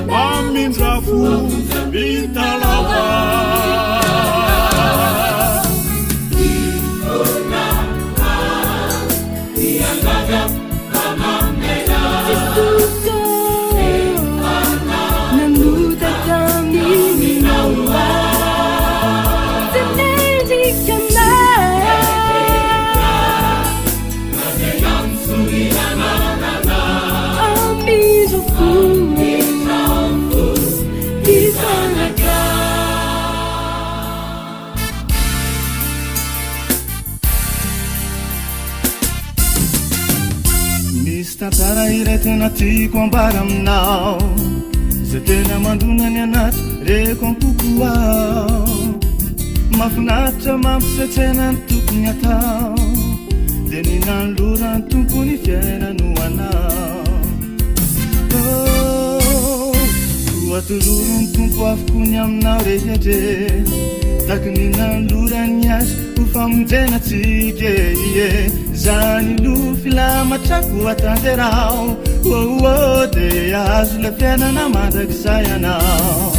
Amindrafu Vitalava Tantara iray tena tiako ambara aminao zay tena mandonany anaty reko ampoko ao mahafinaritra mampisatsena ny tokony atao dia ny nanolora ny tompony fiainano anao toatoloro ny tompo avokony aminao rehetre taky ny nanolorany azy ho famonjena tsika ie zany lo filamatrako atanterao dia azo le fiainana mandrakizay anao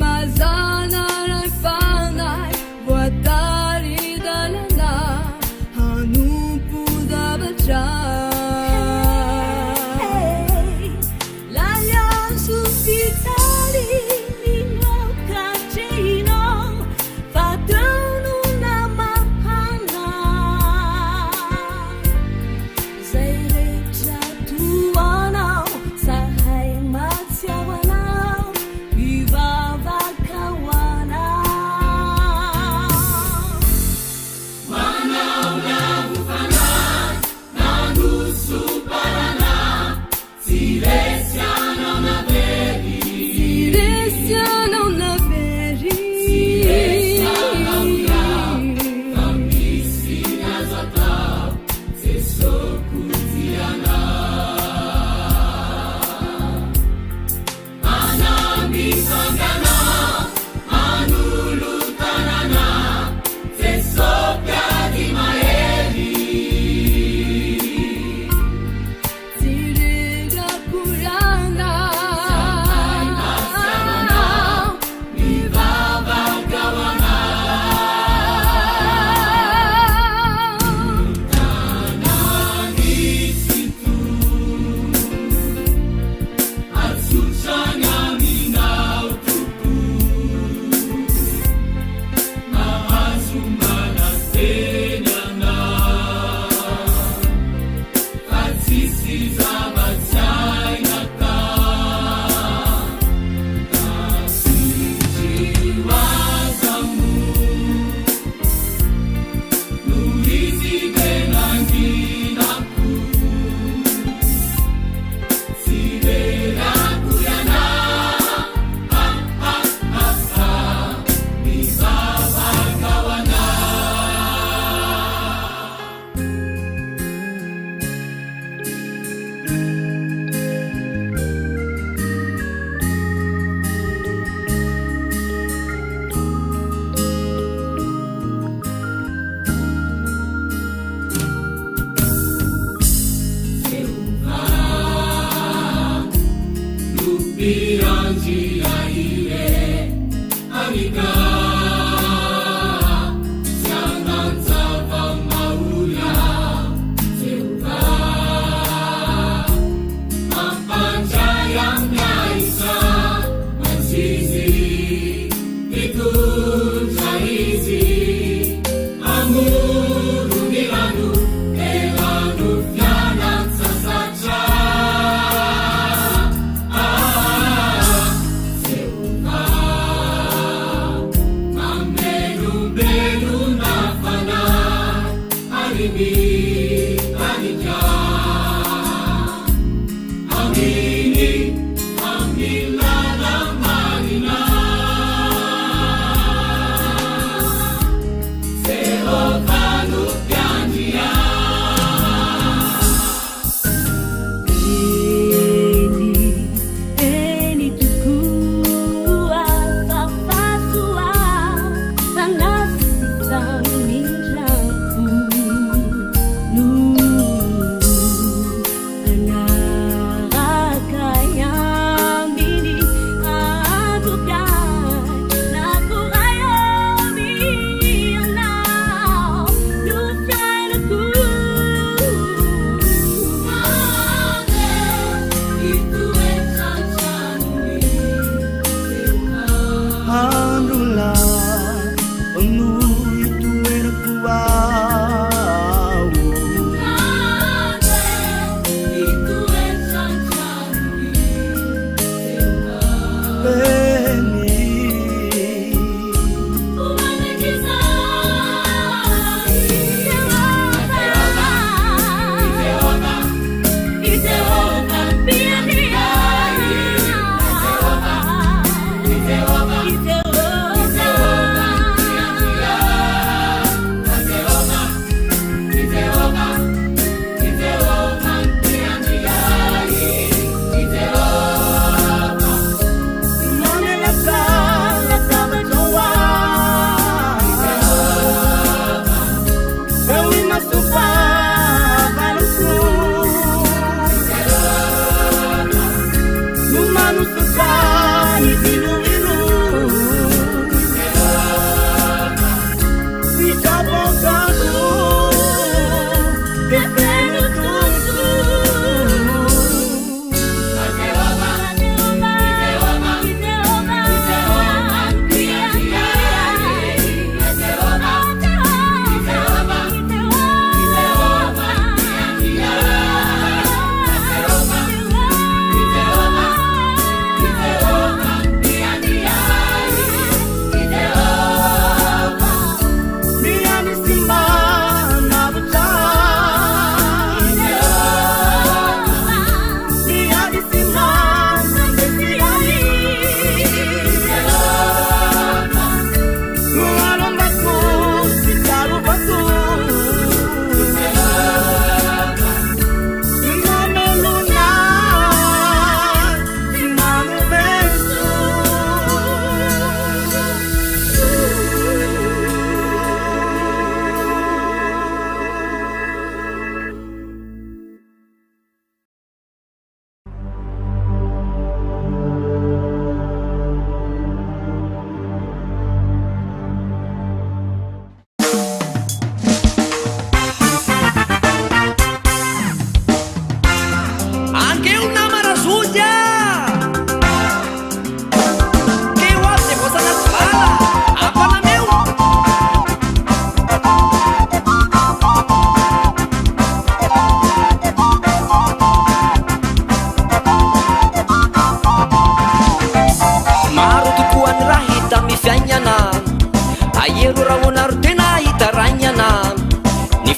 Mazana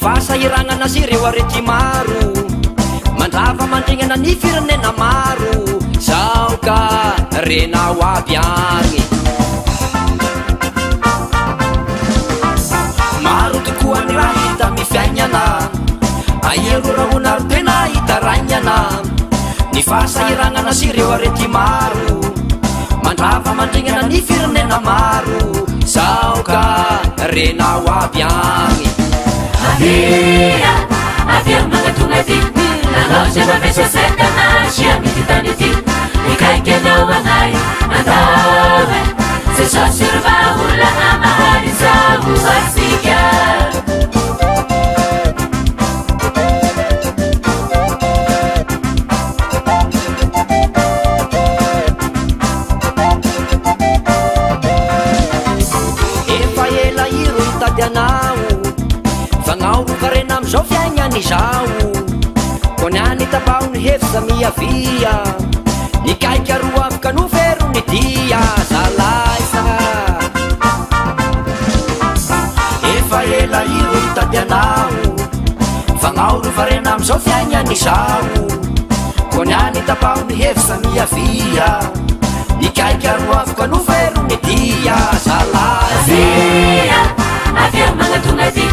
Fasahiranana sy ireo arety maro mandrava mandrignana ny firenena maro zao ka renao aby agny maro tokoa ny raha hita mifiaignana aero raha onaro tena hitaragnana ny fasahiranana sy ireo arety maro mandrava mandrignana ny firenena maro zao ka renao aby agny Avia, avia magatunati, la noche va a veces cercana, si a mi titaniti, y cae que no va a andar, se sosirva. olana mahary zao asika efa ela iro hitady anao fagnaoro karena amizao fiaignany zao ko niany tabao ny hefisa miavia nikaiky aroa afaka novero ny dia zalaisa efa ela iro hitady anao fagnaoro varena amizao fiaignany zao ko niany tabao ny hefisa miavia nikaiky aroa afaka novero ny dia zalaisa aveo magnatonga ty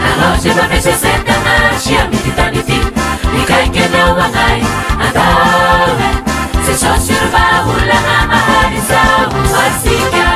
anao se mavesesentana sia mititany ty nikaiky anao agnay andao se sosirva olana mahary zao asika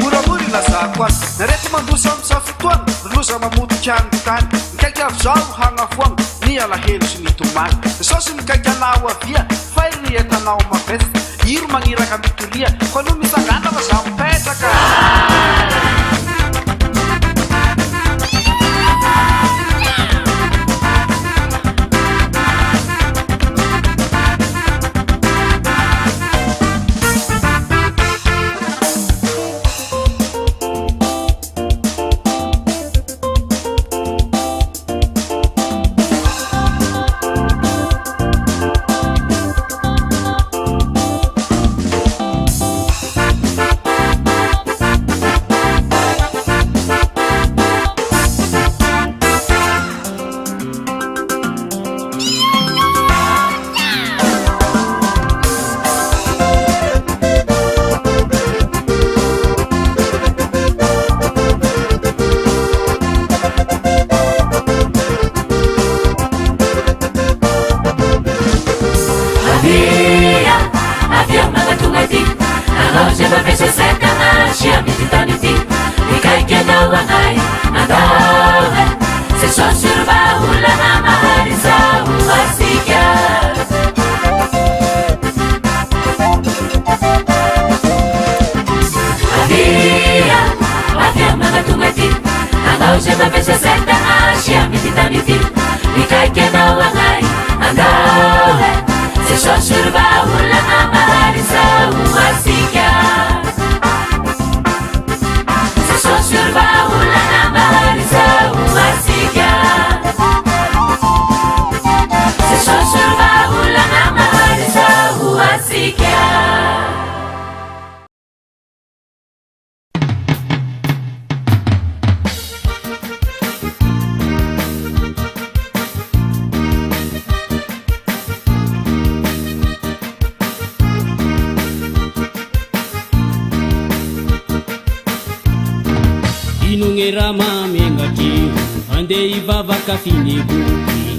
Mura-muri lasakuas nareti mandusam safutuan berlusa mamutu cantan kaya zau hanga fuang ni ala helu sini tuman sosin kaya nawa via fairi eta nawa mapes ir mangira kamituria kono misagana sampai saka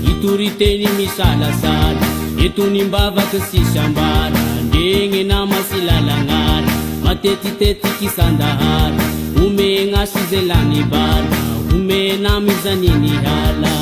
Ituriteni misalasala ituni mbavaka sisambala ndenge na masilalangala matetiteti kisandahara ume ngasizelani bala ume na mizanini hala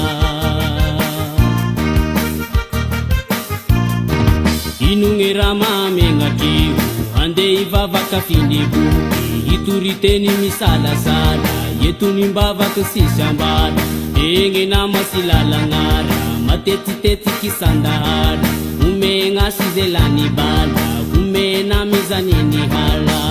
inungera mamengatiu ande ivavaka findibuki ituriteni misalasala ituni mbavaka sisambala ndenge na masilalangala matetiteti kisandahara ume ngasizelani bala ume na mizanini hala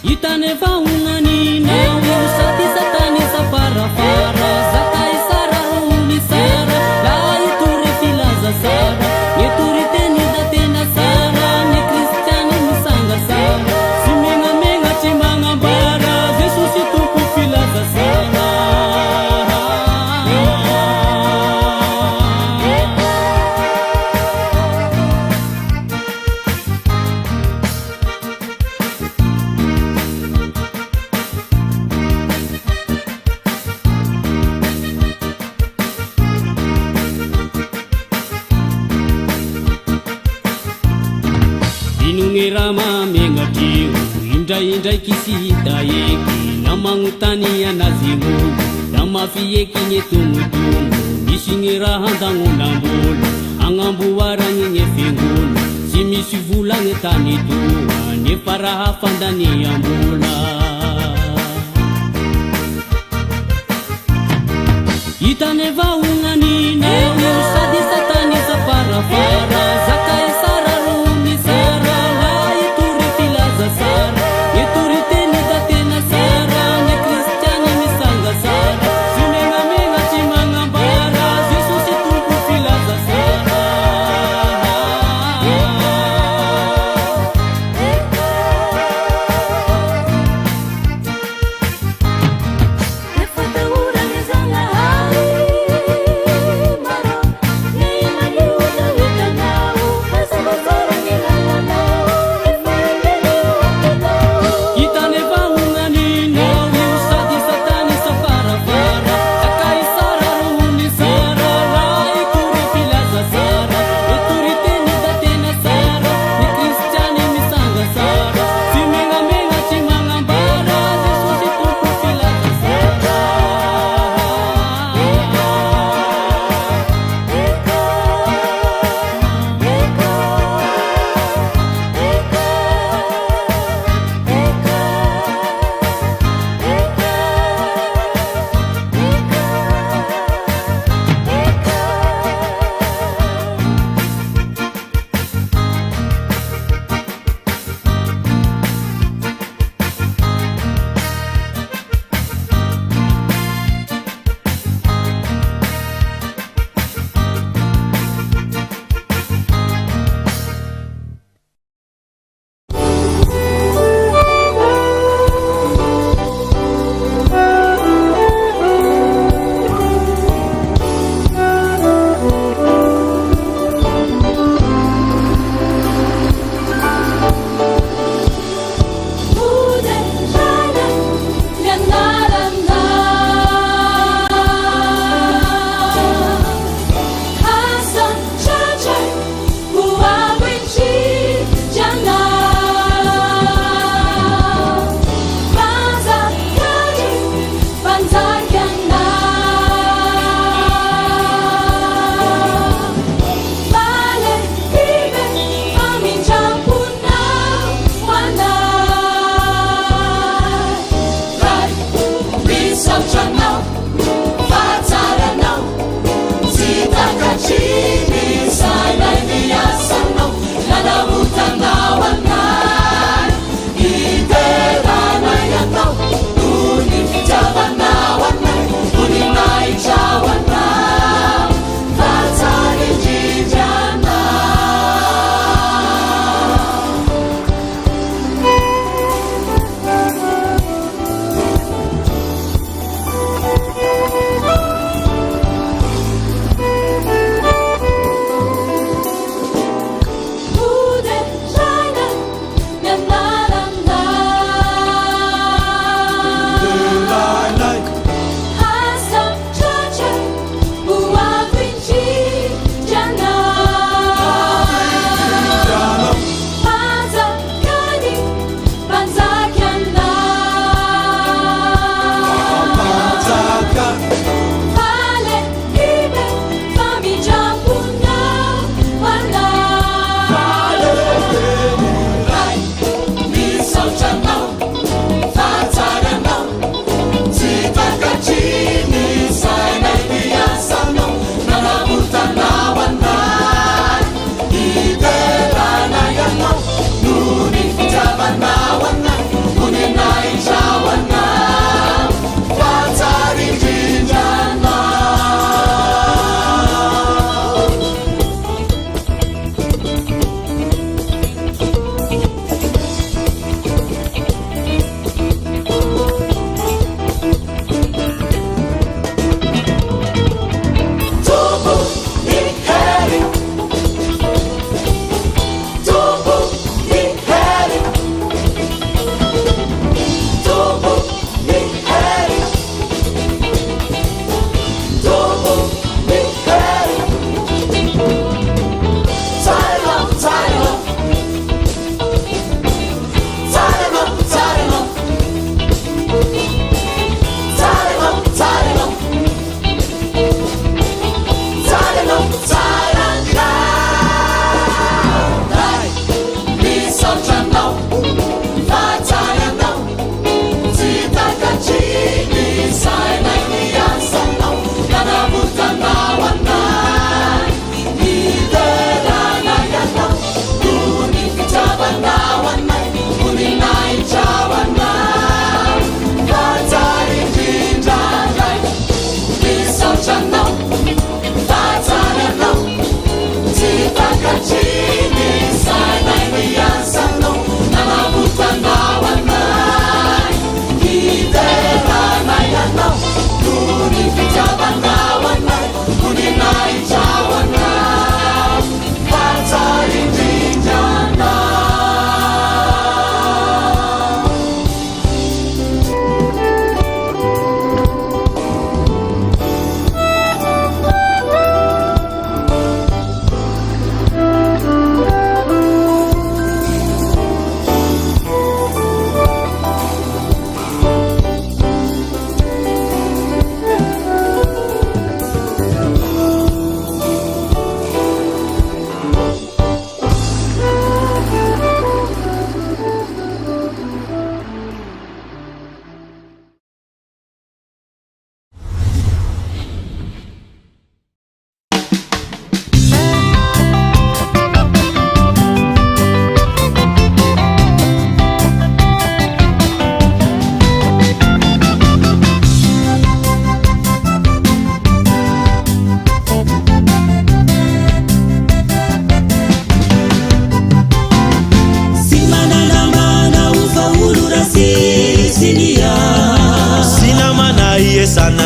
itane faungani na usati satani saparafara zakai sara uni sara la ituri filaza sara ituri teni da tena sara ne kristiani misanga sara simenga menga chimanga bara Jesus tu Rama mengatrio indraindraiky sy hita eky na magnotany anazy olo da mafieky gny tongotongo misy gny raha andagnonambola agnamboaragny gny fiangola sy misy vola gny tany toa nefa raha fandaniam-bola hitane vahognanina sady satany safarafara zakay sara ro misara la itory filaza sara itory teny da tena sara ny kristiany misanga sara sy megnamegna tsy magnambara jesosy tompo filaza sara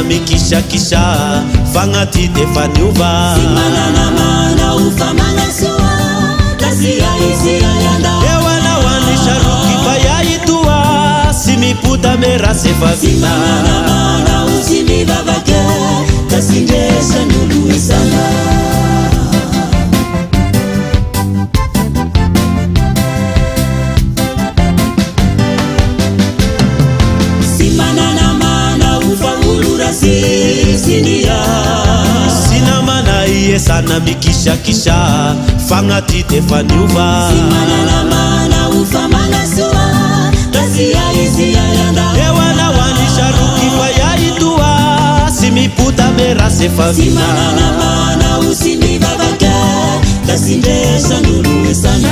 sana mikishakisha fangati tefaniuva Simanana ufamana suwa Tasia isi ayanda Ewana wanisha ruki payaitua Simiputa mera sefavina Simanana usimi babake Tasinjesha nulu isana Sina mana iye sana mikishakisha fangati tefaniuva Simanana ufamana suwa Tasia isi ayanda Ewana wanisha ruki payaitua Simiputa mera sefavina Simanana usimi babake Tasinjesha nulu isana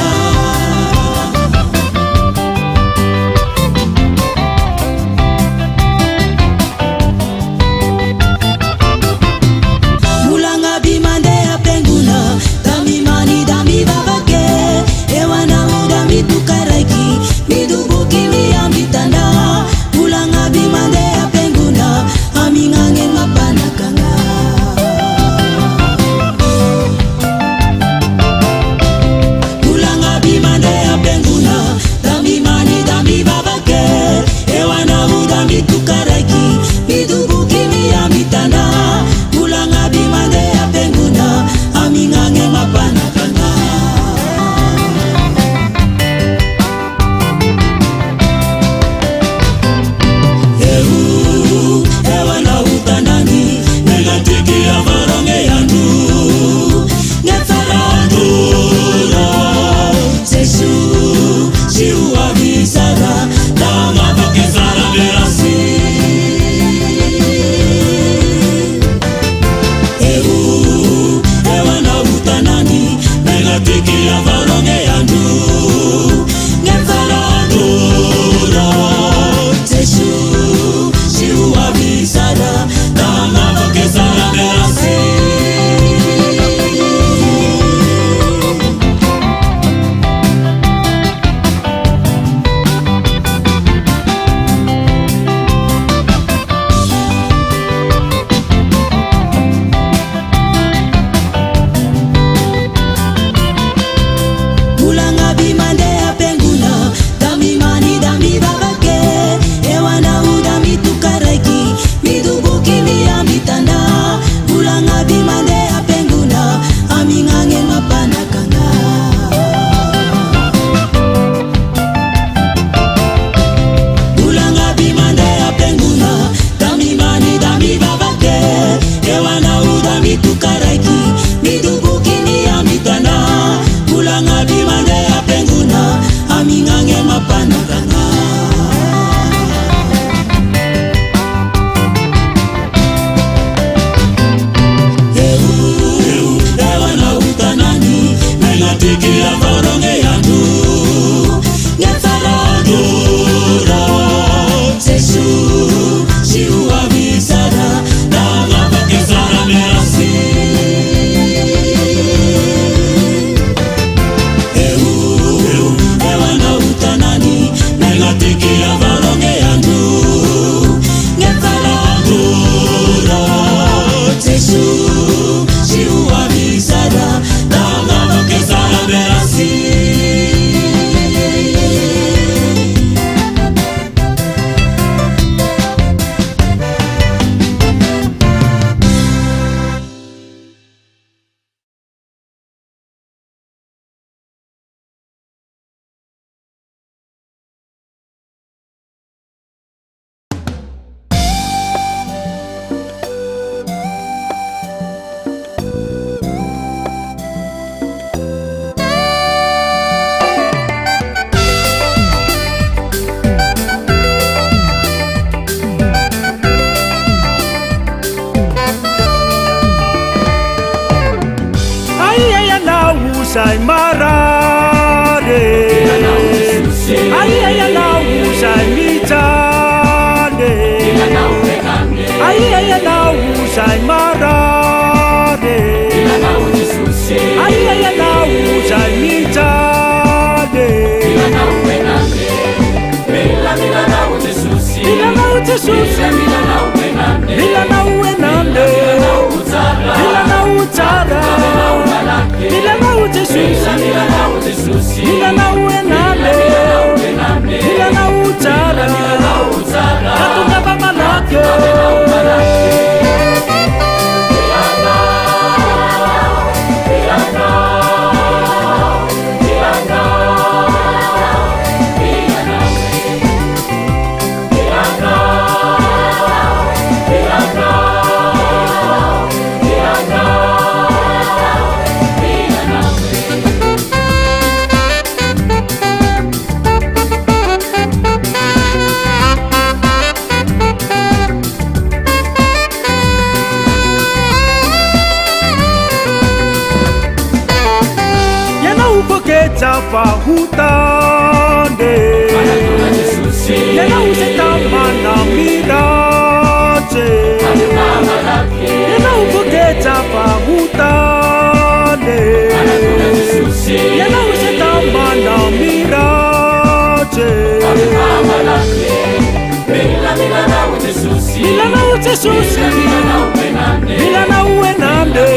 Usai marade Ayaya na usai mitane Ayaya na usai marade Ayaya na usai mitane Mila na utesusi Mila na uwe nande Mila na uchara Mila na ujesusi Mila na uwe nande Mila na uchara Katunga baba lake Chapa hutande Yana usetama na mirache Yana upoke chapa hutande Yana usetama na mirache Mila na ujesusi Mila na uwe nande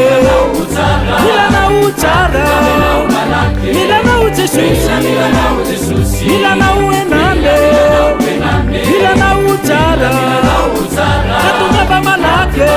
Mila na uchara Mila na ujesusi Mila na uwe nande Mila na uchara Katunga baba lake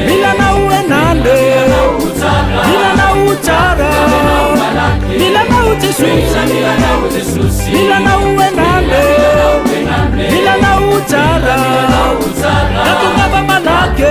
Mila na uwe nande Mila na uchara Mila na ujesusi Mila na uwe nande Mila na uchara Katunga baba lake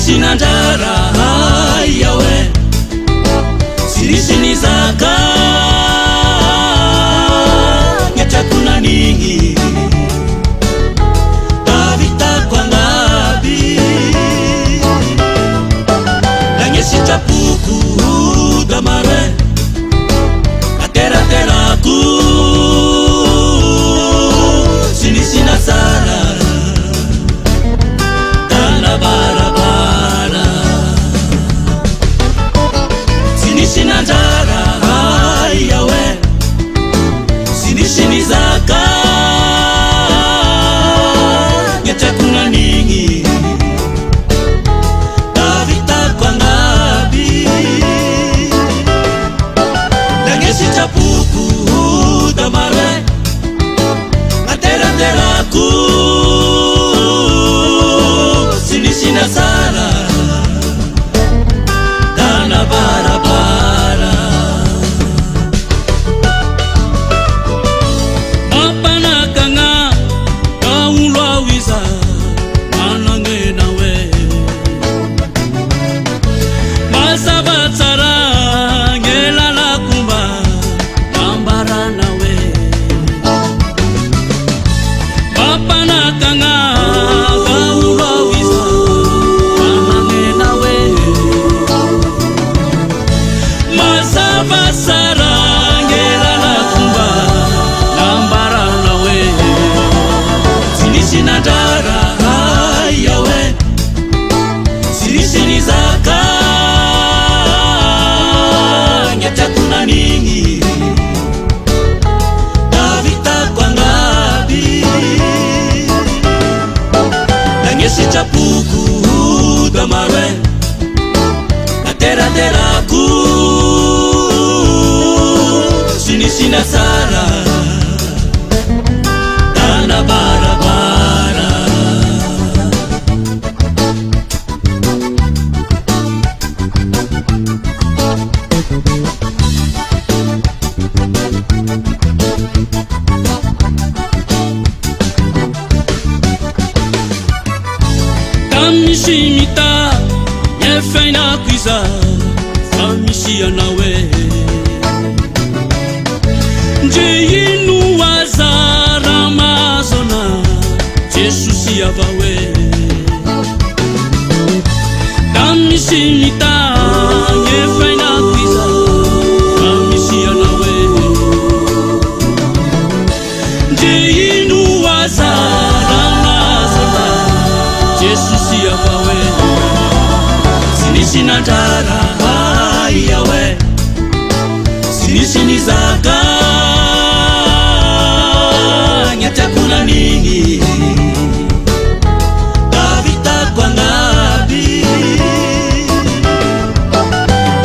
Sina njara yawe Sirishini zaka Ngecha kuna ningi Tavita kwa ngabi Nangeshi chapuku damare Atera tera ku Sinisina sara Tana barabara Sinishina njara yawe Sinishini zaka Ngecha kuna ningi Tavita kwa ngabi nateraterako sinisina sara dana barabara Tamishimita Nefeina kwiza Famishia nawe Njeyinu wazara mazona Jesusi avawe Tamishimita Nefeina kwiza Famishia nawe Njeyinu wazara mazona Jesusi avawe Sinishina tara yawe Sinishini zaka Nyatakuna nini Kavita kwa ngabi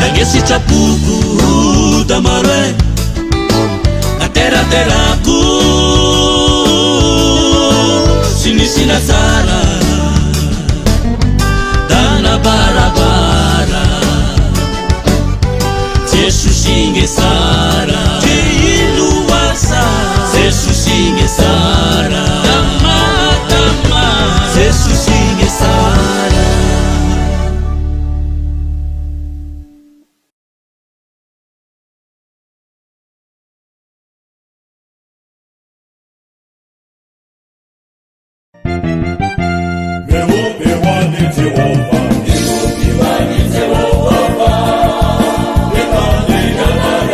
Dagesi chapuku damarwe Katera teraku Sinishina sara Dana barabara Jesus shinge sara Jilu wasa Jesus shinge sara Dama dama Jesus shinge sara Jehovah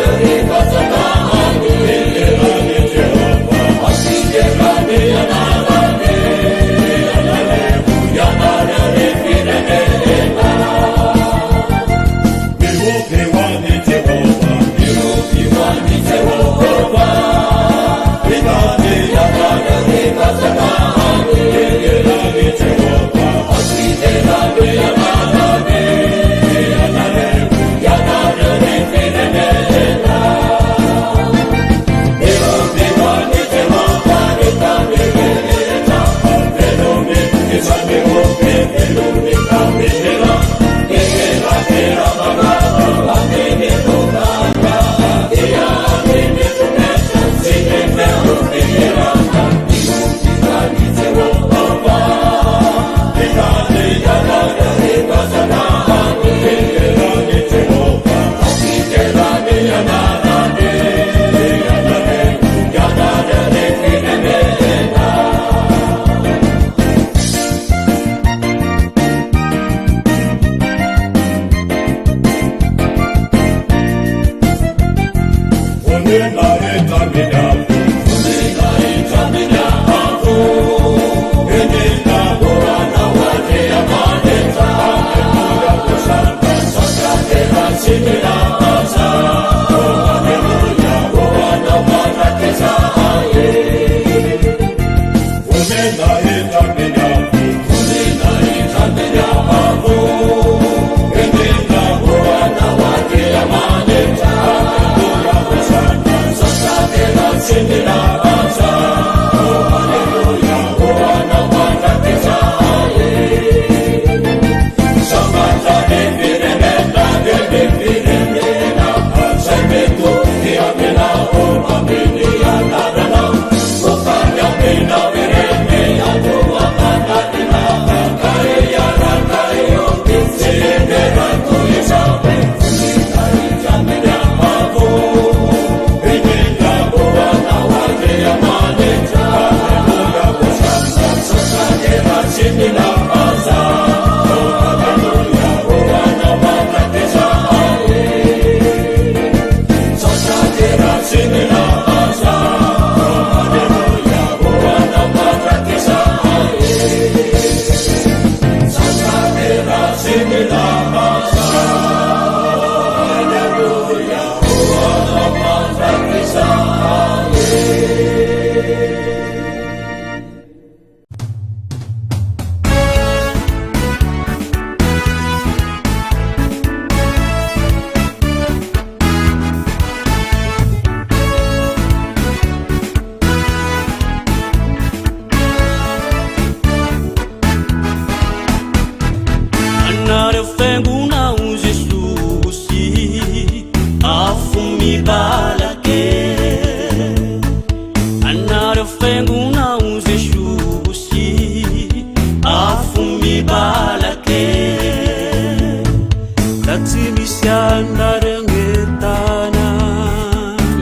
andarengetana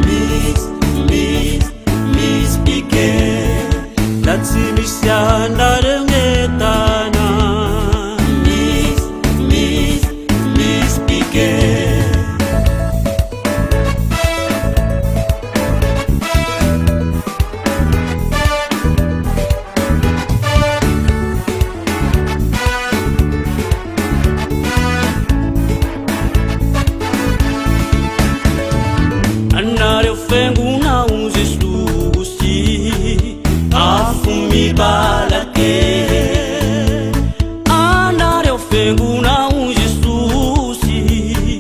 Miss Pike Latsi misy andarengetana Miss Pike Balake andare ofenguna un Jesusi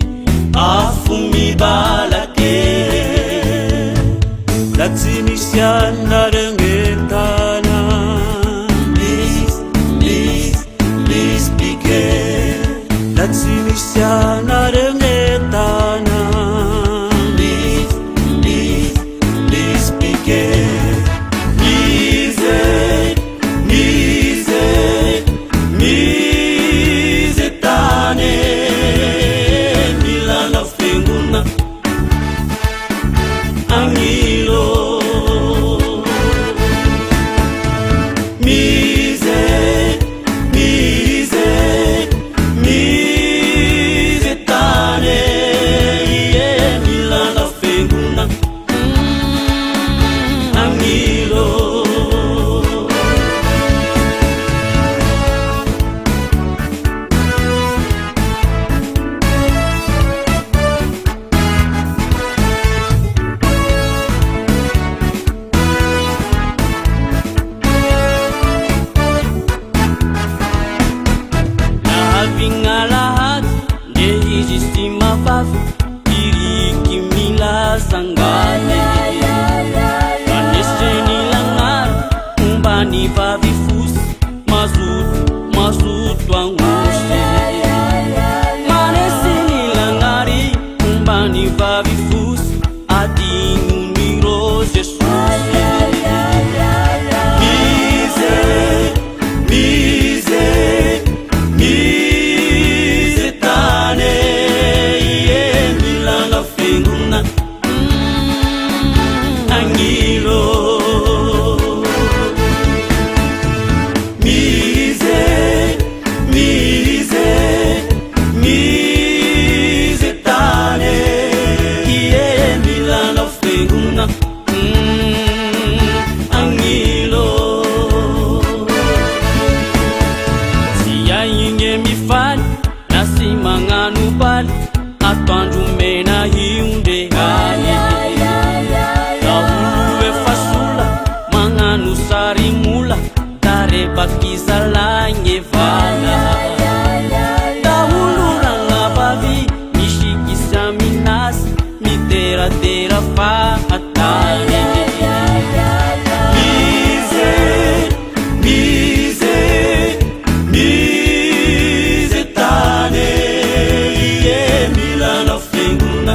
afumi balake lazimisi andarengetana Miss Pike lazimisi andarengetana Miss Pike Milana fenguna Angilo Mise tane yeah, Milana fenguna Angilo Lahat dia izi mafaf diriki mila sangale Paneseni langar umbani vavifus mazut wanguse Paneseni langari umbani vavifus adingu miro Jesus Angilo Mise tane yeah, Milana fenguna Angilo Siya inye mifani nasi manganu bali atwandu mena hiunde hali Sari mula dare bakizalanye vala dahulu ranga bavi nishikisa minas mitera tera fahatane Mise tane yeah, Milana fenguna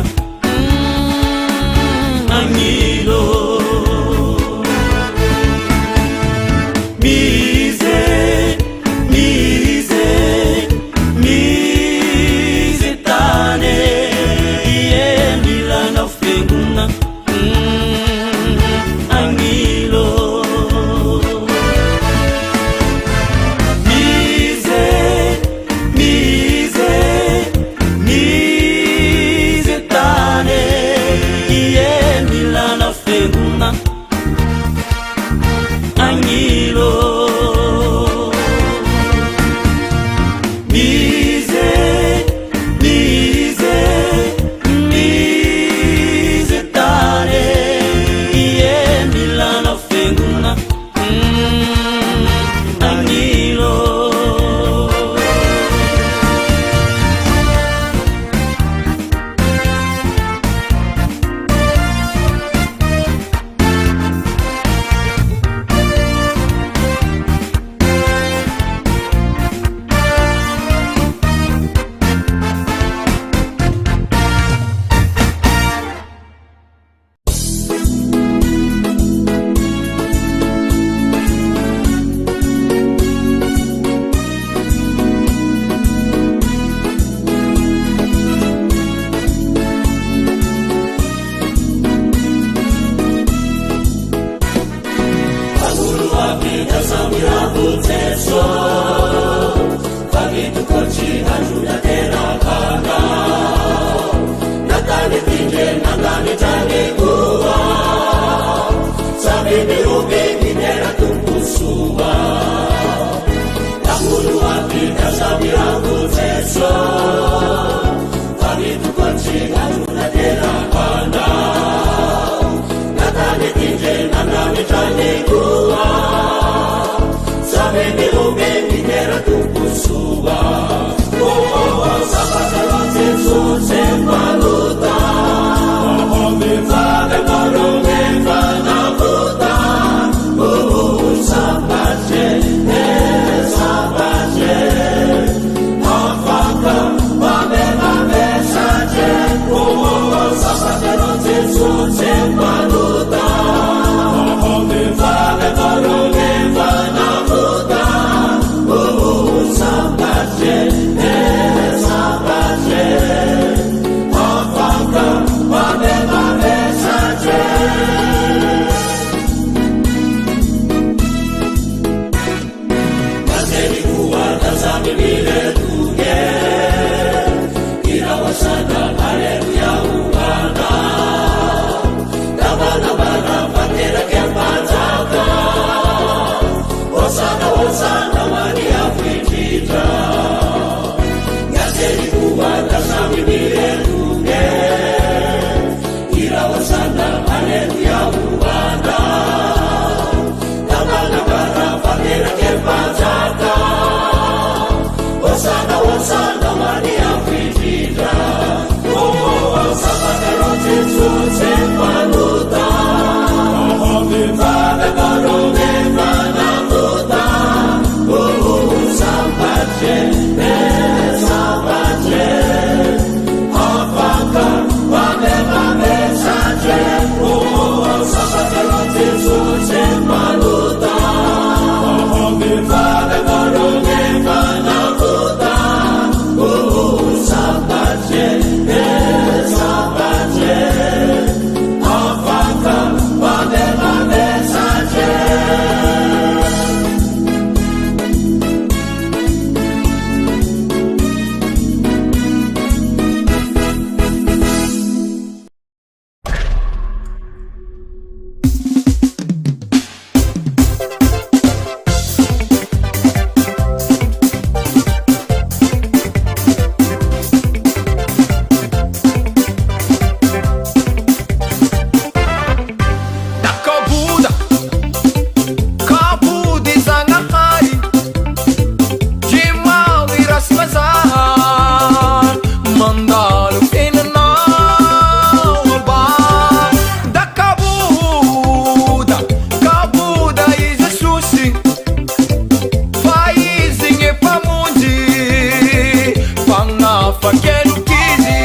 magnafakelokizy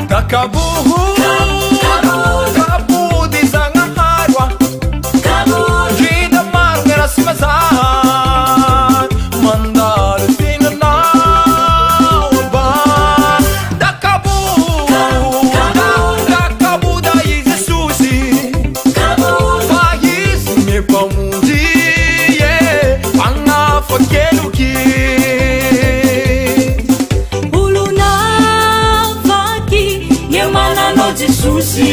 takaboho kabody zagnaharoa drina marogny rasy mazahany mandalo fihinanao ambany takaboda izy Jesosy fa izy mimpamonjy magnafakeloky olona vaky ny mananao Jesosy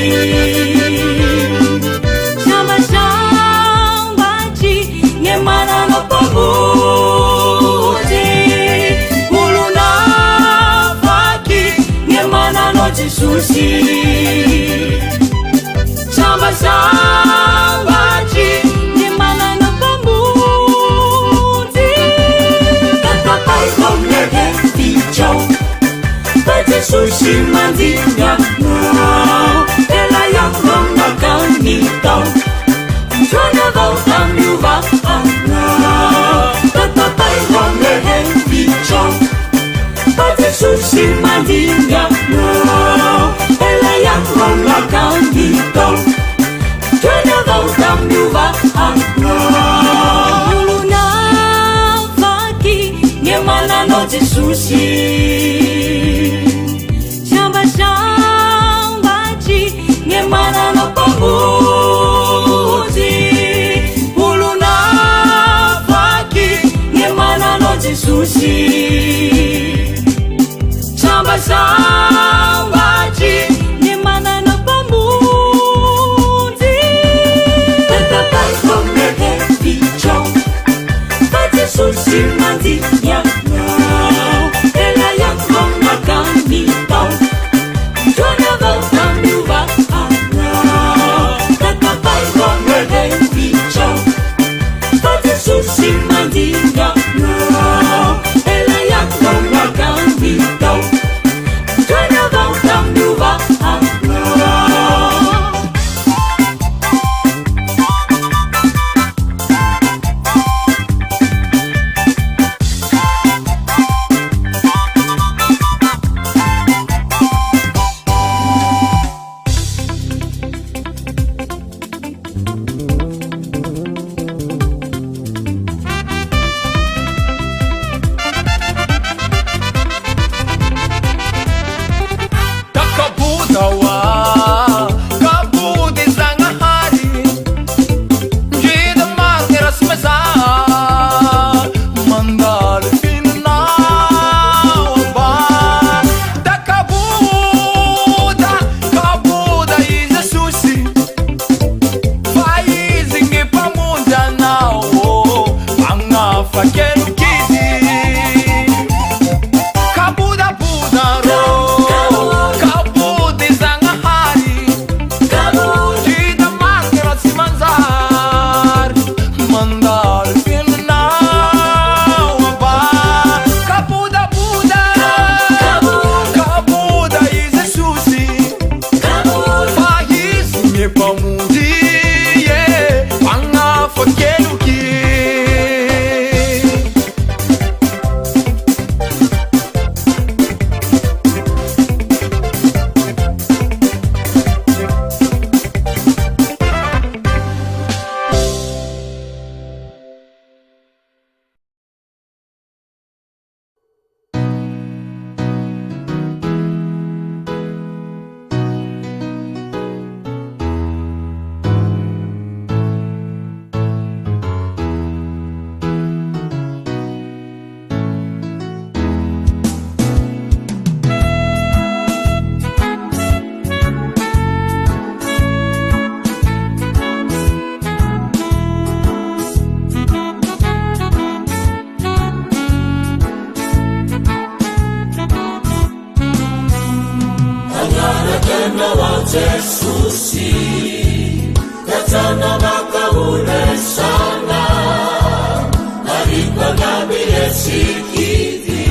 sambasambatry ny mananao mpamonjy olona vaky ny mananao Jesosy sambasambatry ny mananao mpamonjy tatapailomlege fitrao fa Jesosy mandinganao ela yakonakamitao Joana volta miúva tatapailomlege fitrao fa Jesosy mandinganao ela yakonakamitao Joana volta miúva olona vaky ny mananao Jesosy sambasambatry ny mananao mpamonjy olona vaky ny mananao Jesosy sambasambatry ny mananao mpamonjy tatapailomlege fitrao fa Jesosy mandinganao ela yakonakamitao Joana volta miúva tatapailomlege fitrao fa Jesosy mandinganao ela yakonakamitao Joana volta miúva kabody zagnahary drina marogny rasy mazahany mandalo fihinanao ambany takaboda izy Jesosy fa izy gny mpamonjy anao magnafakelokizy kabodaboda rô kabody zagnahary drina marogny rasy manjary mandalo fihinanao ambany kaboda izy Jesosy fa izy mimpamonjy magnafakeloky Jesusi katana makaulesana alikuwa nami yesikidi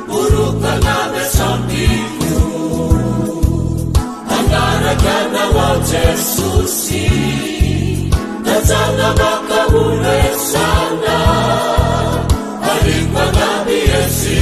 uruka nami sandiku angara kana wa Jesusi katana makaulesana alikuwa nami yesikidi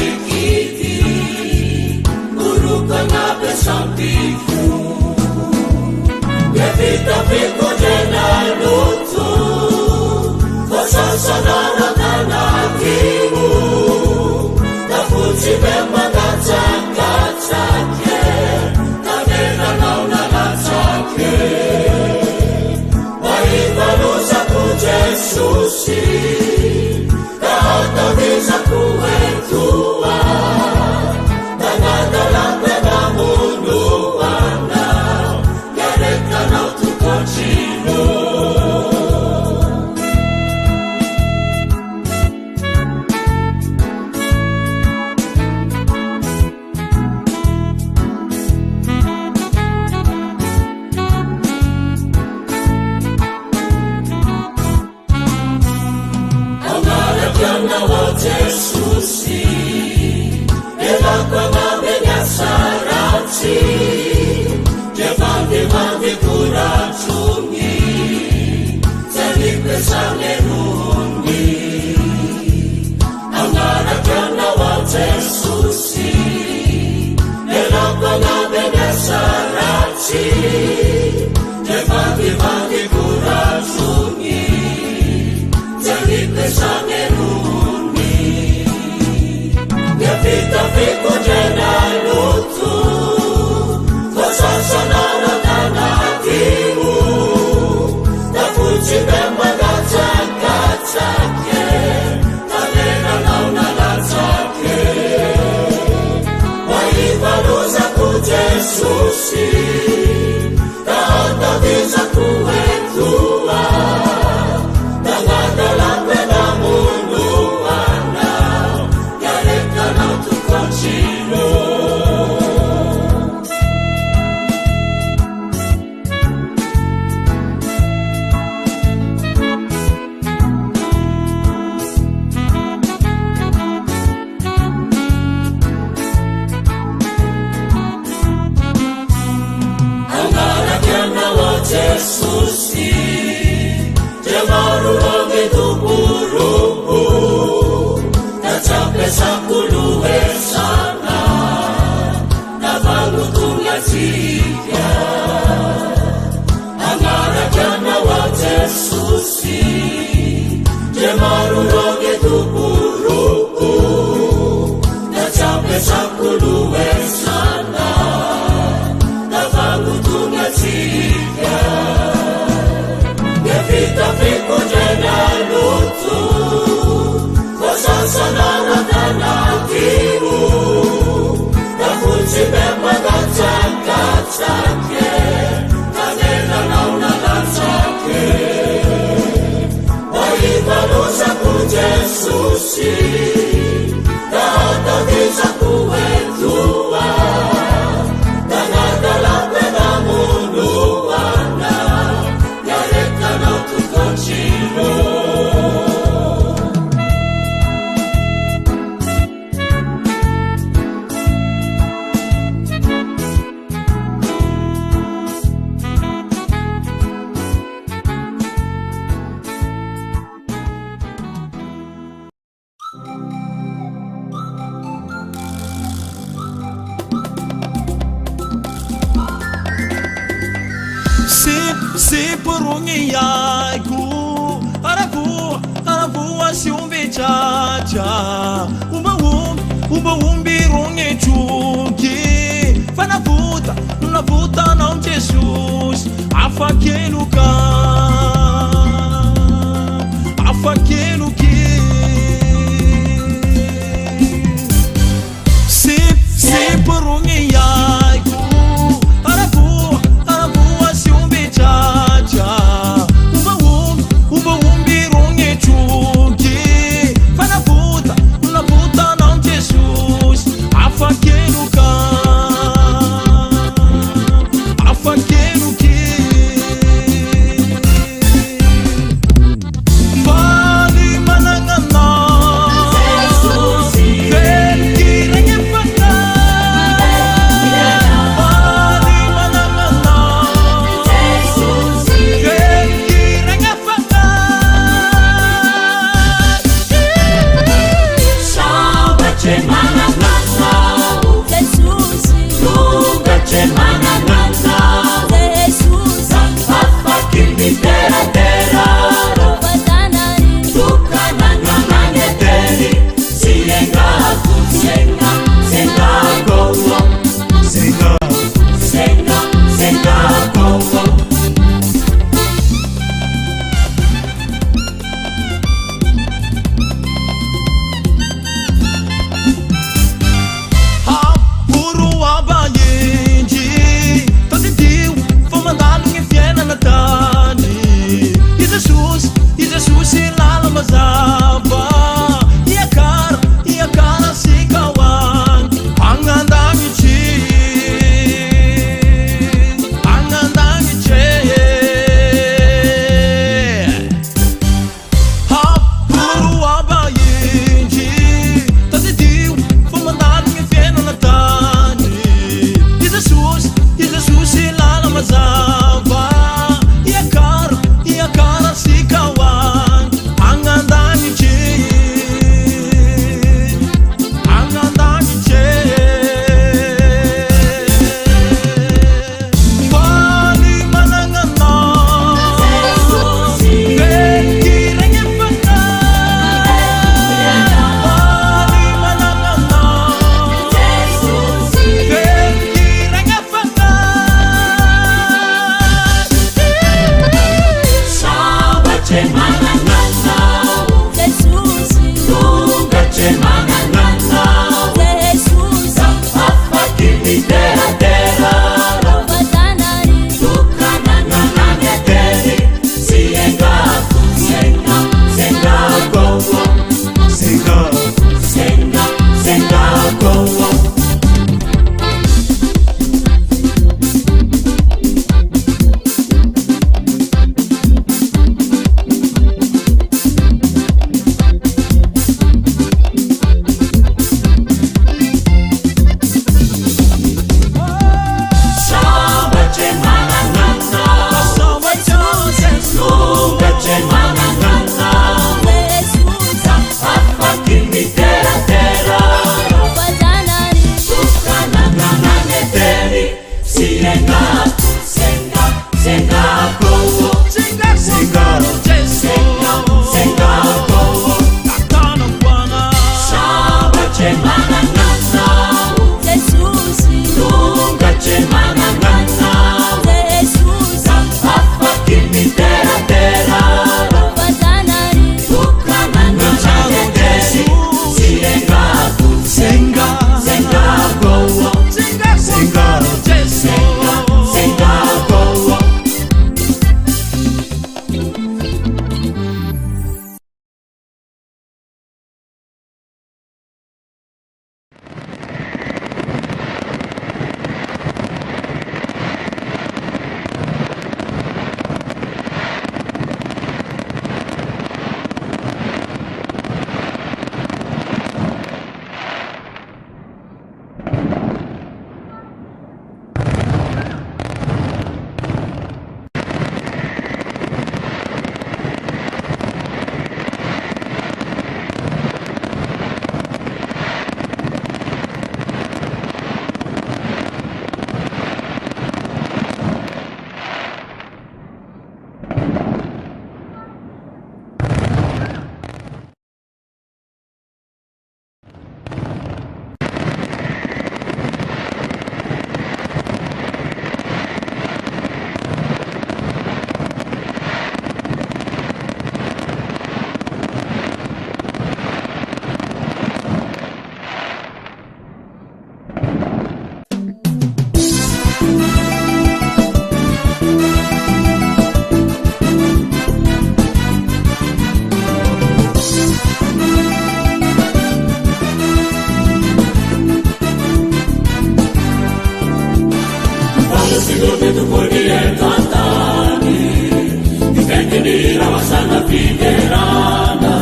fiterana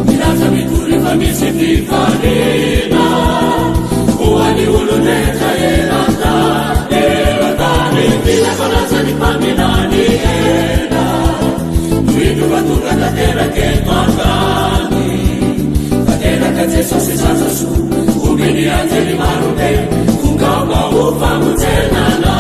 Milaza mituri famisi fifarina Uwani uluneta elata Vina kolaza ni paminani ena Nuidu batuka tatera ke twangani Tatera kateso sisaza su Ubini ateli marube Kungawa ufa mutenana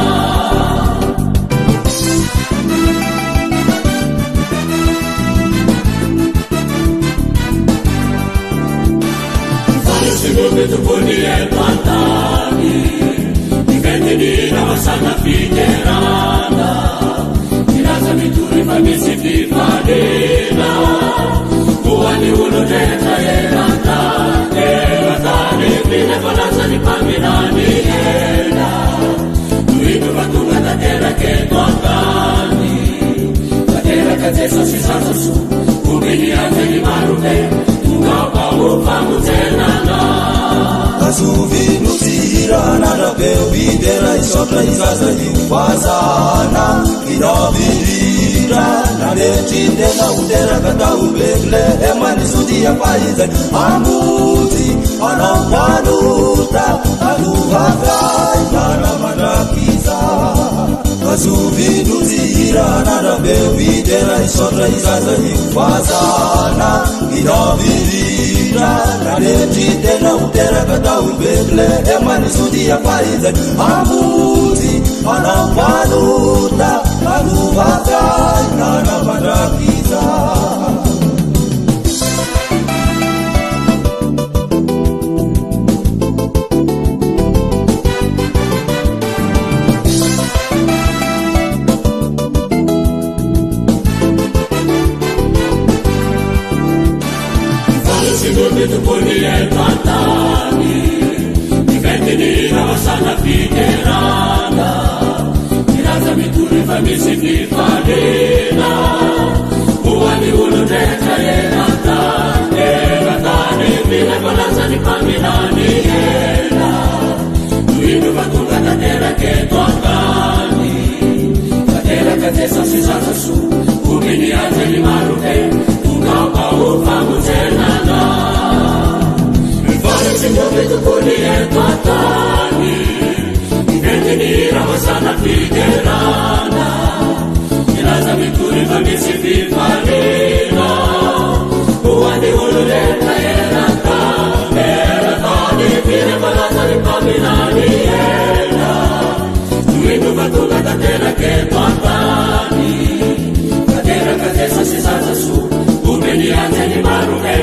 Tupuni el pantani Nivendina wasana fiterana Minaza mituri famisi fifarina Uwani uloneta elata Elatani vine kolaza ni paminani ena Nuidu batunga tatera ke twangani Tatera kateso sisazo su Ubini ateli marube Kungawa ufa mutenana Azuvinuzira narabeu videra isotra izaza yufazana Inovirira naretinde na udera kata ubekle Emani sudi ya paize amuti anamwanuta Aluhakai kana manakiza Azuvinuzira narabeu videra isotra izaza yufazana Inovirira naretinde na udera kata ubekle Emani sudi ya paize amuti anamwanuta Aluhakai kana manakiza Tupuni el pantani Nivendina wasana fiterana Minaza mituri famisi fifarina Uwani uluneta elata Elatani vine kolaza ni paminani ena Nuidu batunga tatera ke twangani Tatera katesa sisaza su Ubini ateli marube Kungawa ufa mutenana Tupuni el pantani Nivendina wasana fiterana Minaza mituri famisi fifarina Uwani ululeta elata Elatani vine kolaza ni paminani ena Nuidu batunga tatera ke twangani Tatera katesa sisaza su Ubini ateli marube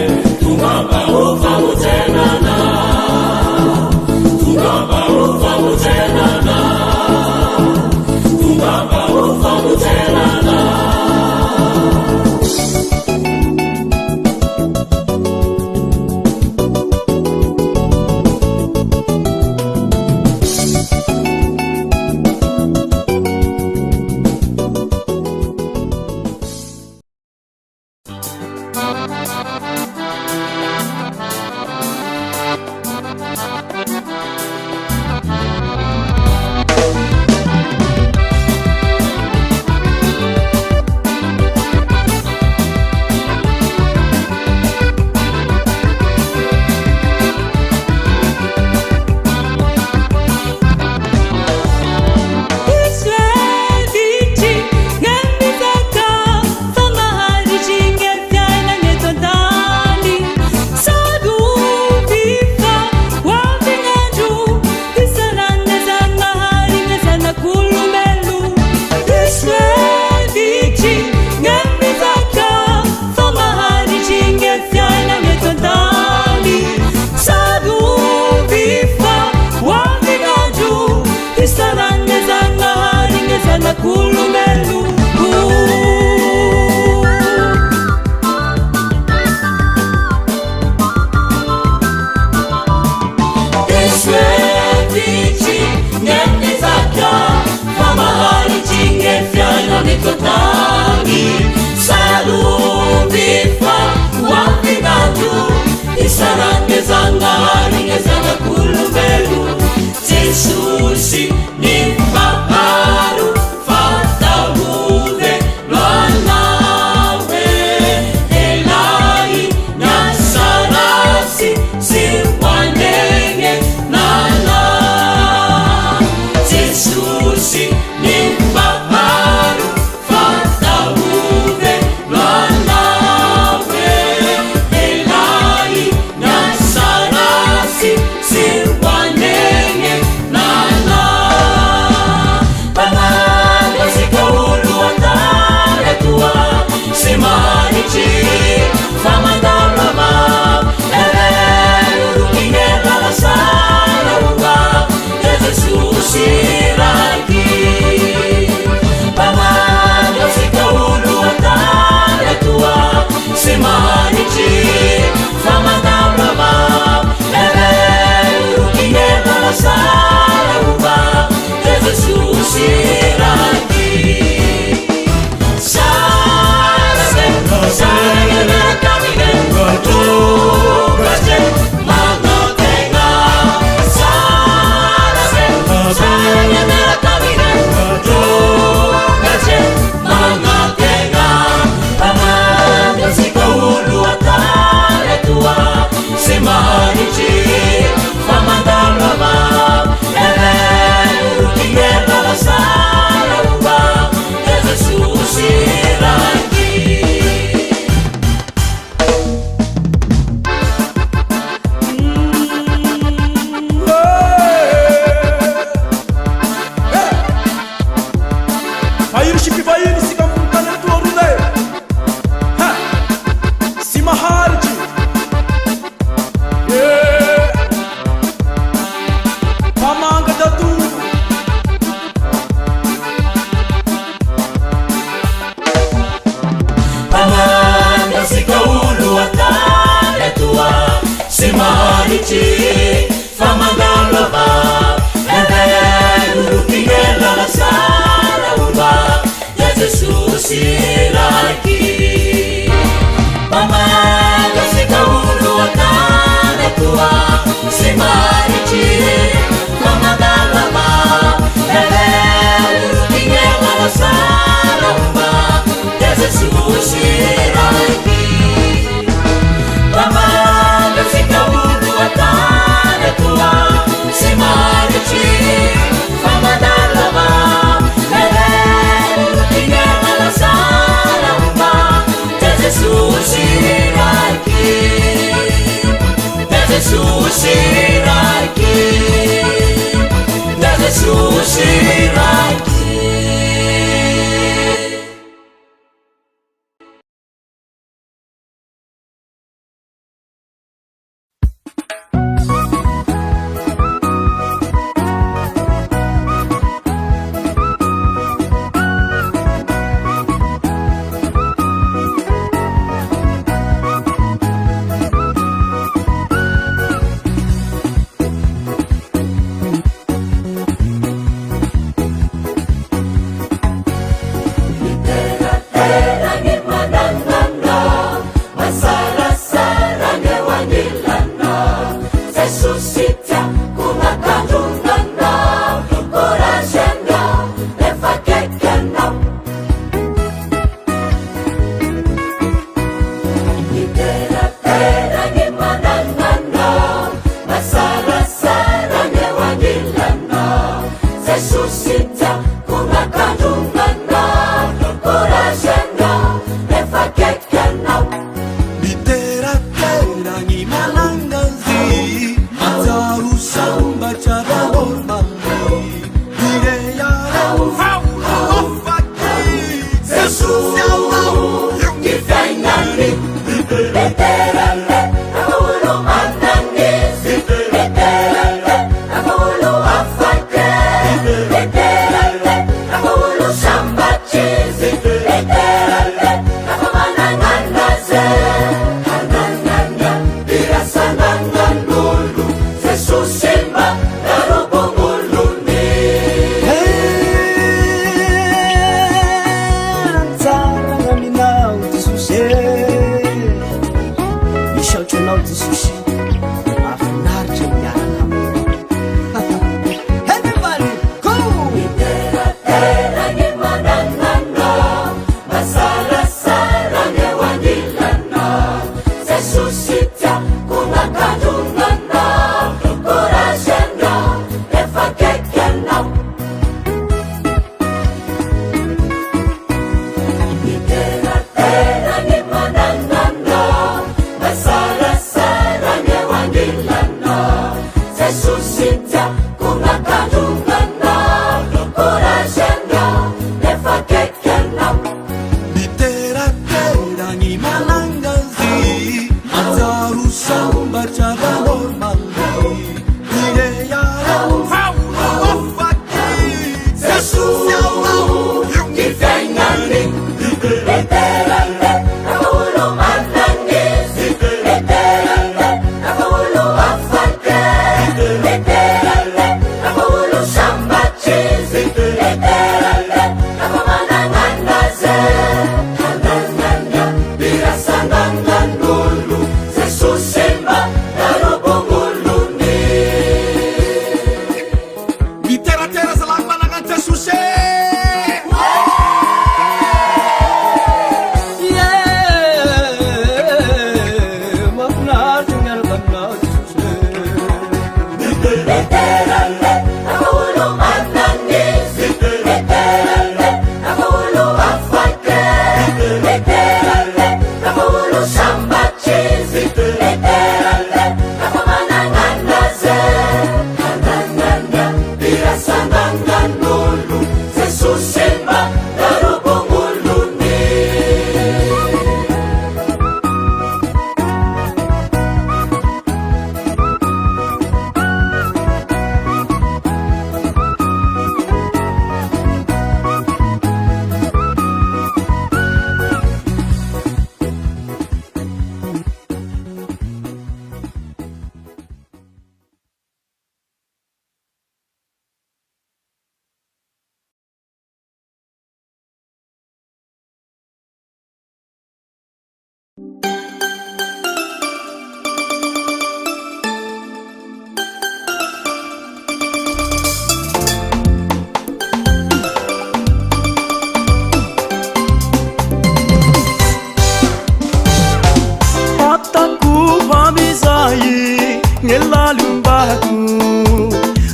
Kungawa ufa mutenana Kungawa ufa mutenana Kungawa ufa mutenana susiraiky mamagasikauruatanetoa simaritry famadalama eleurutinelalasarauma teze susiraiky mamagasikauruatanetoa simaritry famadalama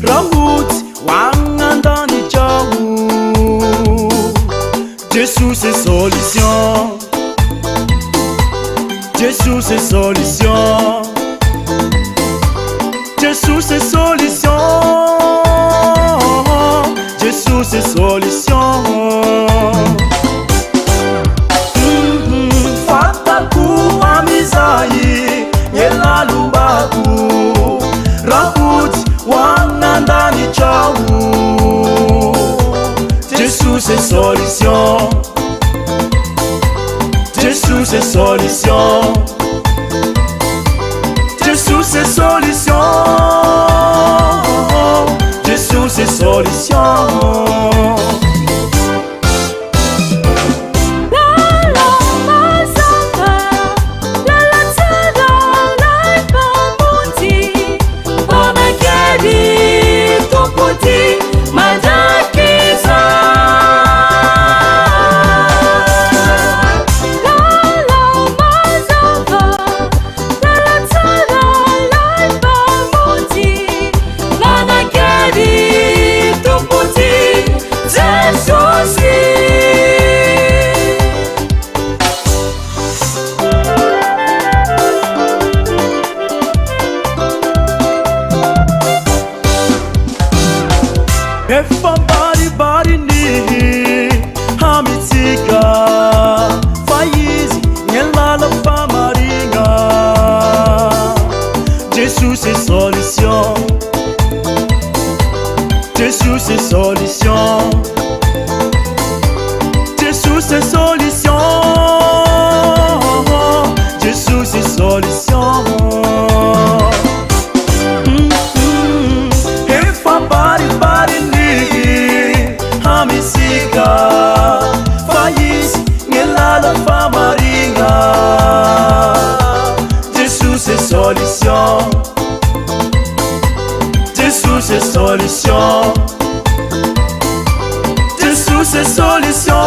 rahotsy hoagnandany jao Jésus c'est solution Jésus c'est solution Jésus c'est solution Jésus c'est solution Fataku amizai yelalubaku Rahotsy hoagnandany jao Jésus c'est solution Jésus c'est solution Jésus c'est solution Jésus c'est solution Efa baribarini hamitsika fa izy gn'elala famarigna Jésus c'est solution Jésus c'est solution Jésus c'est solution Jésus c'est solution Efa baribarini hamisika faiz ngelala famaringa Jésus c'est solution Jésus c'est solution Jésus c'est solution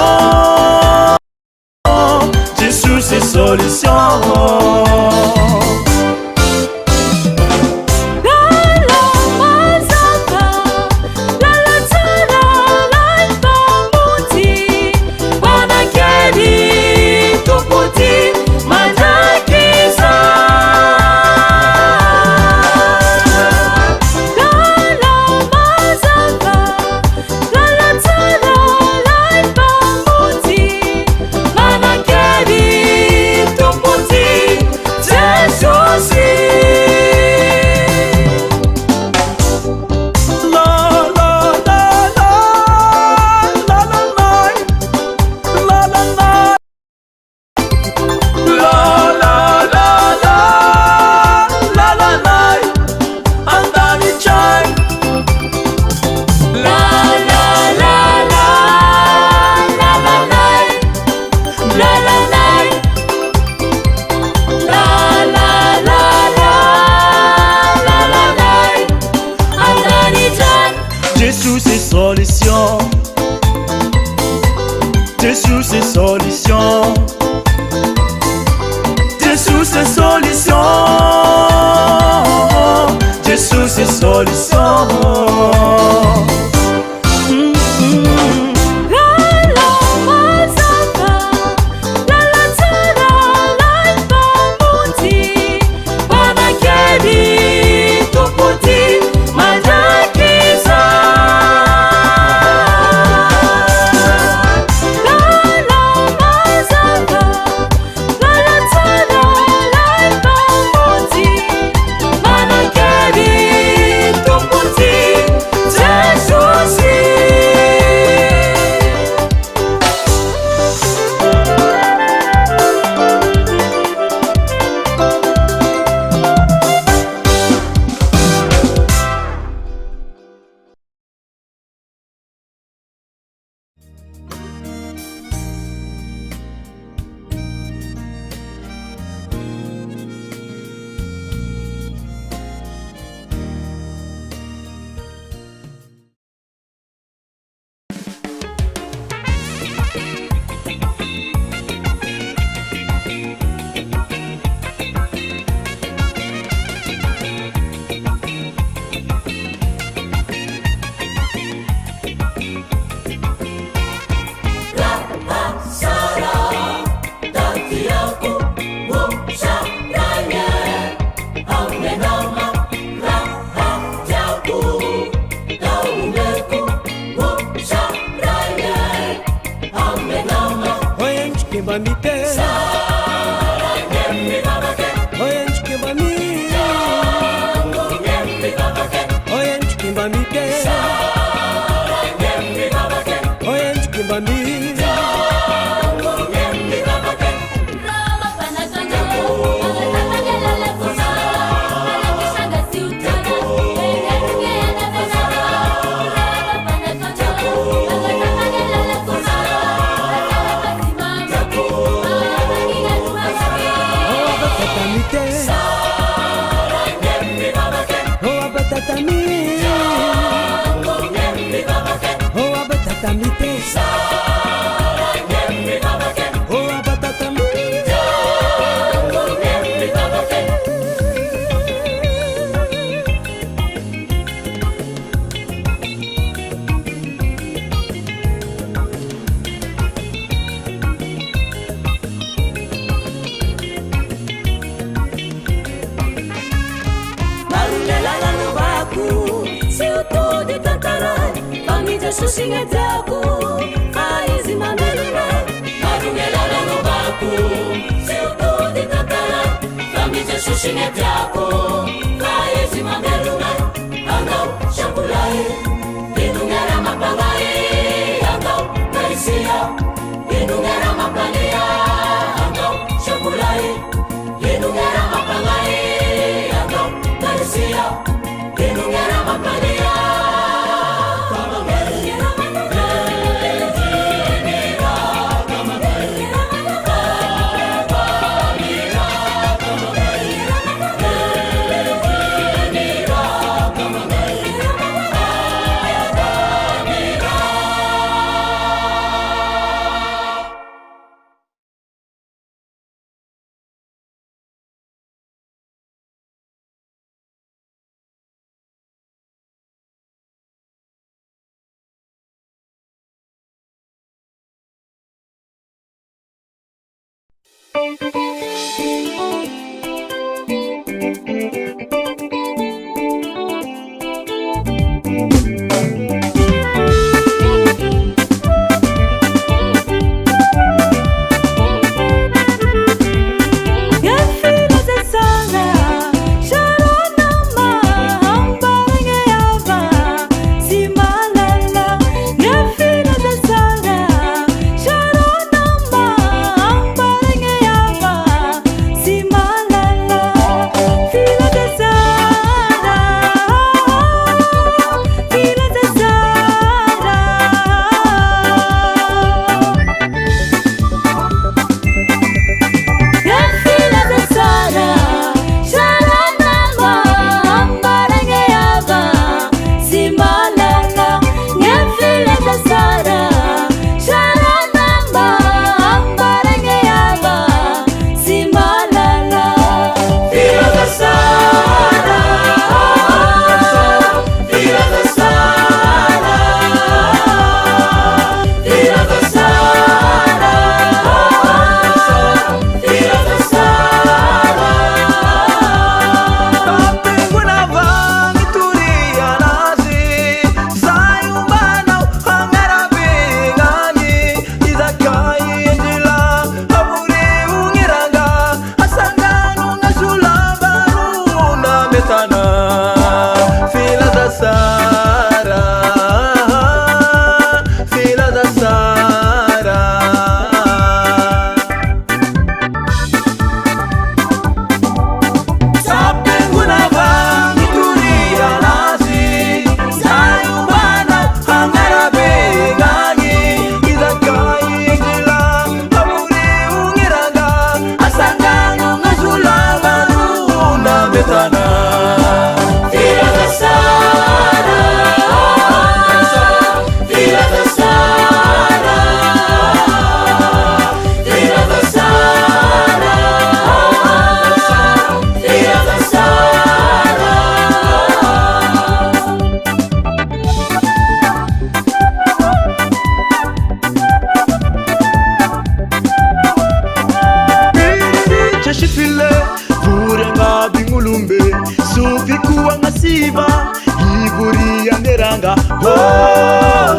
Jésus c'est solution Jésus c'est solution Jésus c'est solution Jésus c'est solution Jésus c'est solution kimbamite oyen kimbami oyen kimbamite oyen kimbami Sushinga taku, faizi mameluna. Marungela no baku, seuto de tatara. Famija sushinga taku, faizi mameluna. Angau shapulai, inungera mapangai. Angau naisia, inungera mapania. Angau shapulai, inungera mapangai. Angau naisia, inungera mapania.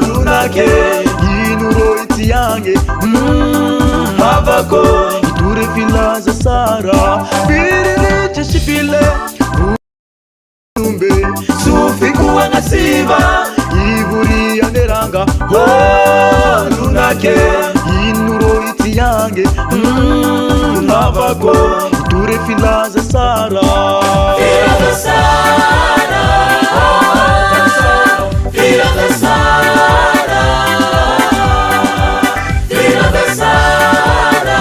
Lunake inuro itiyange navako itore filaza sara birirece shipile umbe sufikuwa ngasiva iburi yaneranga lunake inuro iti yange navako itore filaza sara filaza sara filaza sara filaza sara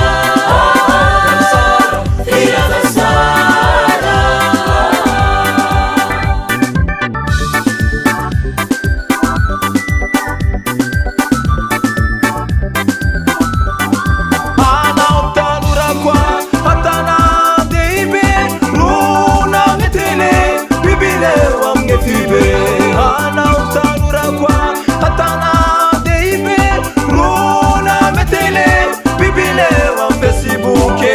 filaza sara ana utalura kwa hatana deibe luna metele bibile wamgefibe ana utalura kwa hatana deibe luna metele bibile wamfesibuke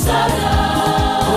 Sarah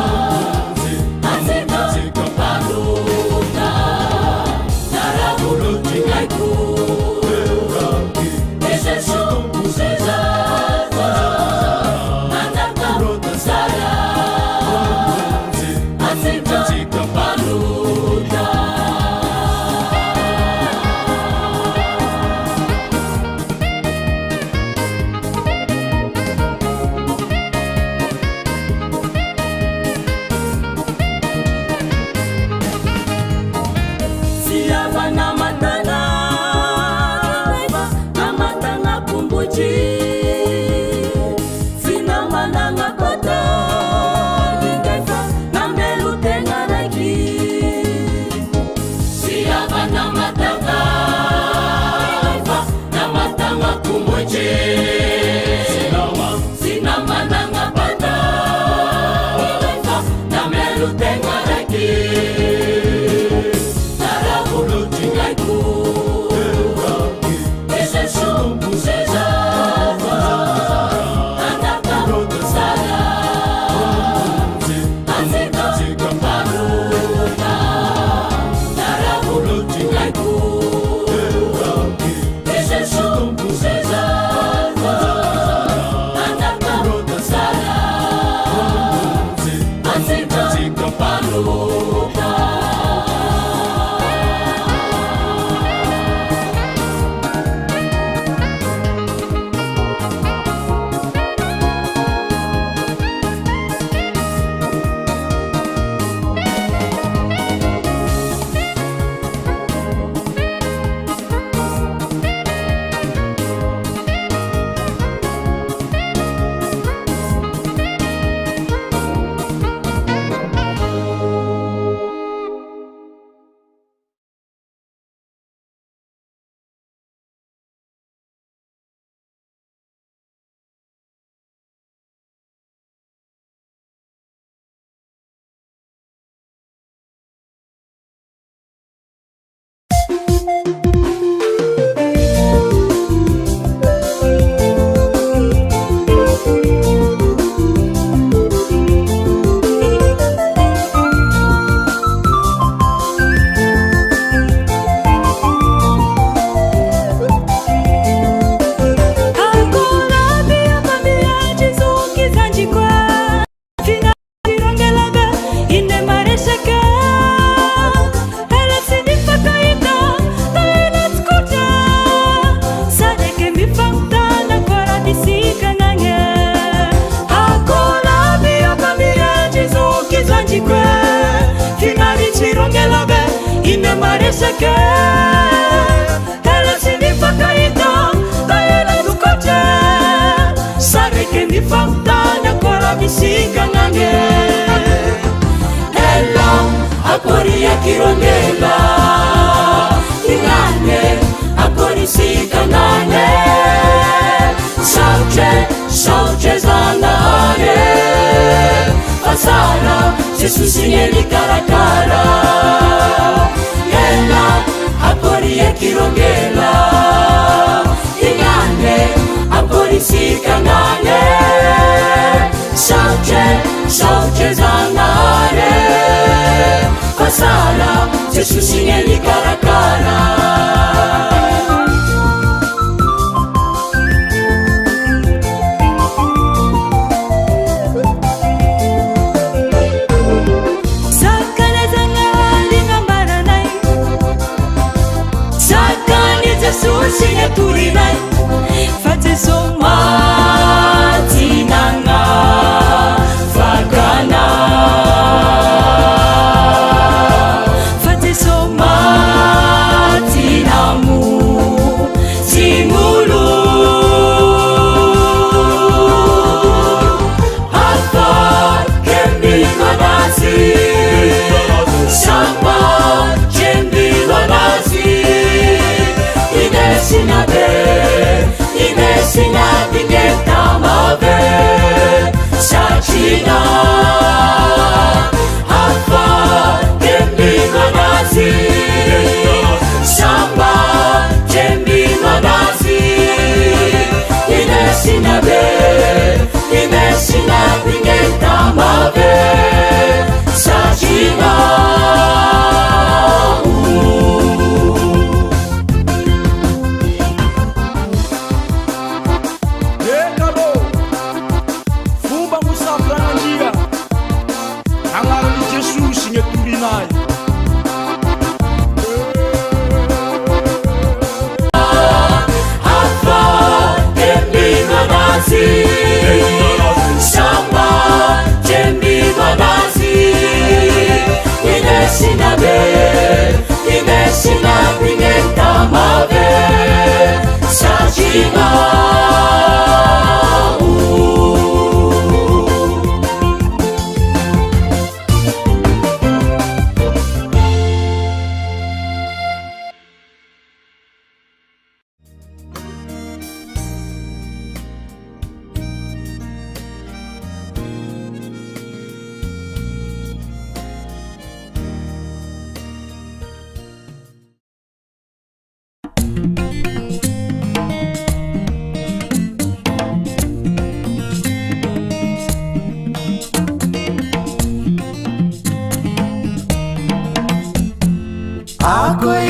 varoka.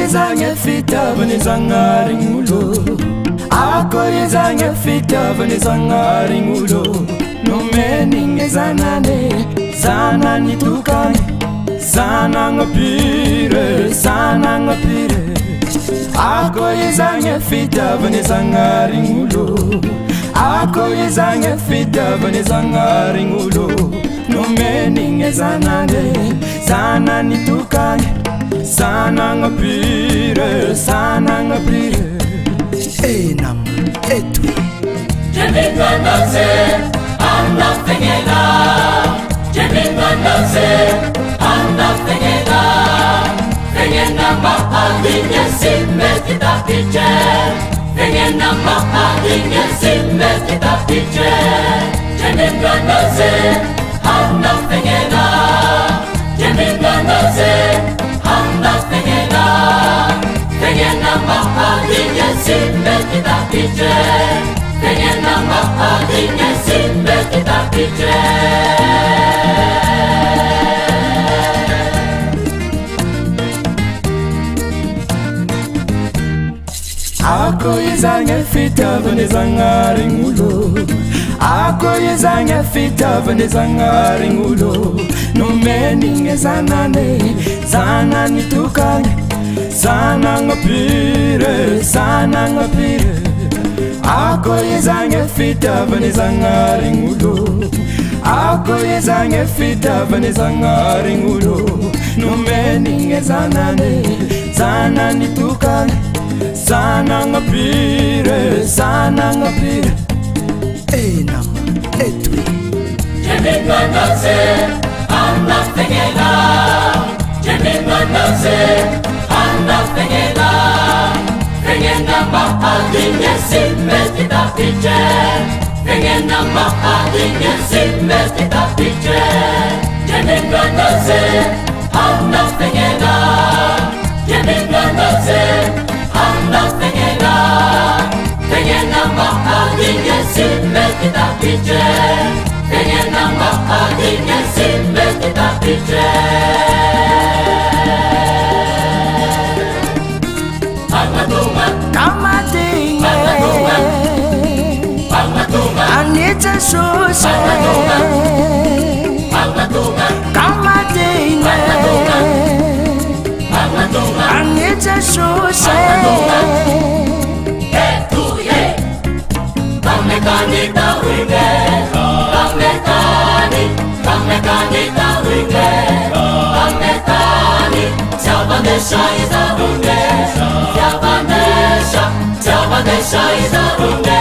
izagna fitiavany Zagnarign'olo, ako izagna fitiavany Zagnarign'olo. Nomenigny zanany, zanany tokany, Zanangapire, zanangapire Ako izange fitavane zangaringulo Ako izange fitavane zangaringulo Numeninge zanane, zanani tukane Zanangapire, zanangapire Enam, etui Jeminganaze, Anna Fengela Jeminganaze, Anna Fengela Fengena mahalinye simme kita piche Fengena mahalinye simme kita piche Jeminganaze, Anna Fengela Jeminganaze, Anna Fengela Fengena mahalinye simme kita piche Fengena mahalinye simme kita piche Ako izange fitavane zangaringulo Ako izange fitavane zangaringulo Numeninge zanane, zanani tukane Zanangapire, zanangapire Ako izange fitavane zangaringulo Ako izange fitavane zangaringulo Numeninge zanane, zanani tukane Zanangapire, zanangapire Enam, etui Jeminganaze, Anna Fengela Jeminganaze, Anna Fengela Fengena mahalinye simme kita piche Fengena mahalinye simme kita piche Jeminganaze, Anna Fengela Jeminganaze, Anna Fengela Fengena mahalinye simme kita piche Fengena mahalinye simme kita piche Pangatungan Kamadinge Pangatungan Anita Suse Pangatungan Kamadinge Pangatungan Anita Suse Etuye Kamekani tawinge Kamekani Kamekani tawinge Kamekani Siabanesha izarunge Siabanesha Siabanesha izarunge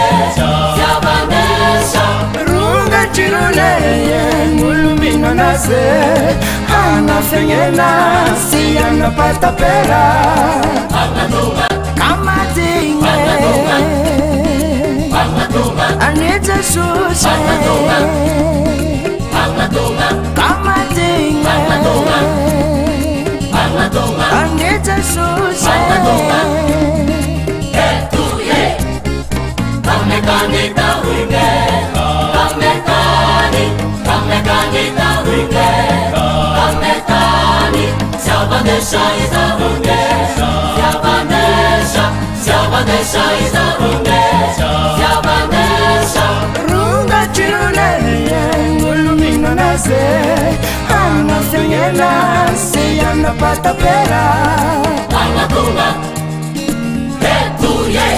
Siabanesha Runga chiruleye Ngulumino nase Ana fengena Siyana patapera Pangatungan Kamadinge Pangatungan Anita Suse Pangatungan Kamadinge Pangatungan Anita Suse Etuye Kamekani tawinge Kamekani Kamekani tawinge Kamekani Siabanesha izarunge Siabanesha Siabanesha izarunge Siabanesha Runga chiruleye Ngulumino nase Ana fengena Siyana patapera Pangatungan Etuye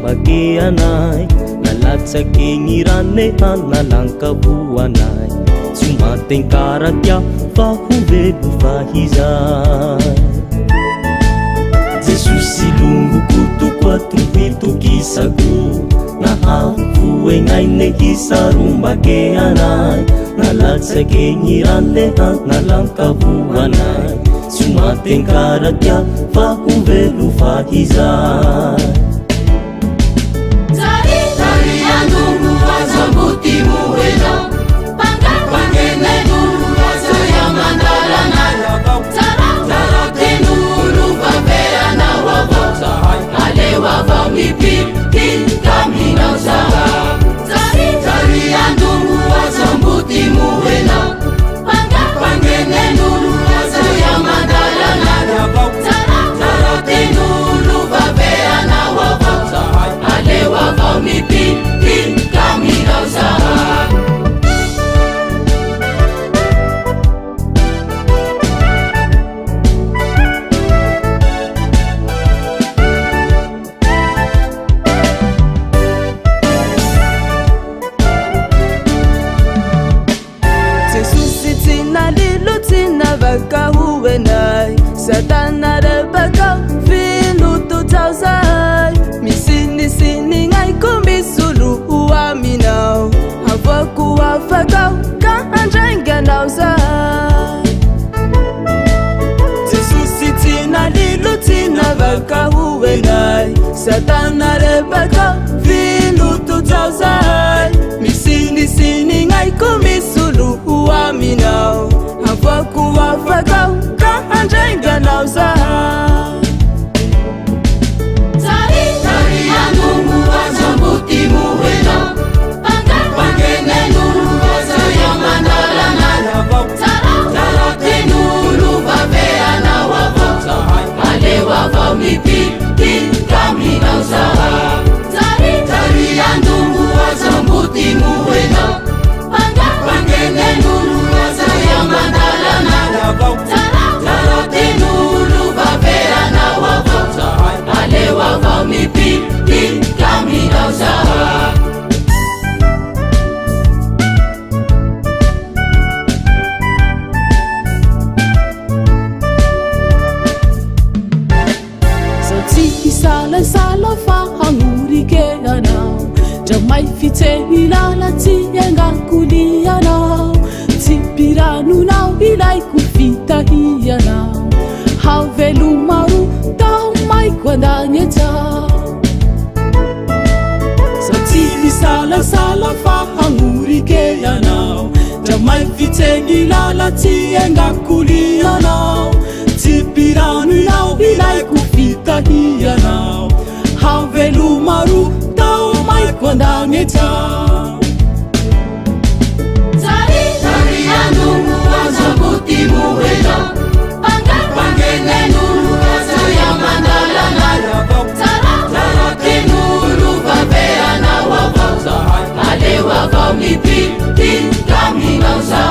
Bageanay Nalatsakenirane analangkabuanay Sumateng karatya Fahuvelu fahizay Jesus silungu kutuk oegnaine hisarombake anay nalatsake nyiranleha nalankavoanay tsy matenkarakia fa ovelo fahizay Satana rebaka filutu tauzai misini sini ngai kumisulu uaminau havaku afakau ka anjenga nauzai Jesusitina lilutina vaka huwenai Satana rebaka filutu tauzai misini sini ngai kumisulu uaminau havaku afakau Anjenga nauza Tari anungu azambuti muwena Pangene nulu wazo ya mandala nana Tara tenulu vavea na wavo Ale wavo mipi kami nauza Tari anungu azambuti muwena Pangene nulu wazo ya mandala nana mipi kami nauza Sauti sala fa hangurike anao Jamai fite ilala tienga kulia nao Tipiranu nao ilai kufita hiya nao Havelu maru tau mai kwandanye tau Sauti sala fa hangurike yanao Jamai vitengi lala tienga kulia nao Tipiranu nao ilai kufita hiya nao Havelu maru tau mai kwandanye tau Tari anungu azabuti muwena Pangene nulu wazo ya mandala nana Tara tenulu vavea na wavo Ale wavo mipi kami nauza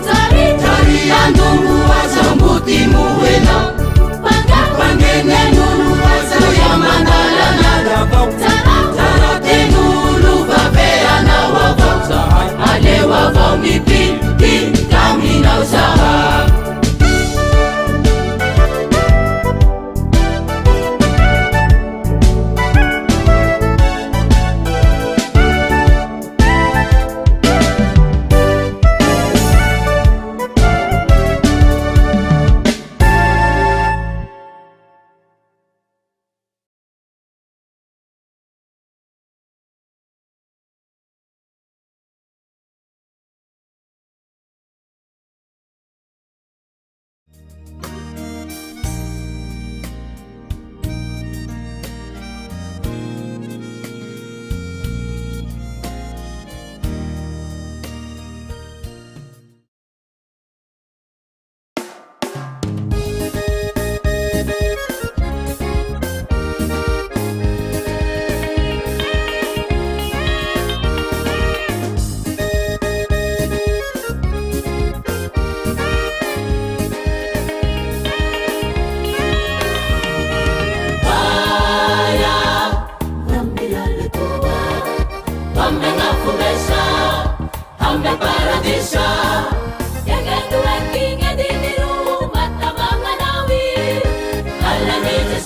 Tari anungu wazo mbuti muwena Pangene nulu wazo ya mandala nana Tara tenulu vavea na wavo Ale wavo mipi kami nauza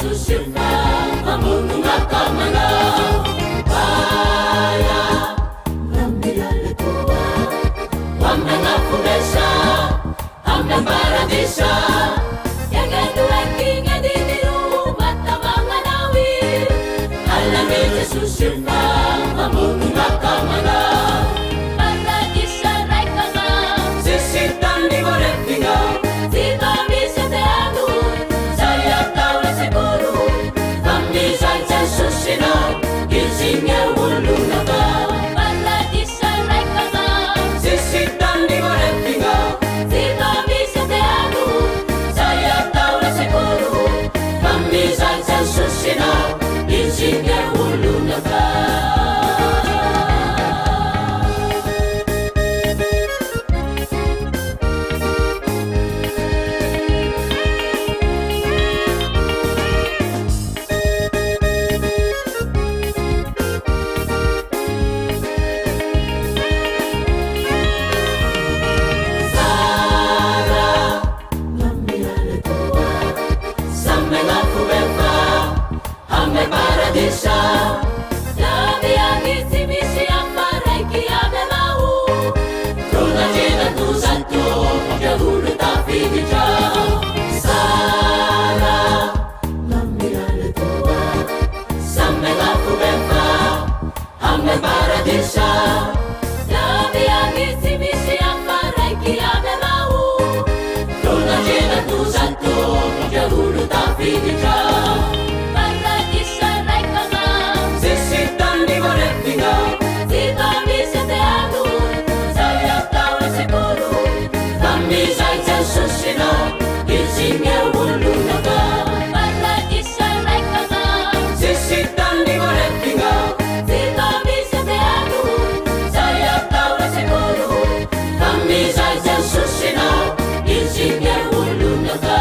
Sushi, Mamunga Kamana, Baya. tafiditra Paradisa raikana Sisitany marefina Zita misy teano Zay atao sekouro Kamizay jasusina Izinge ulunaka Paradisa raikana Sisitany marefina Zita misy teano Zay atao sekouro Kamizay jasusina Izinge ulunaka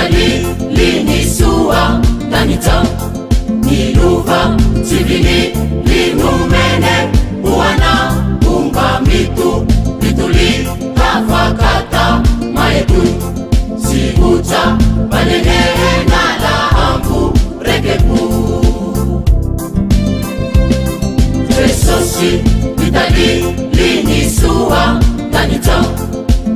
vitalilinisuwa tanitao niluva sivini limumene uwana unga mitu vituli kafakata maetu siguta balene nala ambu rekepu Tresosi vitalilinisuwa tanitao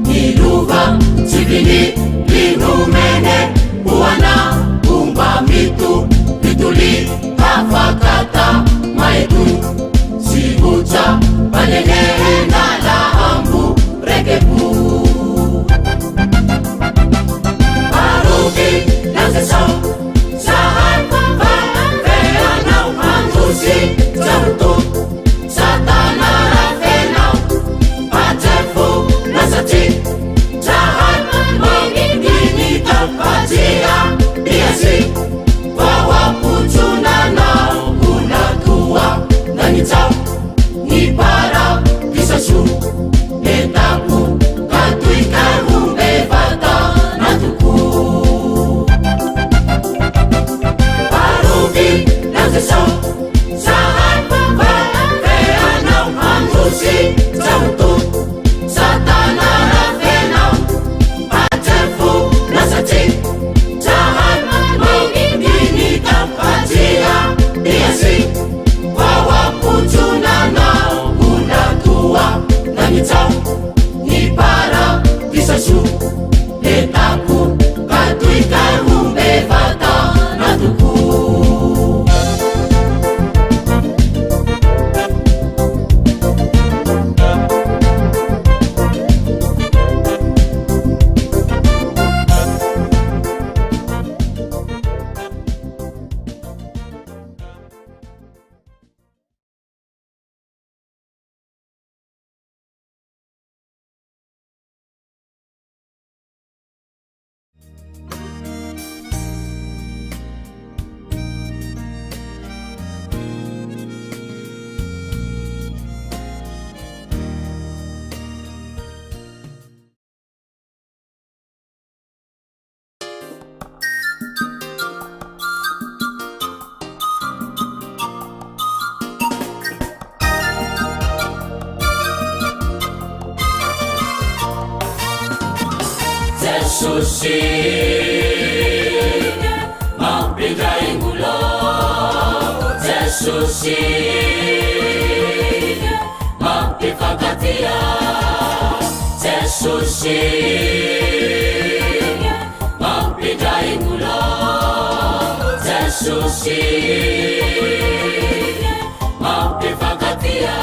niluva sivini limumene uwana unga mitu vituli kafakata maetu siguta balene nala ambu rekepu Arubi nazesau sahan veanau antusi zarutu satana rafenau patefu nasati sahan mengingini tapatia biasi bawa pucunana unatua nanitau ni para bisasu etapu katuika umbevata natuku Arubi nazesau sahan veanau antusi zarutu satana rafenau patefu nasati sahan mengingini tapatia biasi bawa pucunana unatua nanitau ni para bisasu etapu katuika umbevata natuku Susi mampidai ngulo Susi mampifakatia Susi mampidai ngulo Susi mampifakatia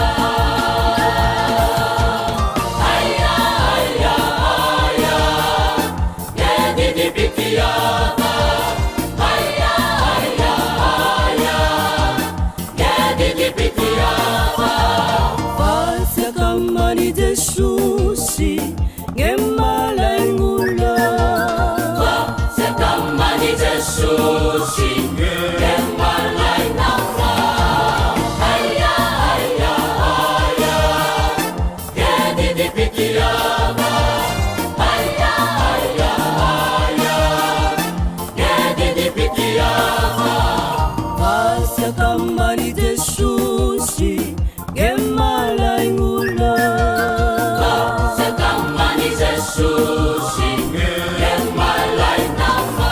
Susi ngemalengula sekamani Susi ngemalengula aya aya aya jadi dipikirama aya aya aya jadi dipikirama sekamani Susi ngemalengula Susi yang malai nama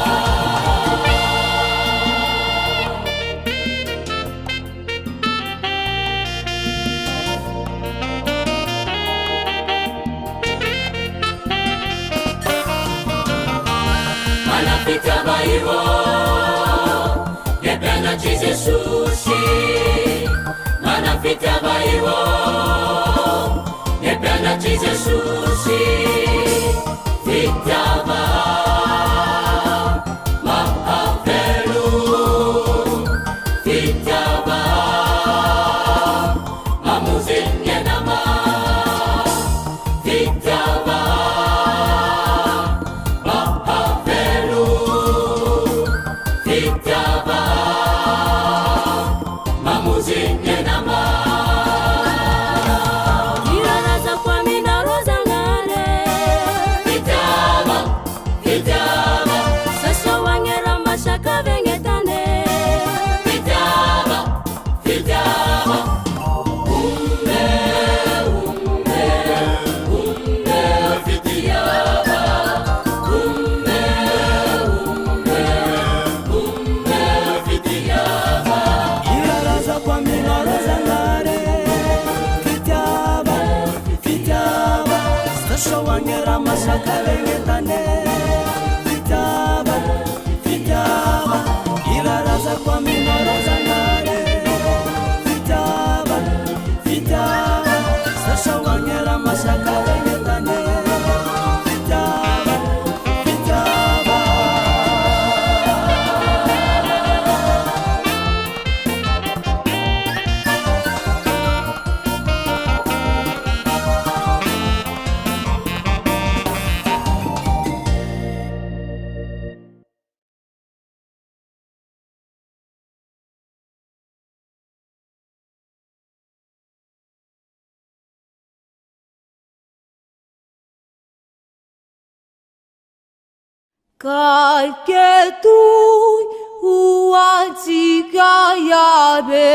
mana pita bairo Gepena chize Susi mana pita bairo Gepena chize Susi Vitama Mahapelu Vitama Mamuzinnya nama Vitama Mahapelu Vitama Mamuzinnya nama Kirana za kwa mina rozanga sasaoagnara masakaregnetane fitiava fitiava irarazako aminarazanare fitiava fitiava sasaoagnara masakaregnetane fitiava fitiava Kaiketui uatsika yabe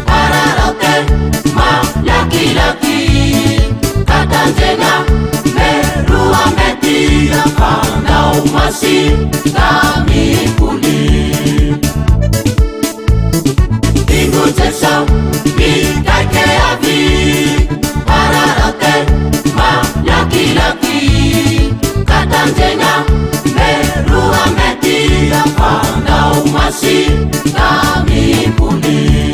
Para Tena Merua Metira Pandau Masih Kami Puli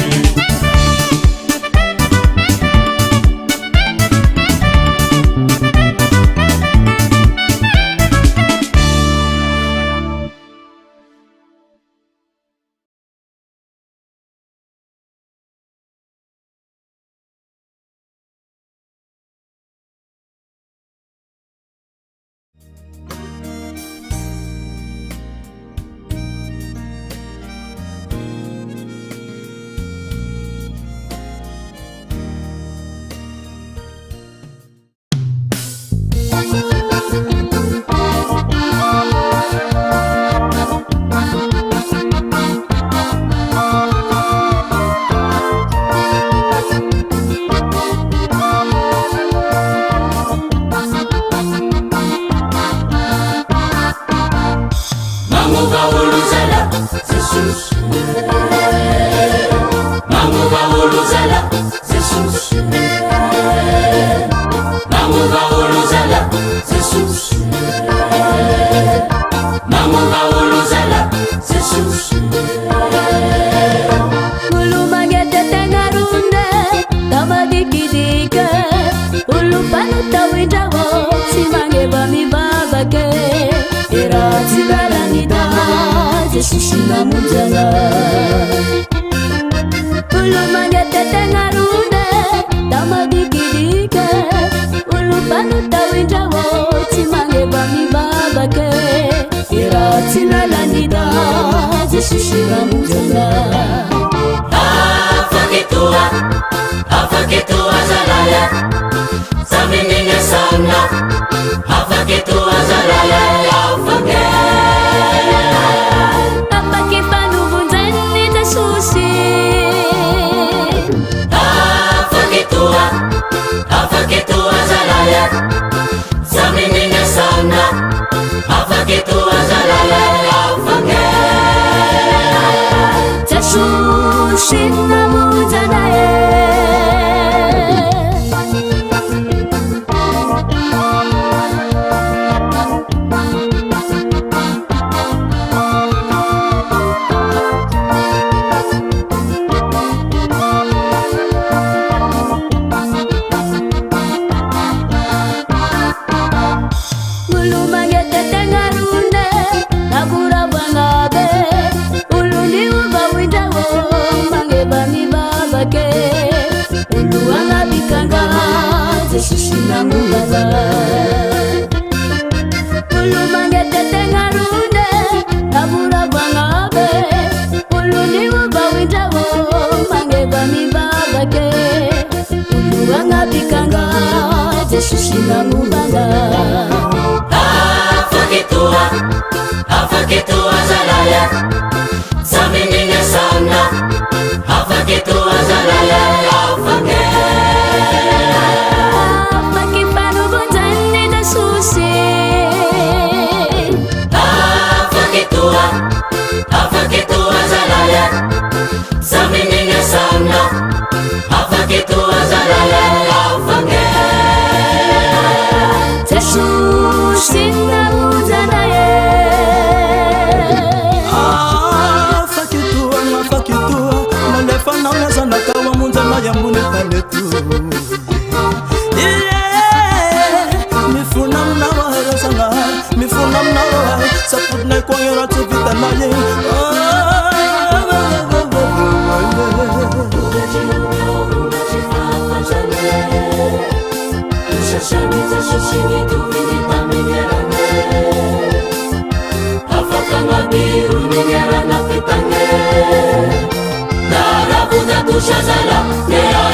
Shazala, may I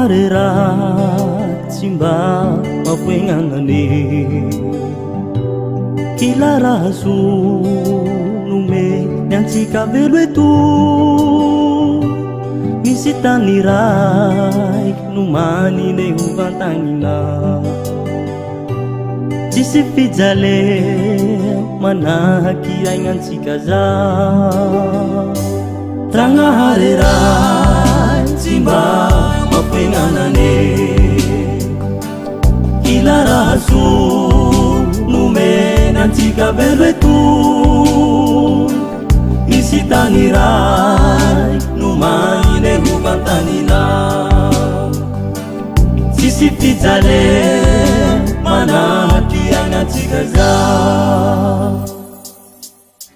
Tragnahary raha tsy mba mafoegnanane kila raha zo nome niantsika velo eto misy tany raiky no manine hovantagnina tsisy fijale manahaky aignantsika za Tragnahary raha tsy mba mafoegnanane kila raha zo nomenantsika velo eto misy tany raiky no manine hovantagnina tsisy fijale manahaky aignantsika za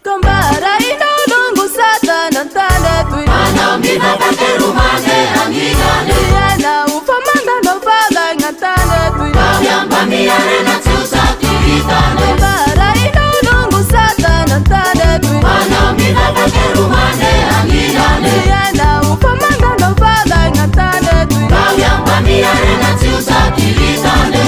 Kambara inodongo satana tandetui Anamina katerumane amigane Yana ufamanga no fala ngatandetui Kawyambami arena tiusati vitane Kambara inodongo satana tandetui Anamina katerumane amigane Yana ufamanga no fala ngatandetui Kawyambami arena tiusati vitane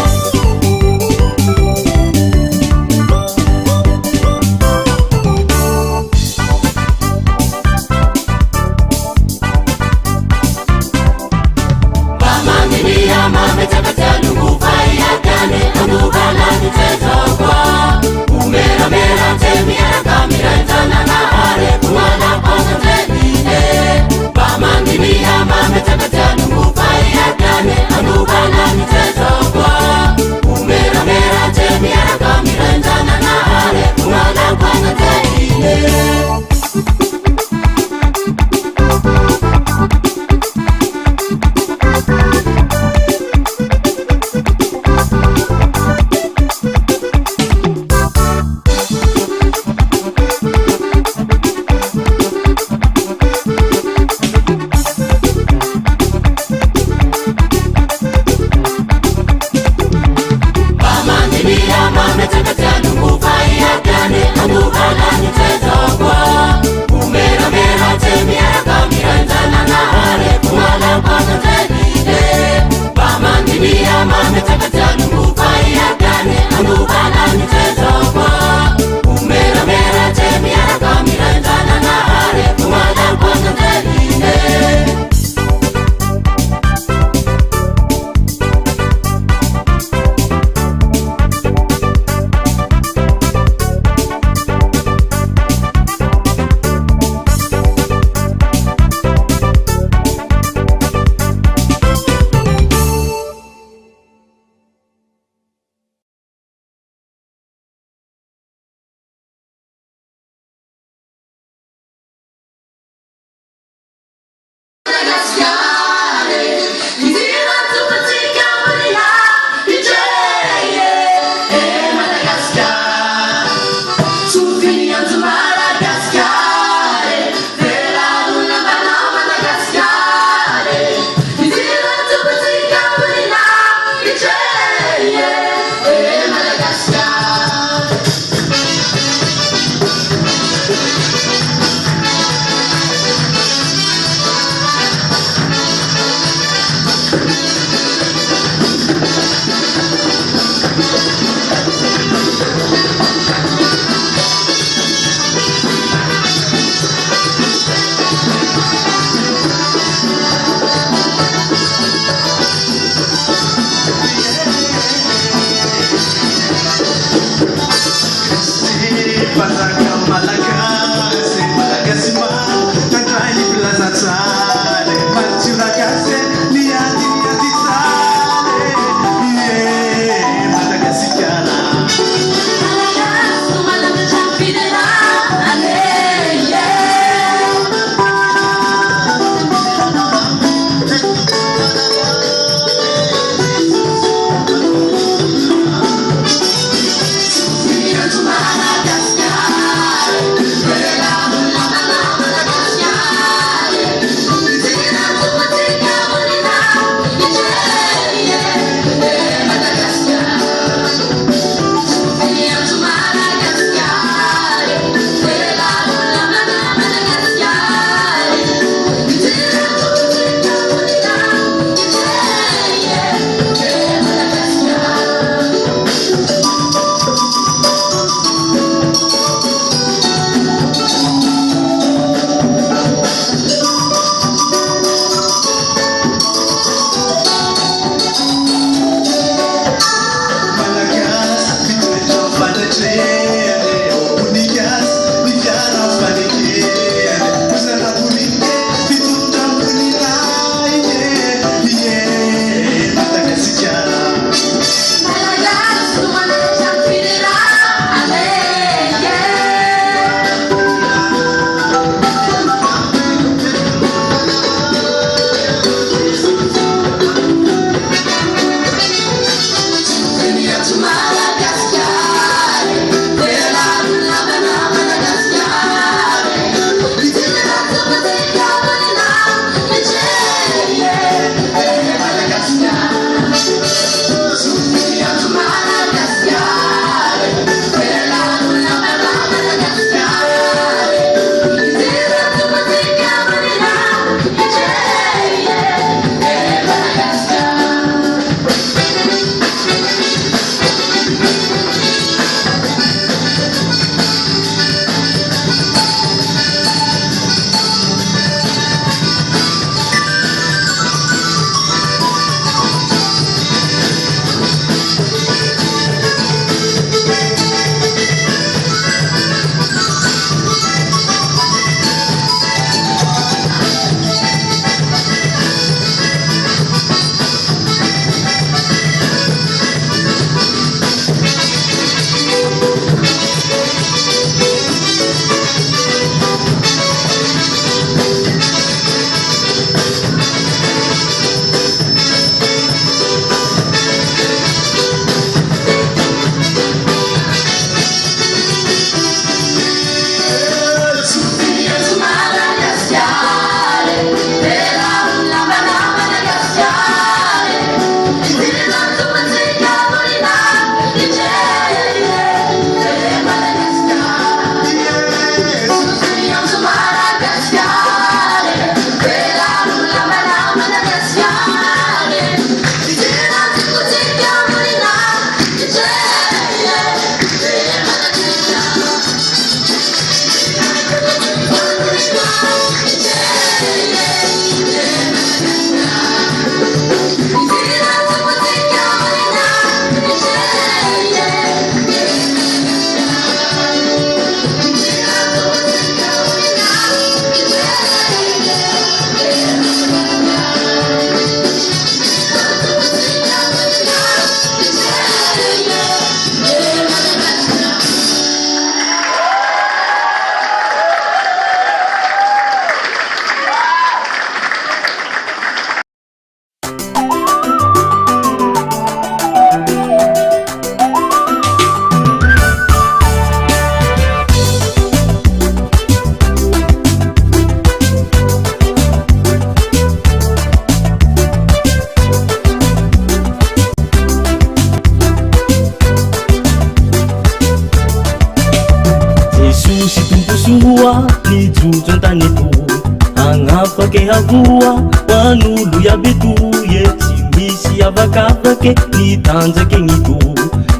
havoa hoan'olo iabetoye tsy misy avakavaky ny tanjaky gny do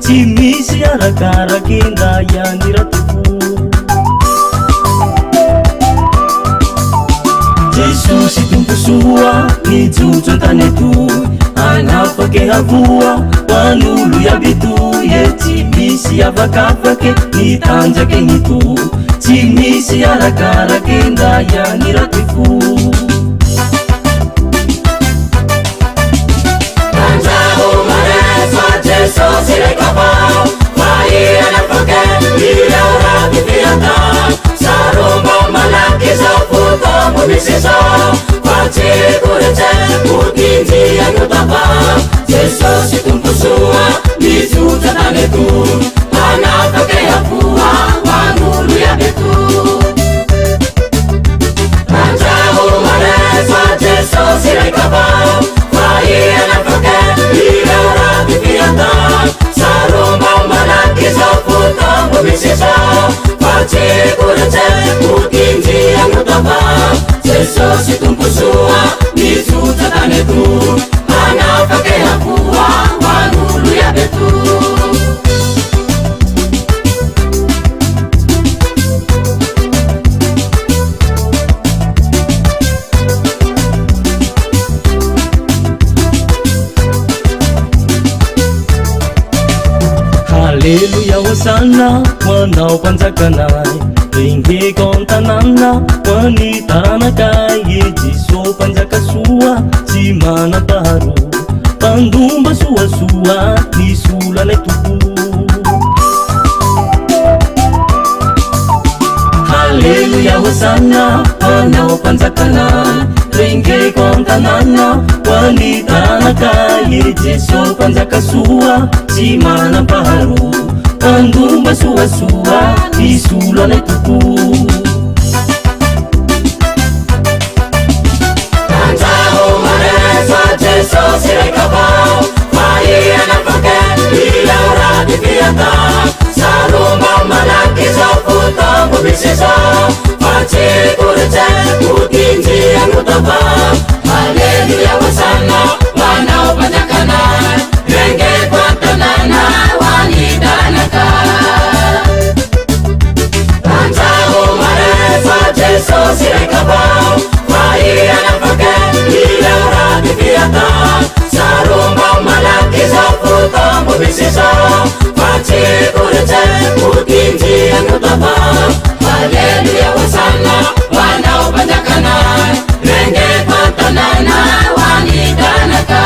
tsy misy arakaraky nda iany ratofo Jesosy tomposoa mijotso antany etoy anafaky havoa hoan'olo iabetoye tsy misy avakavaky ny tanjaky gny do tsy misy arakaraky nda iany ratofo Jesús y recapao, María la foque, y ahora mi fiata, Sarumba malaki sa puto mumisiso, Fachi kurece, Putinzi anutapa, Jesús y tumpusua, Mizuta tanetu, Anata que apua, Wanulu ya betu. Anjahu maresa, Jesús y recapao, María la foque, y ahora mi fiata, Sarumba malaki sa puto mumisiso, Fachi kurece, Putinzi anutapa, Jesús y tumpusua, Mizuta tanetu, Anata que apua, Wanulu ya betu. Haleluya hosana manao panjakanay Ringeko antanana mani taranakay Jeso panjaka soa tsy manam-paharo Pandumba soasoa ny solanay toko Haleluya hosana manao panjakanay Ringeko antanana mani taranakay Jeso panjaka soa tsy manam-paharo Pandumba soasoa ny solanay toko Anjahu maresa Jesús y recapao, María la foque, y ahora mi fiata, Sarumba malaki sa puto mumisiso, Fachi kurece, Putinzi anutapa, Haleluya wasana, wanao panjakanay, Renge kwantanana, wanitanaka. Anjahu maresa Jesús y recapao, María la foque, y ahora mi fiata, Sarumba malaki sa puto mumisiso, Fachi kurece, Putinzi anutapa, Haleluya wasana, wanao panjakanay, Renge kwantanana, wanitanaka.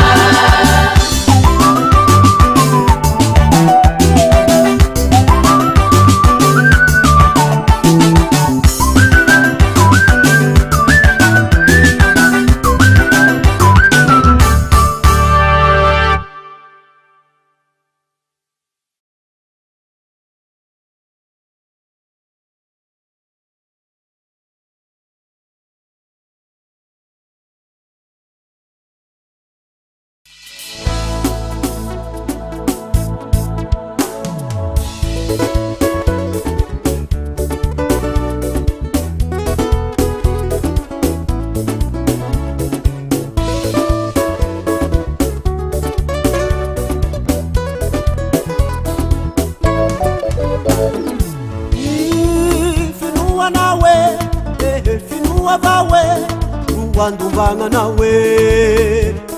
Wandumbanga nawe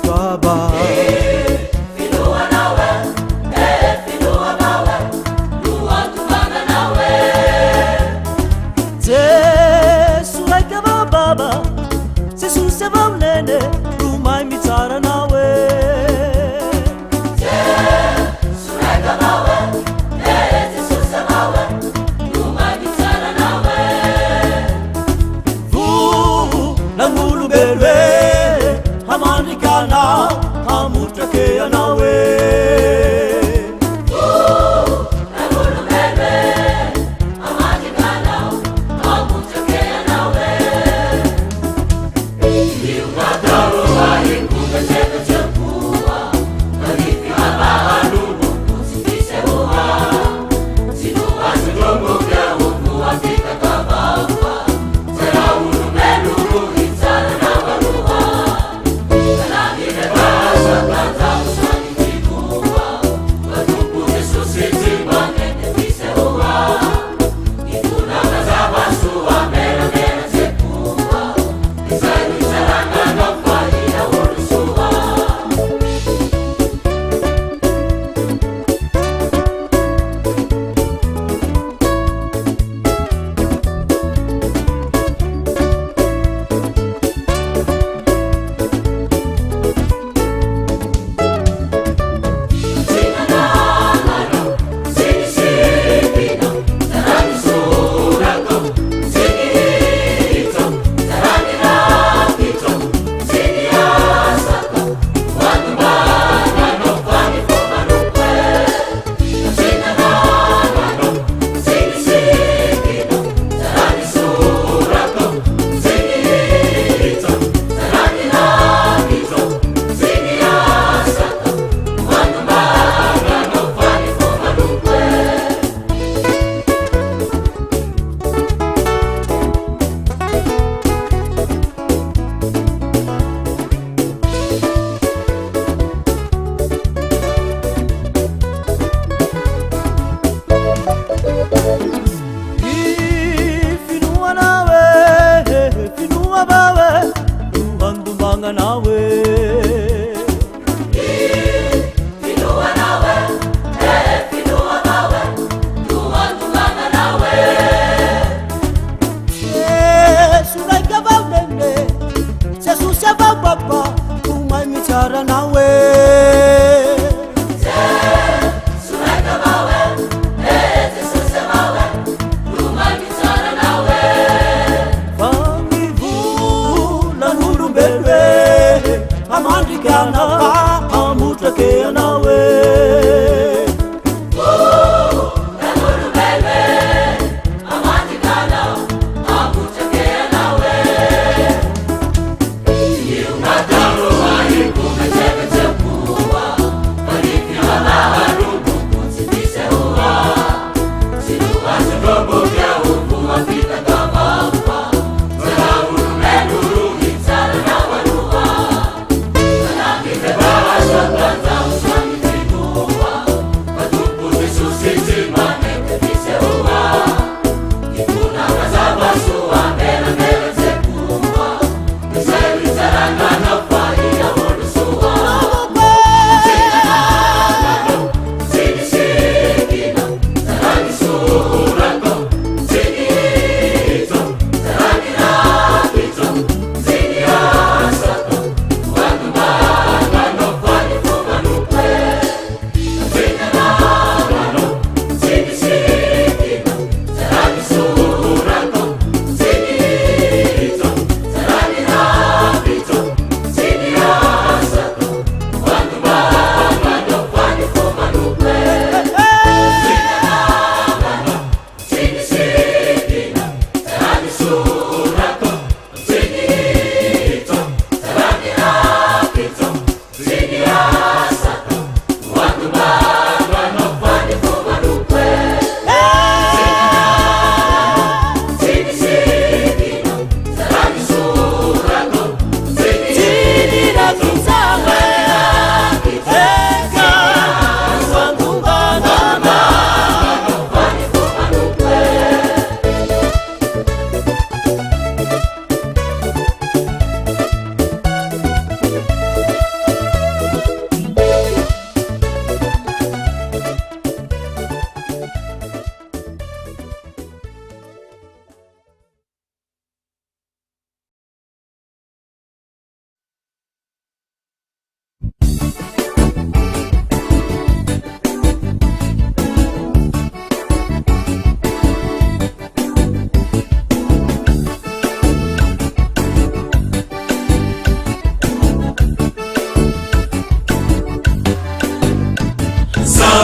baba Finua nawe, finua nawe, Luandumbanga nawe. Jesu raika baba Jesu seva mnene rumai mitsara nawe Jesu raika nawe, Jesu seva nawe, Lumai mitsara nawe. Vu na ngulu belwe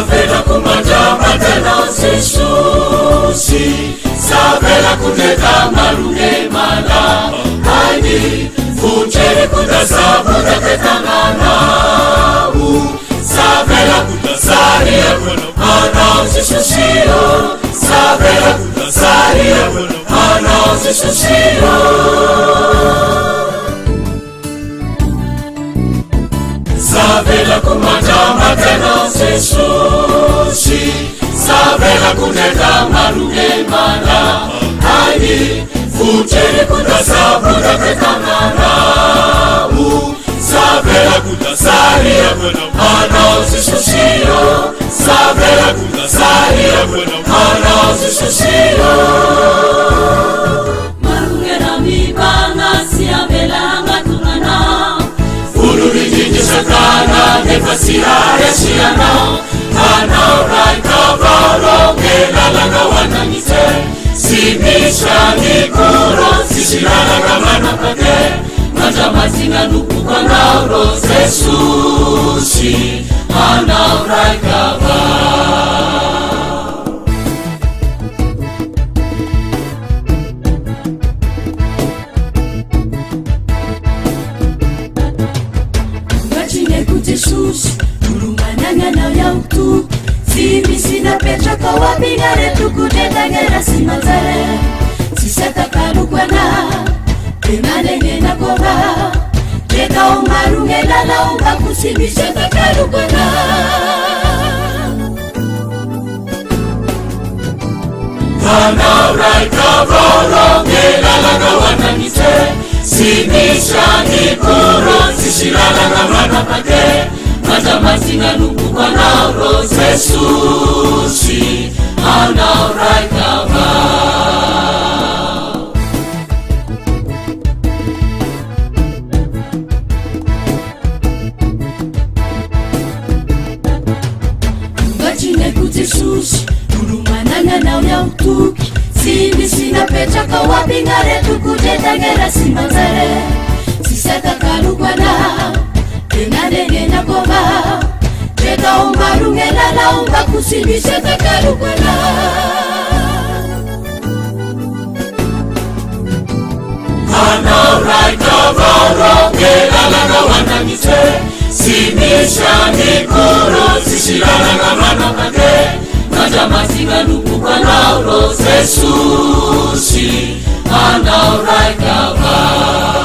savela kumajamatana Yesusi savela kuteka marunge mala ani funchere kutasabuta tetangana savela kutasaria ana Yesusio savela kutasaria ana Yesusio savela kumajamatana Yesusi savela kuneta marunge mana ani funchere kutasabuta tetangana savela kutasaria ana Yesusio savela kutasaria ana Yesusio marunge ramibanga siavela ngatunana Ururiji sakana nefasira yasiana Ana urai kavaro Ngelala wananite Simisha nikuro Sishirana kamana pake Majamazinga nuku kwa nauro Yesusi Ana urai kavaro Jesus, urumanangana ya utu Simisina petra kawa bingare tukudenda ngera simazare Sisata kalukwana Emanenge na kova Teka umarunge lala unga kusimisata kalukwana Hana urai kavoro Ngelala kawananite Simisha nikuro Sishirala kamana pake Majamazinga nuku kwa nauro Yesusi Ana urai kavao Ngachine ku Yesusi Urumanangana unya utuki Simisina pecha kawapi ngare tukudeta ngera simazare Sisata kalukwana Enanenge na kova Teka umarunge lala unga kusimisata kalukwana Ana urai kavaro Ngelala kawananite Simisha nikuro Sishirana kamana pake Majamazinga nuku kwa nauro Yesusi Ana urai kavaro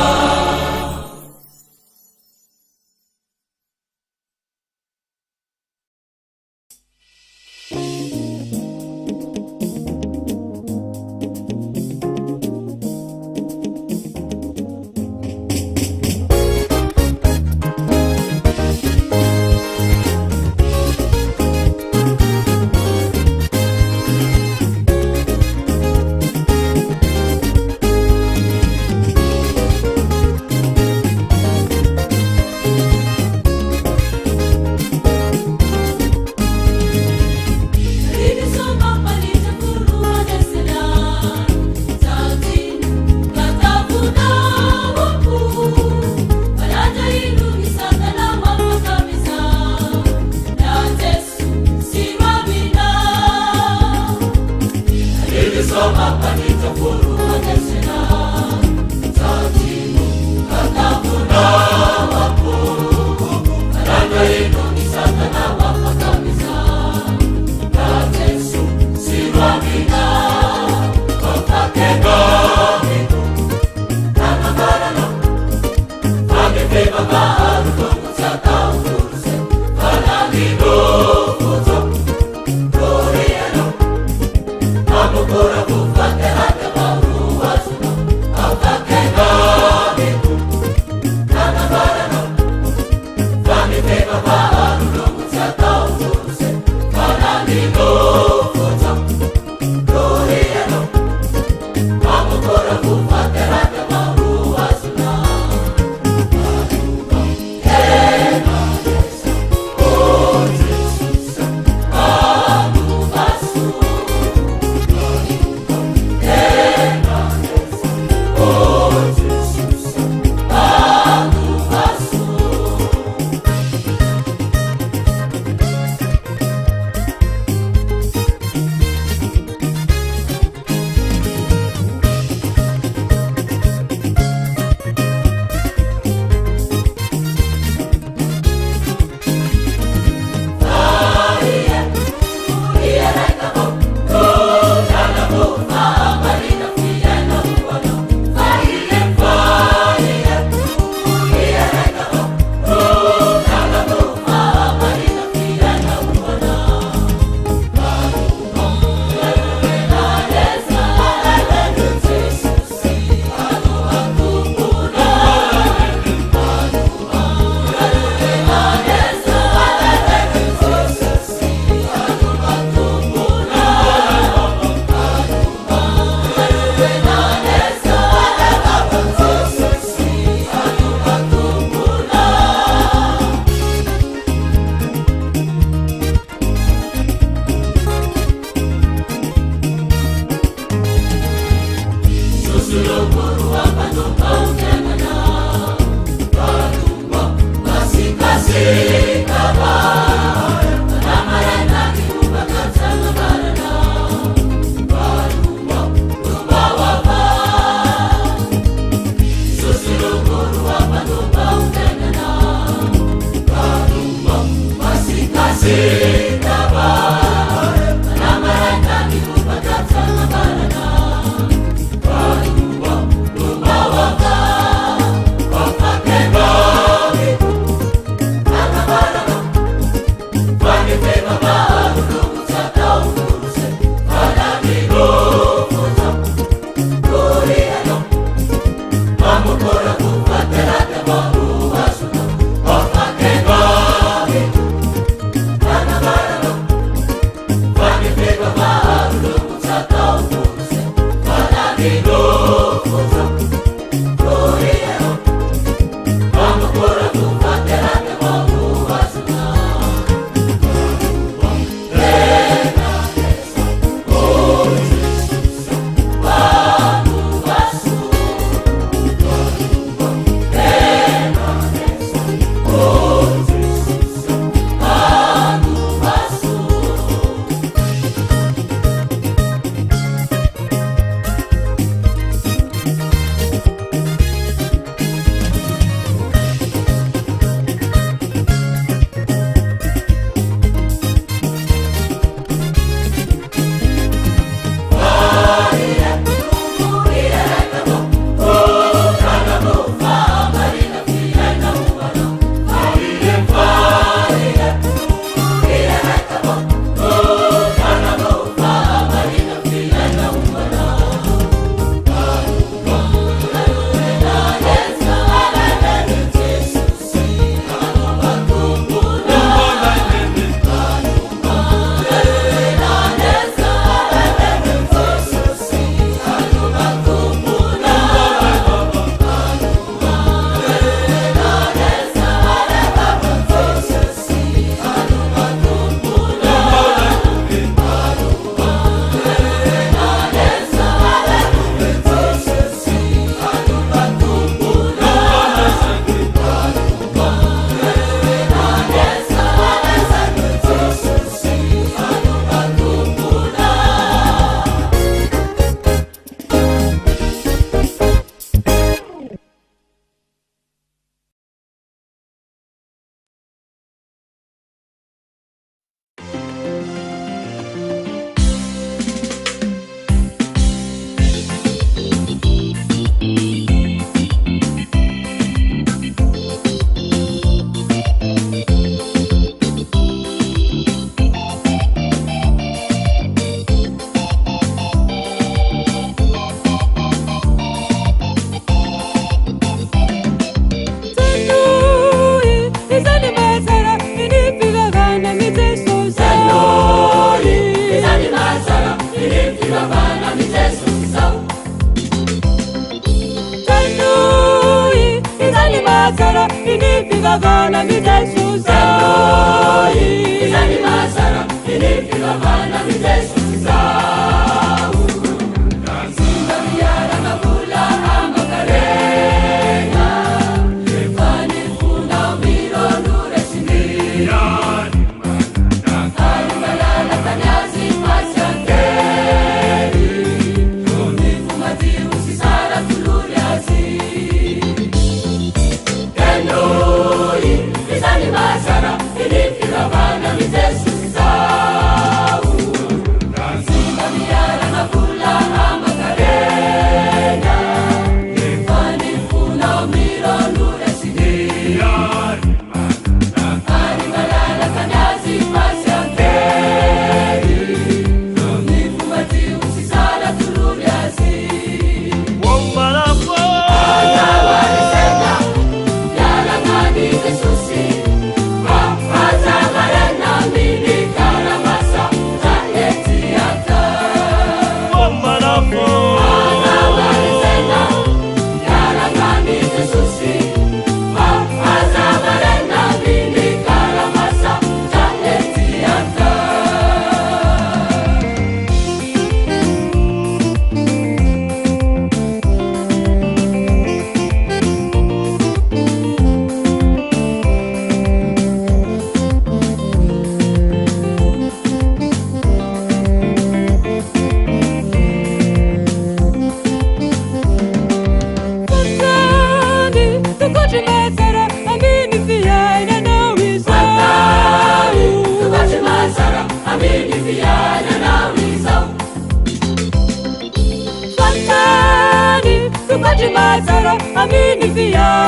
Izani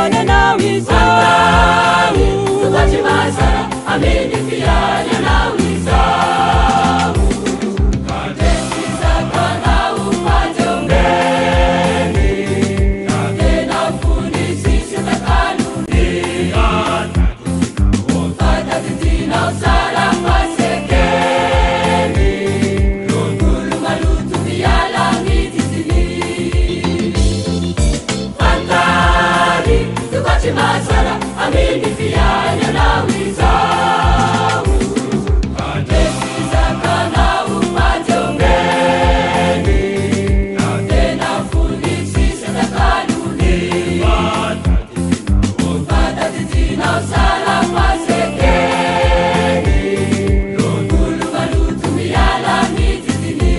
fiana nao izao tukache mazara amini fiana nao izao kadesiza kanao pajongeni tena fundisishe takanuni fatatitina usara pasekeni lungulu malutu viala ngititini fantari tukache mazara amini fiana nao izao kadesiza kanao pajongeni tena fundisishe takanuni fatatitina usara pasekeni lungulu malutu viala ngititini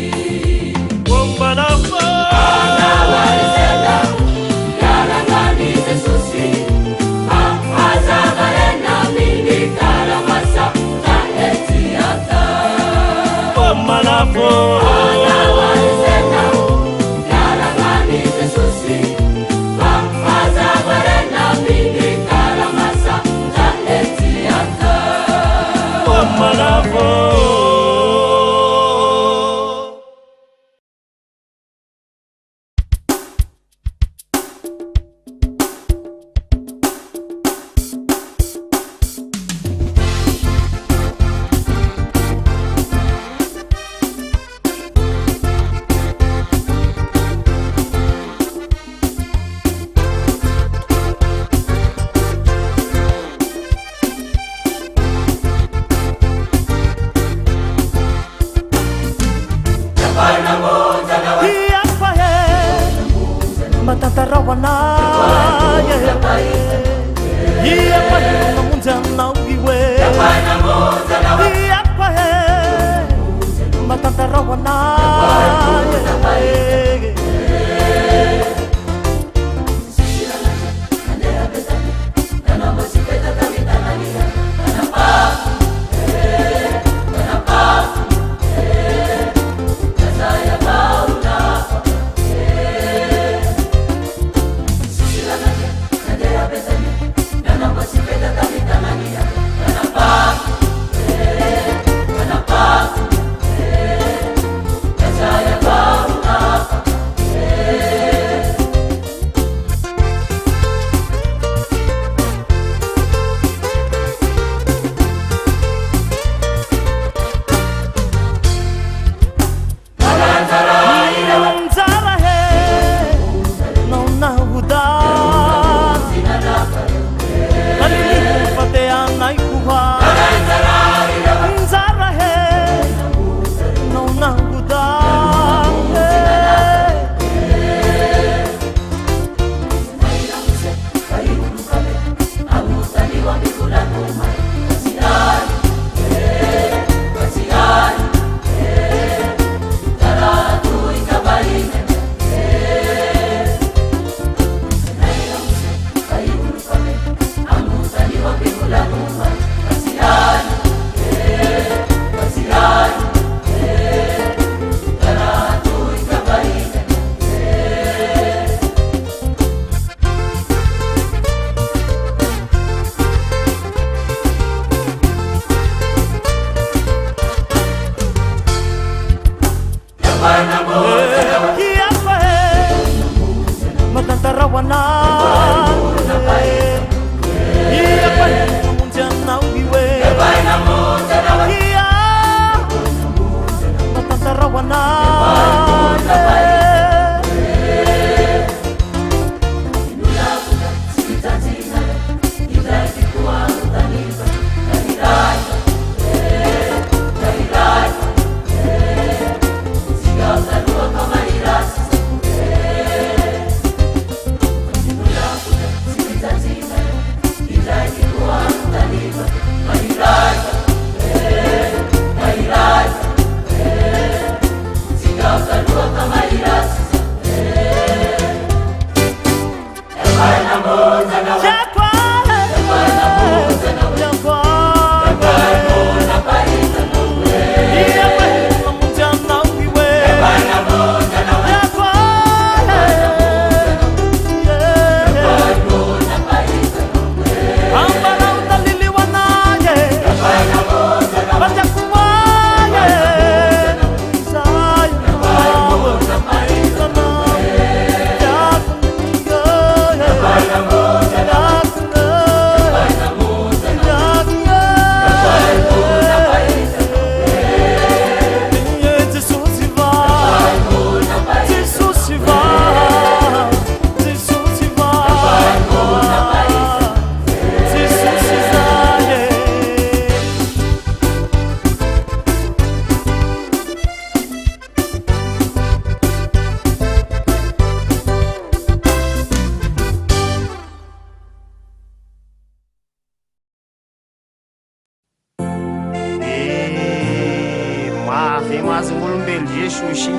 mazingolombelo jesosy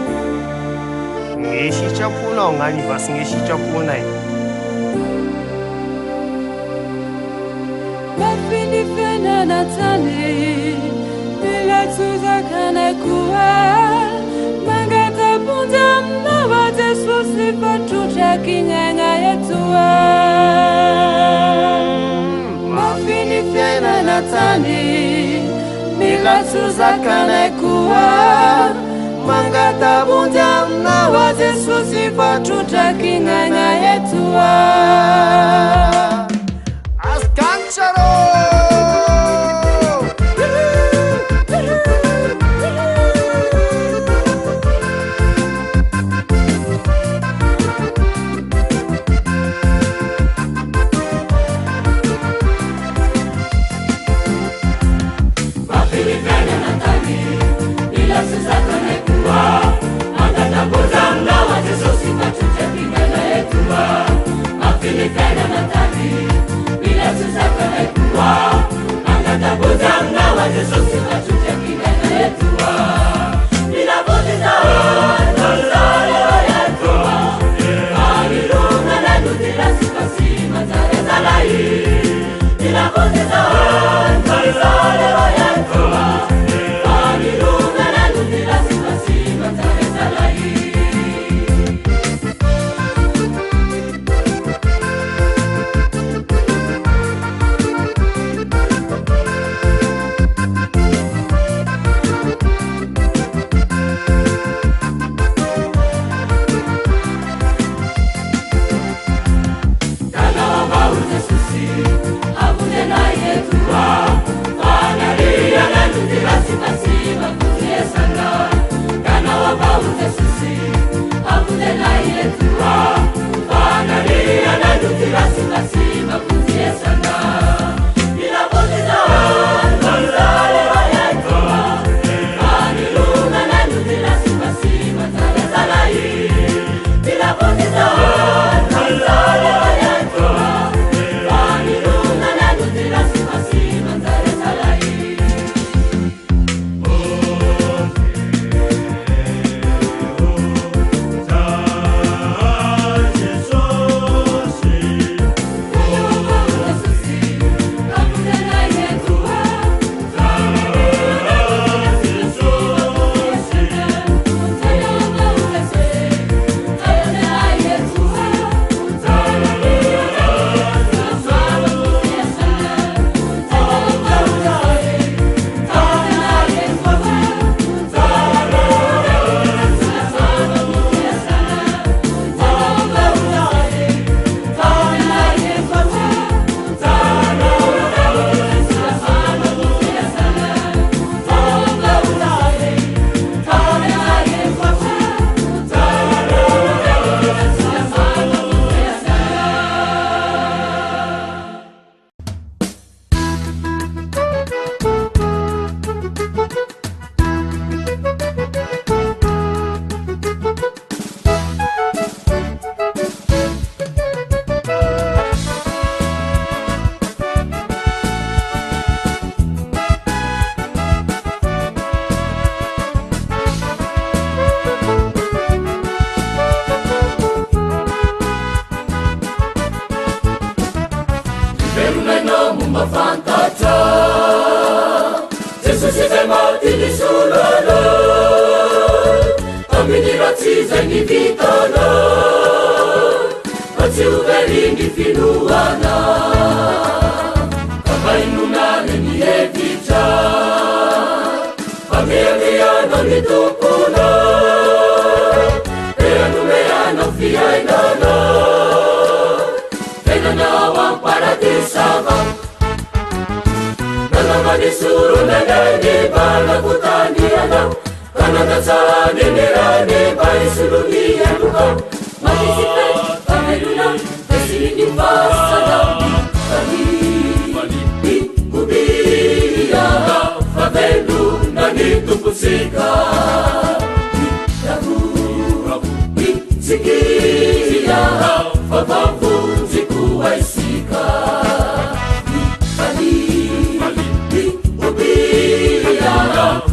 gne sitraponao gnany vasy gne sitraponay mafinifenanatane ilatsuzakanakuwa mangatapundamnawa Jesusi patrutra kinyanya yetua mafinifenanatane ilatsuzakanakuwa mangatabundamnawa Jesusi patrutra kinyanya yetua Ascancharo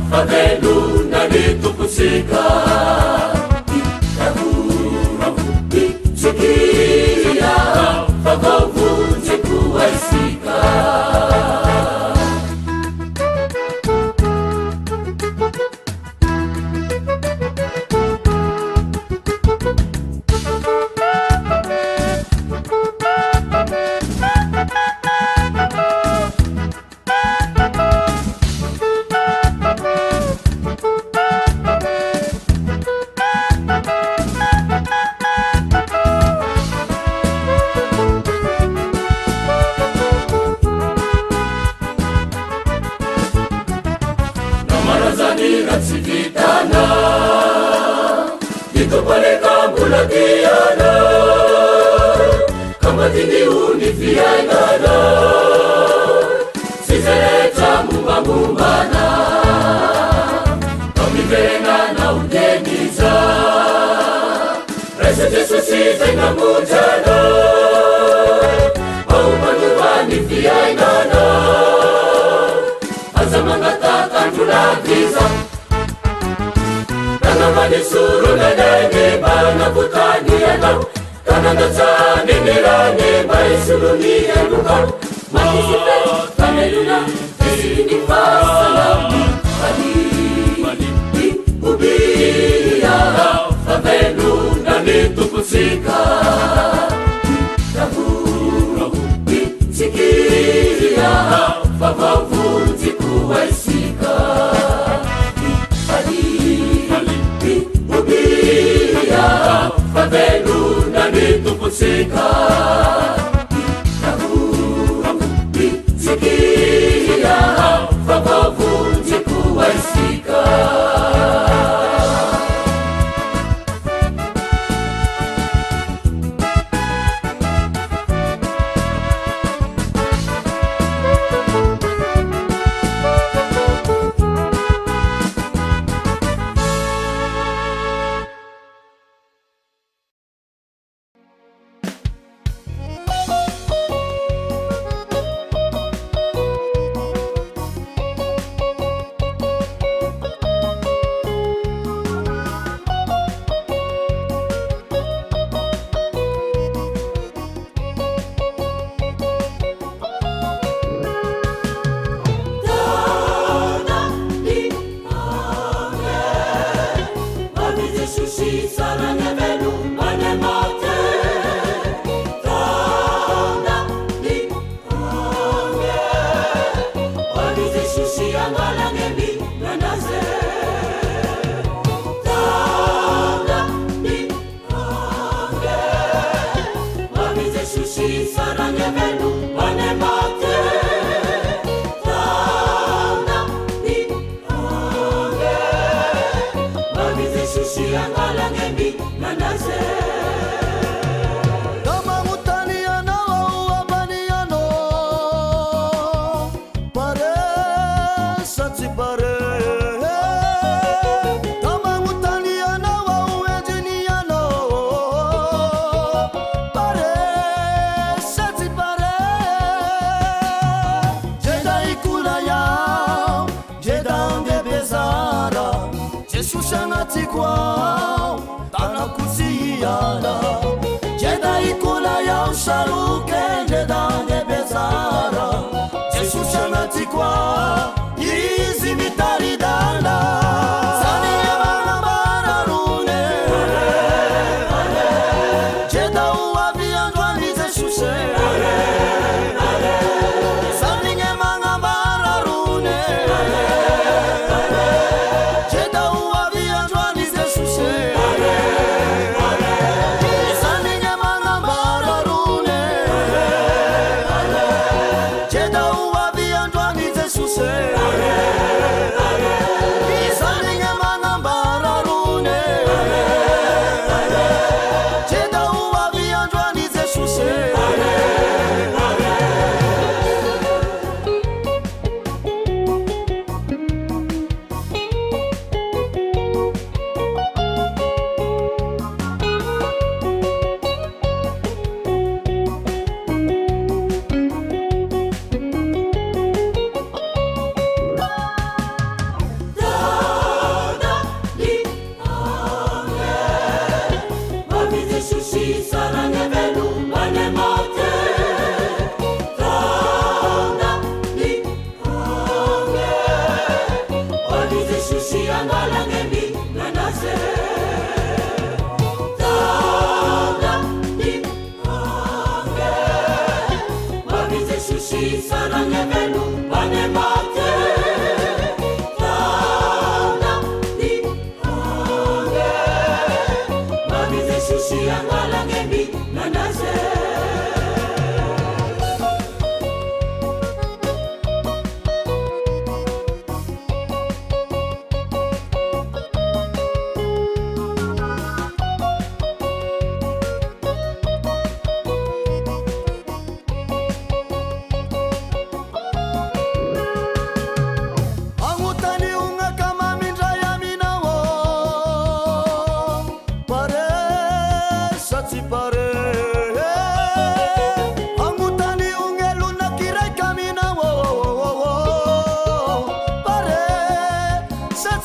Fadelu na dito tsy vitana itopaleka mboladiana ka matiny ony fiainana tsy zay rehetra mombamombana kamiverenana ondeniza raisa jesosy zay namonjana aomanovany fiainana aza mangatakandrolaviza tanamanisoro nanene manavotany anao tanandatsany nirane maisolony alokao maisipe fanelona isiny fasana mali ubia favelona ni tomponsika rahubi sikia famavunzi kuwaisika ubia faveluna ni tomponsika rahubi sikia famavunzi kuwaisika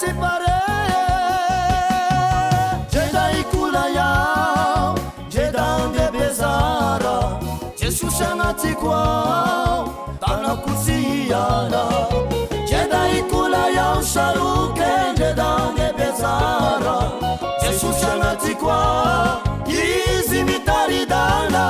tsy pare jedaikola yao jedande bezara jesosy anatiko ao tanakosiana jedaikola yao saruke jedande bezara jesosy anatiko ao izy mitaridana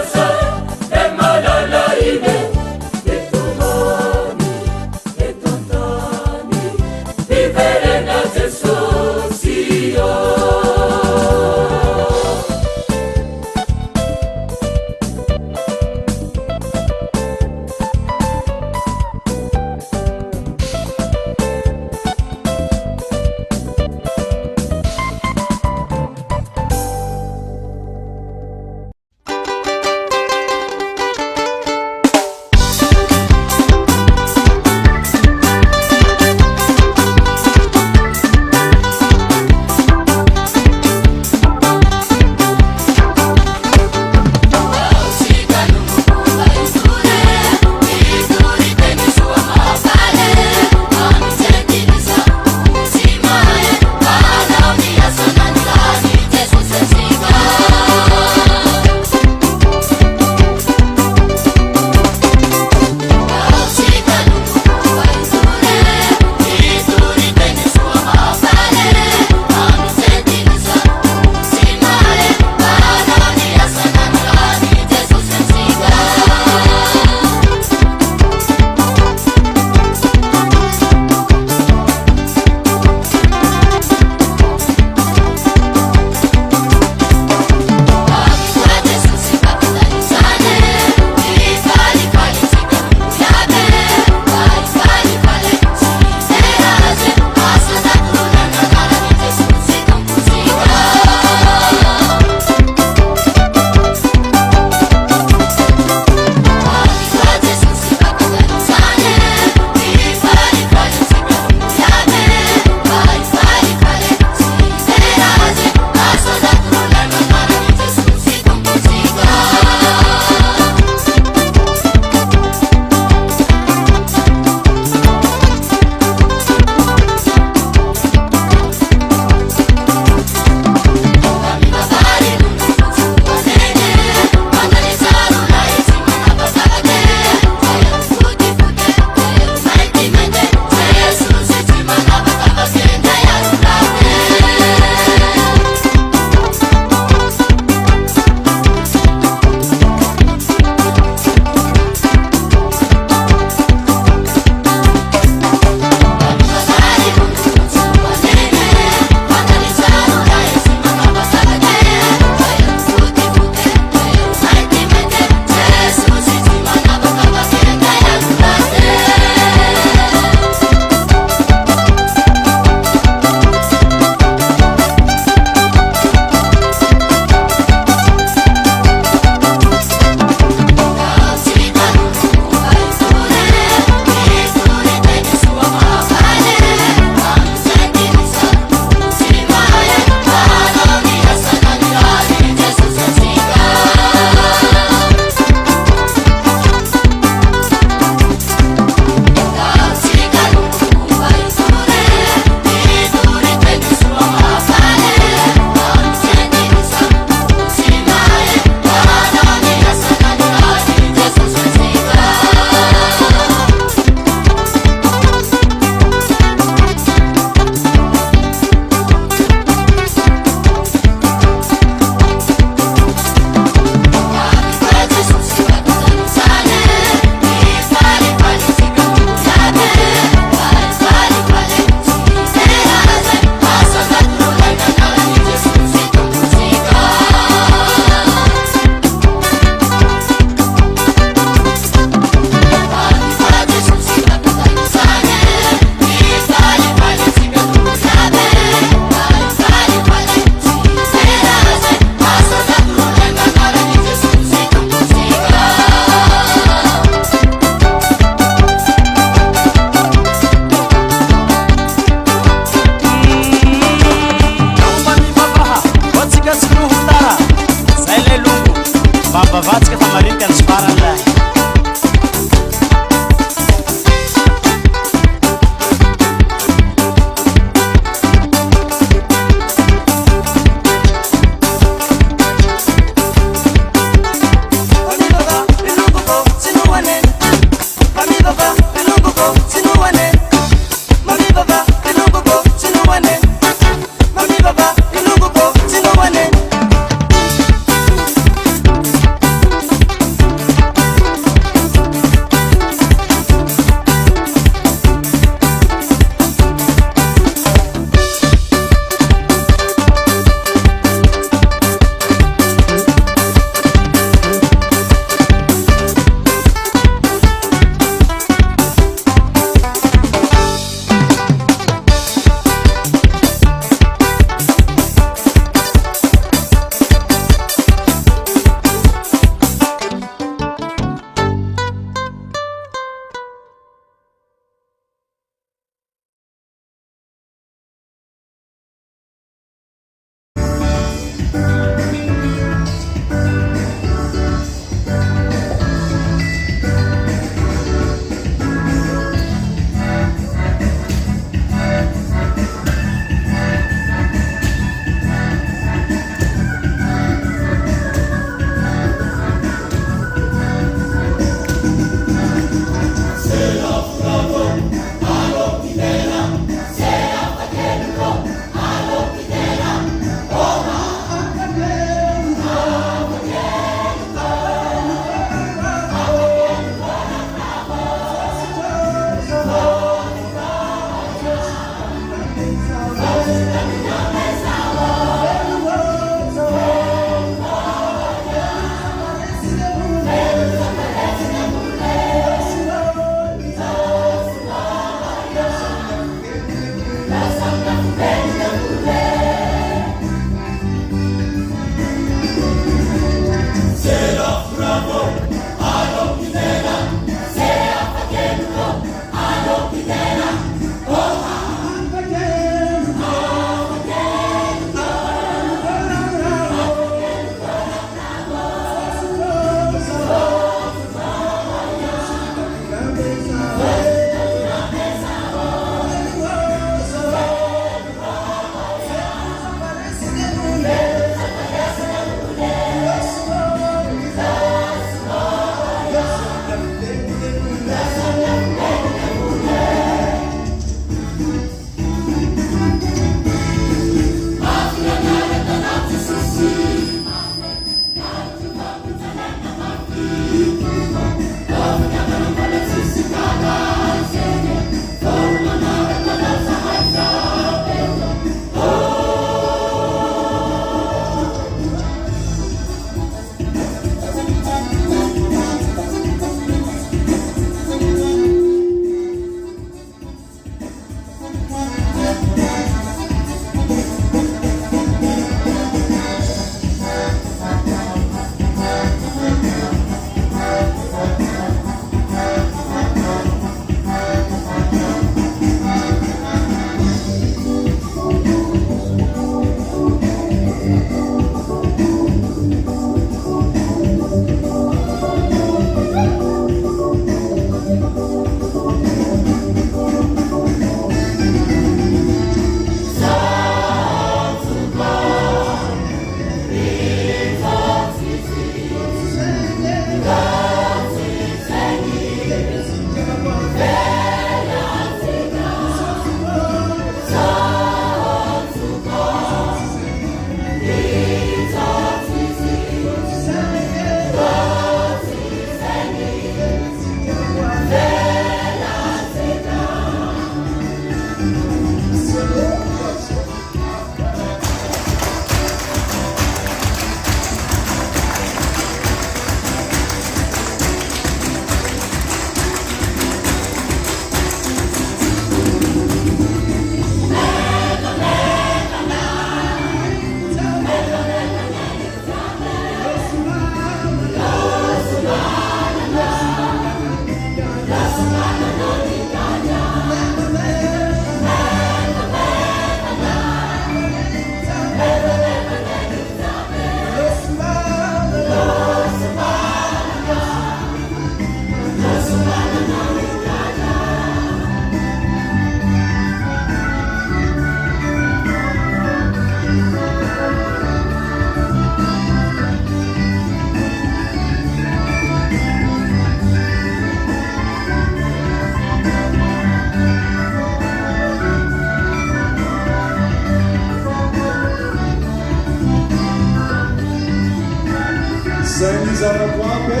zavakoaby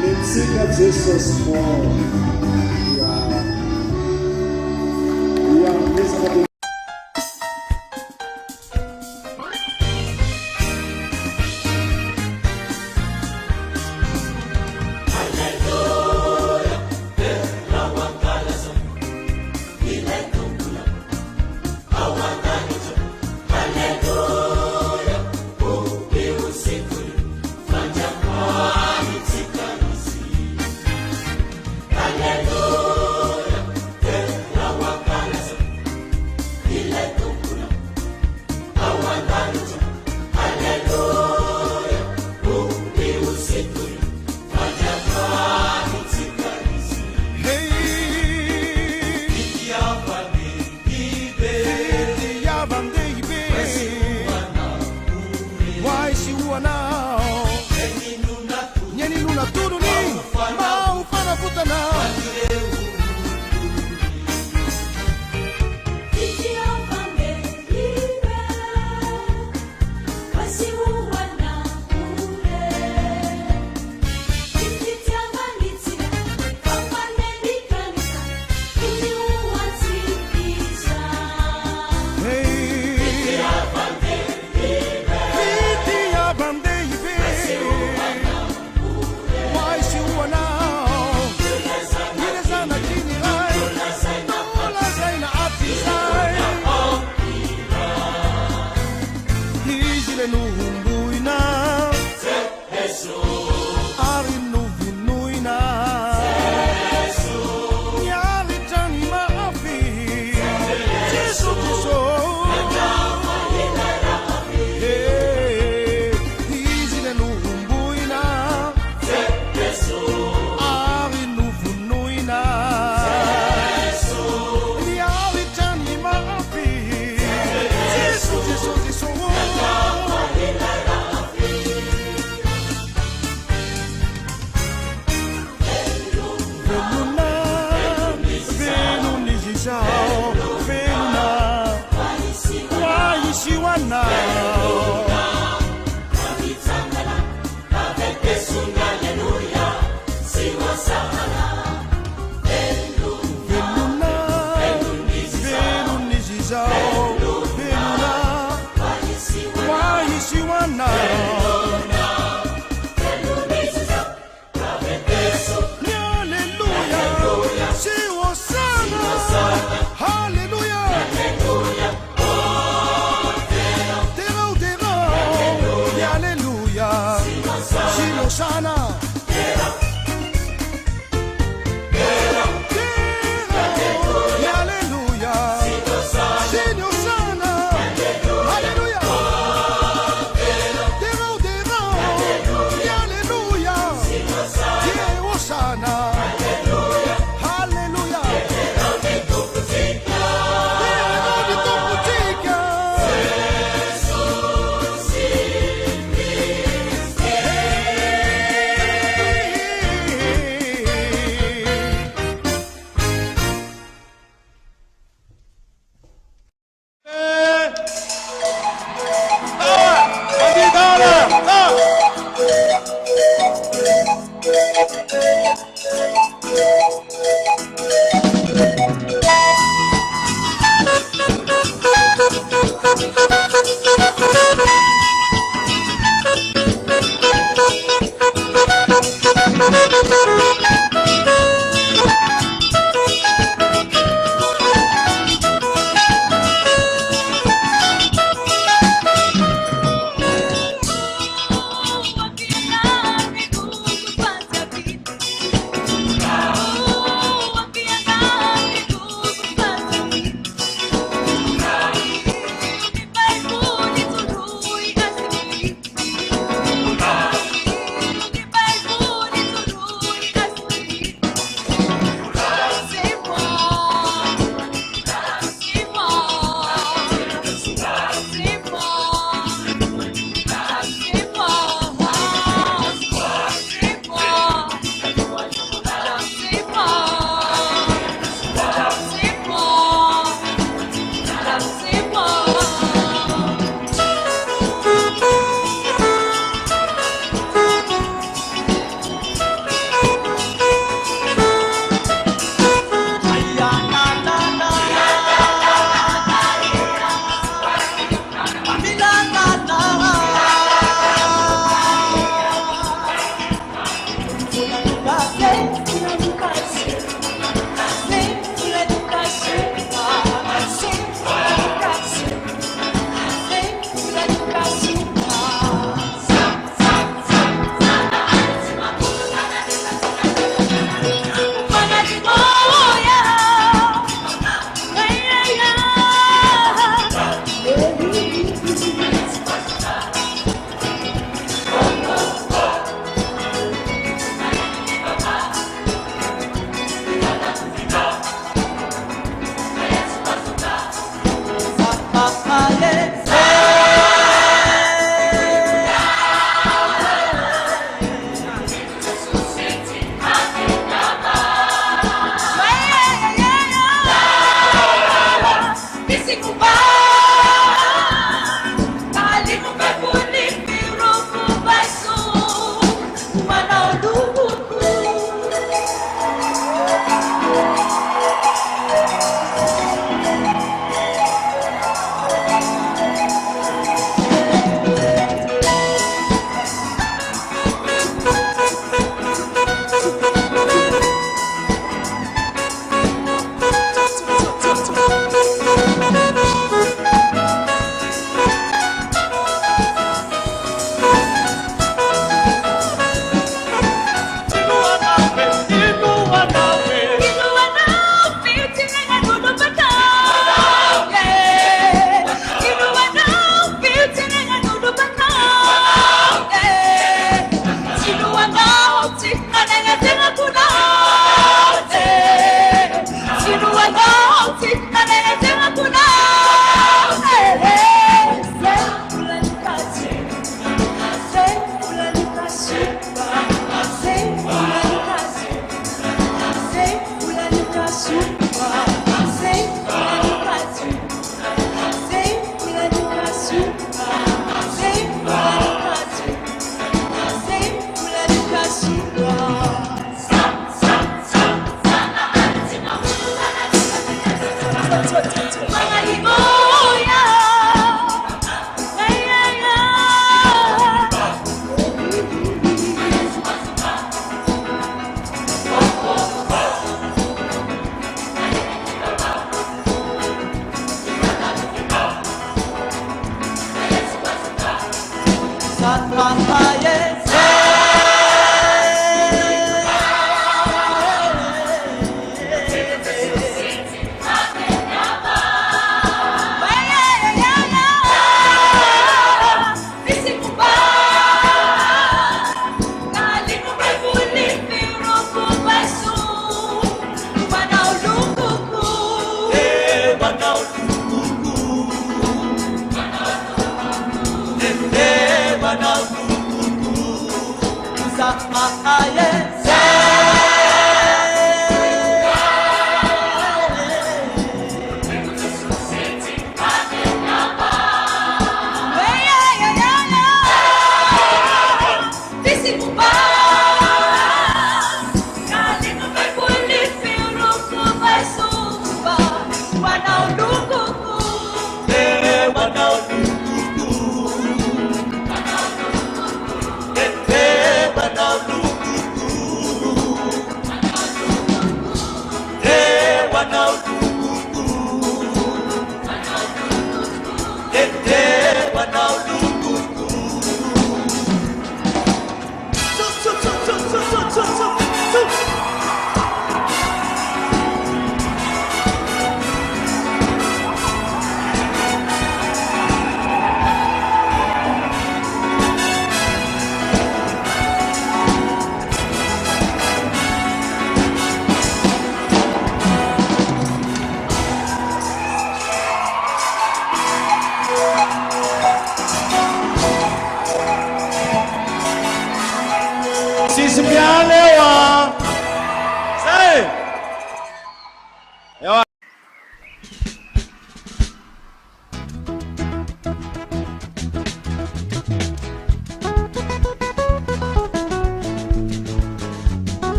mitsika jesosy fo ia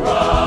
Wow.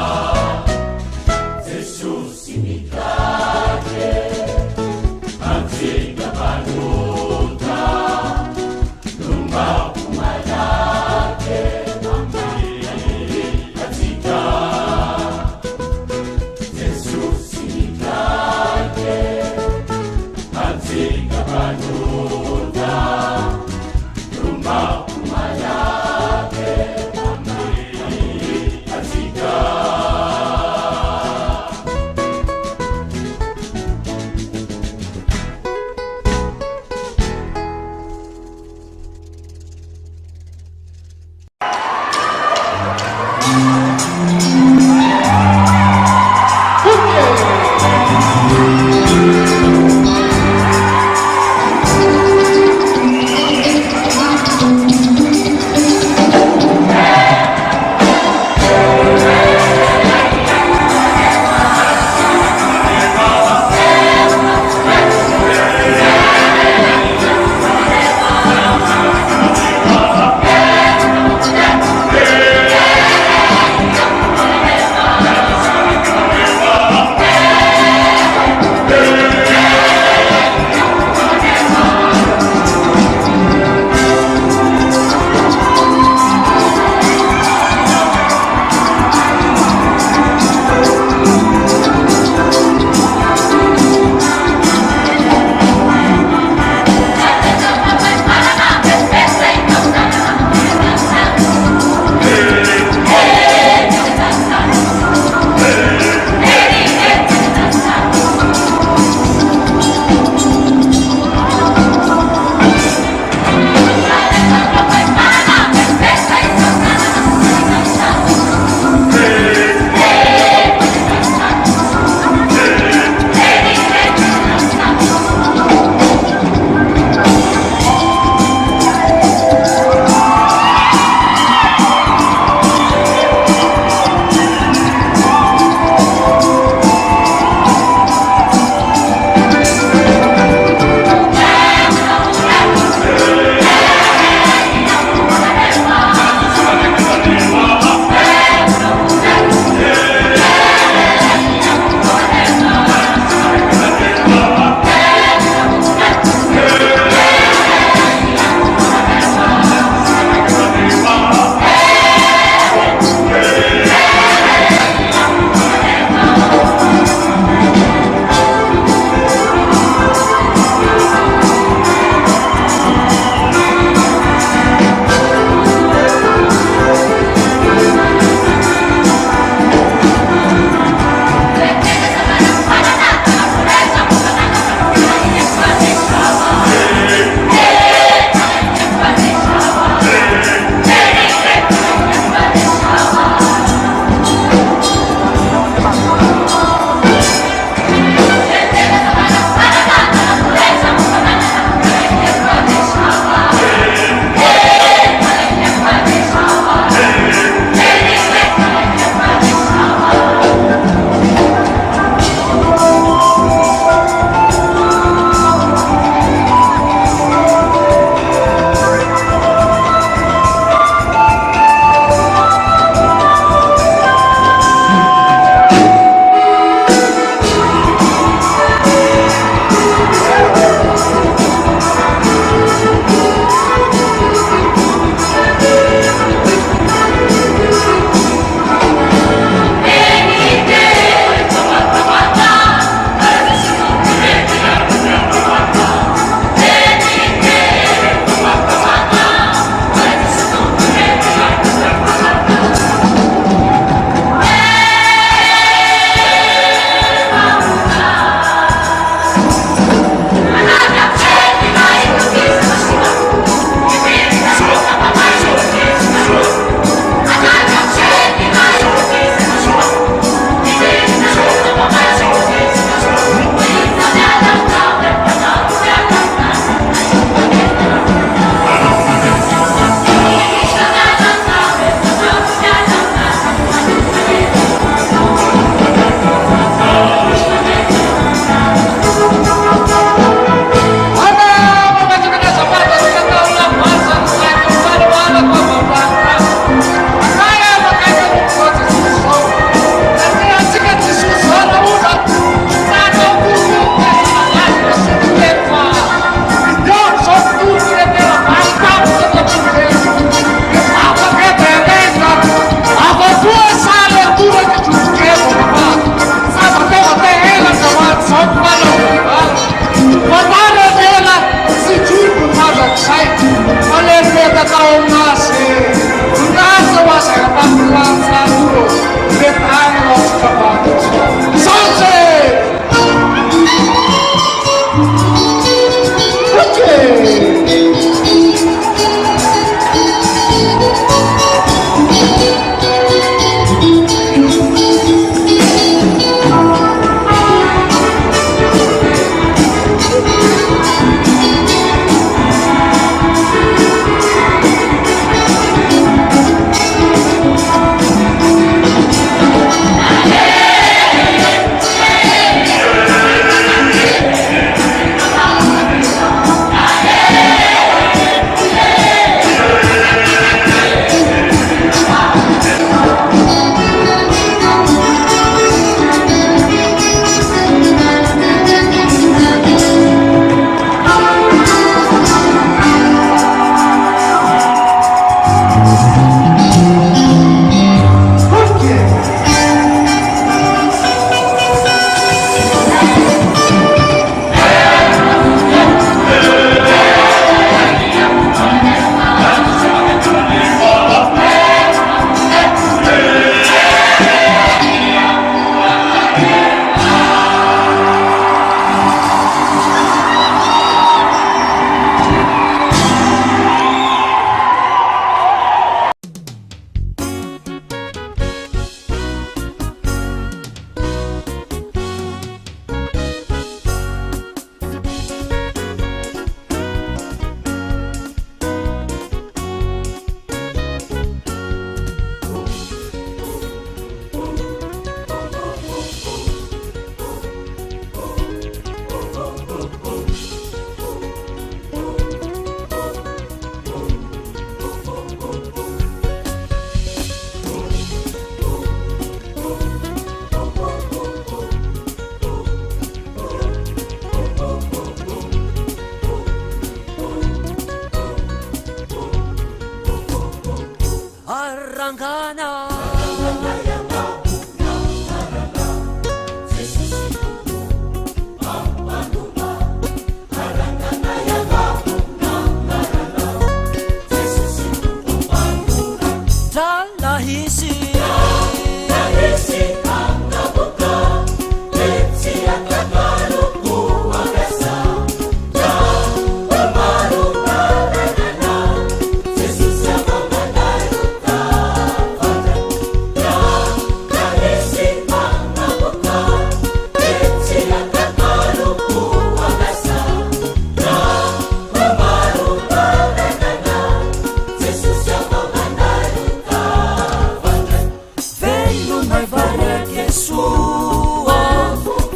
mai variake soa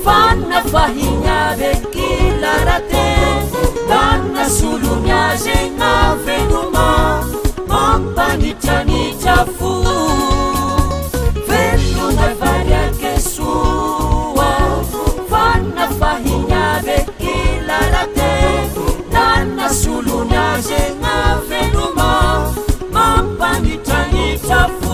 fanafahigna vekilarate dana soloniazegna veloma mampanitranitra fo velo mai variake soa fanafahigna vekilarate dana soloniazegna veloma mampanitranitra fo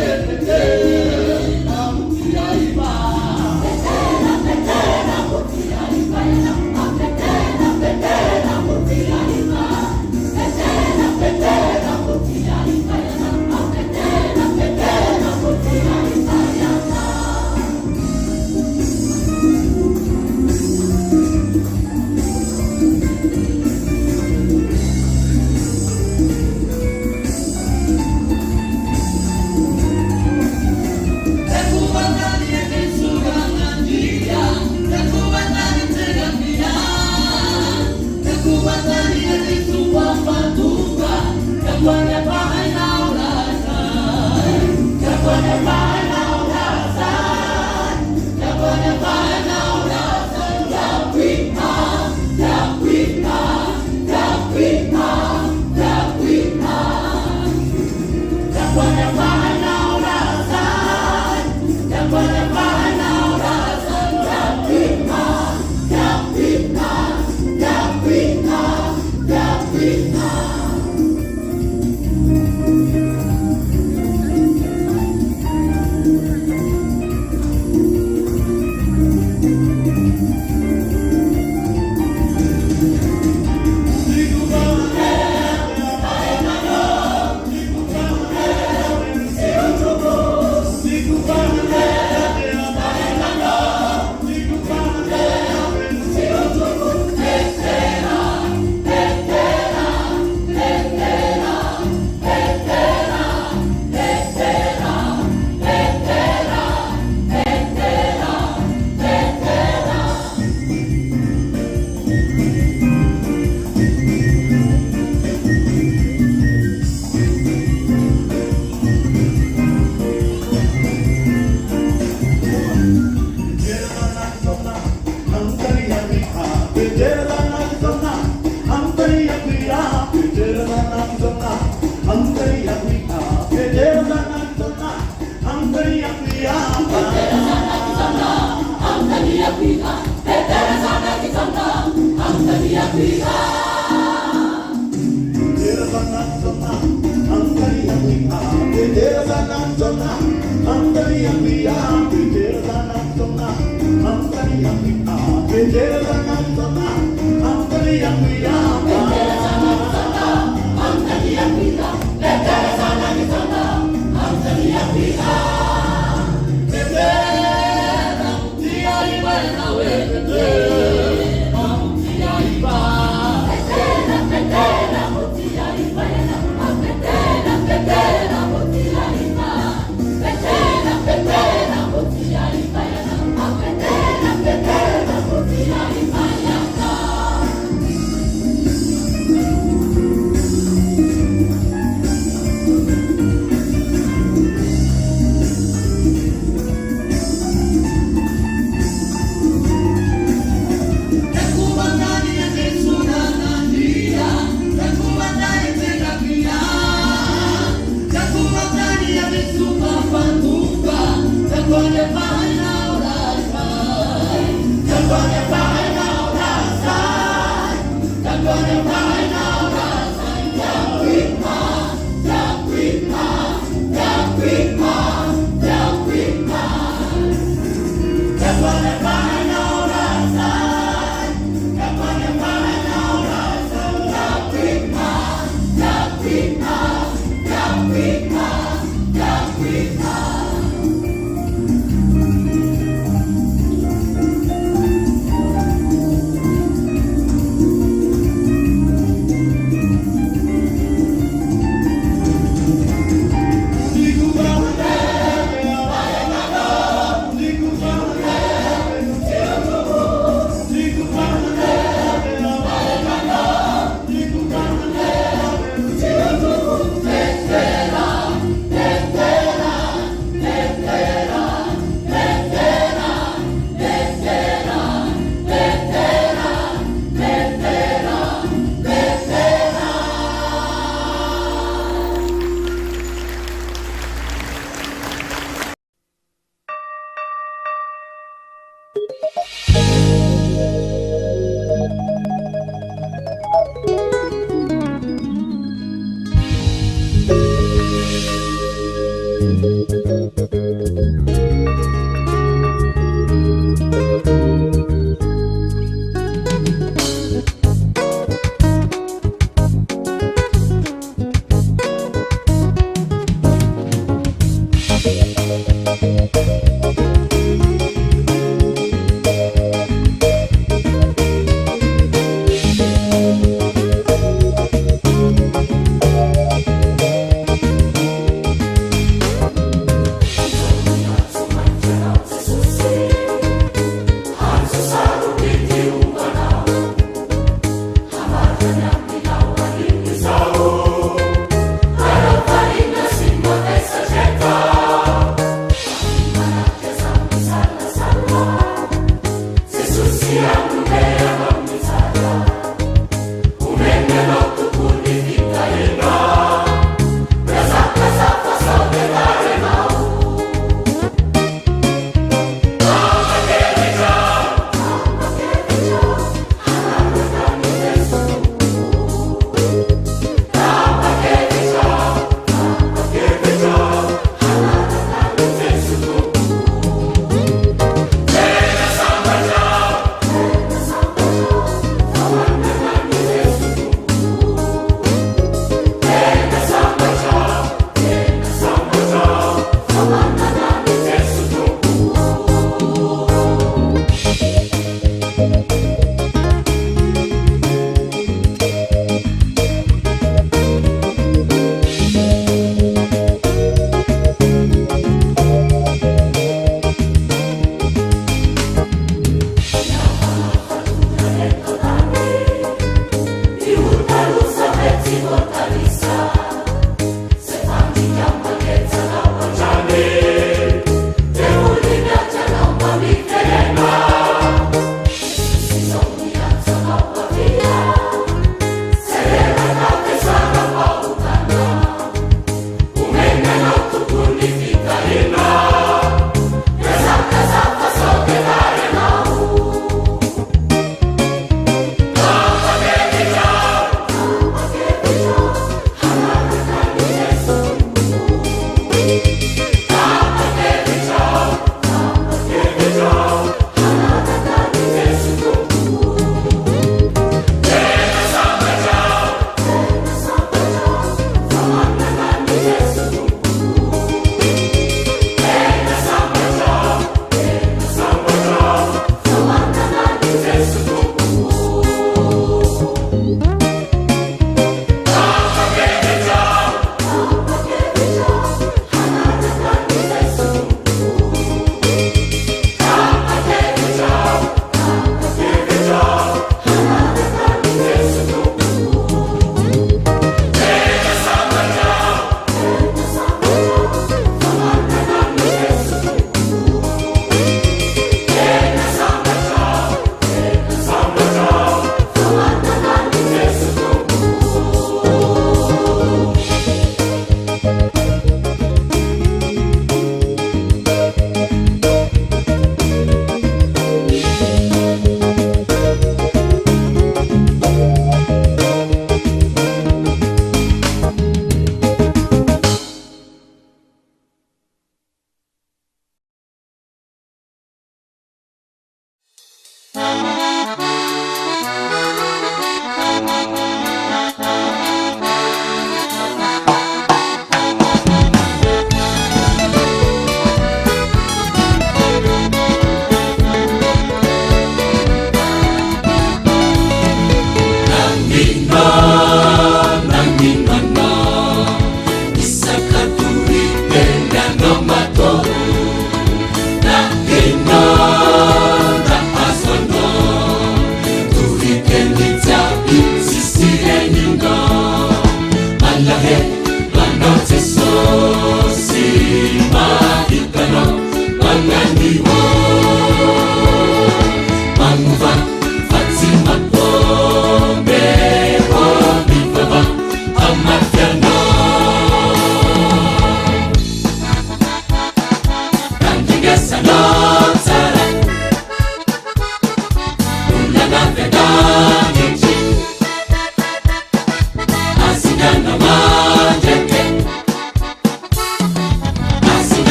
Thank you.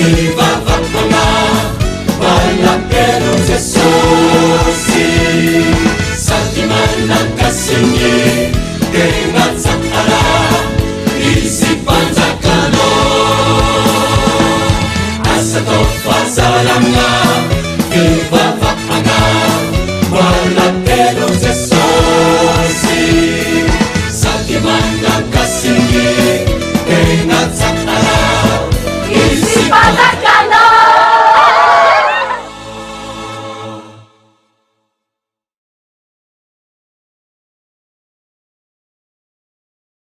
Viva Vapana, baila pero Jesus.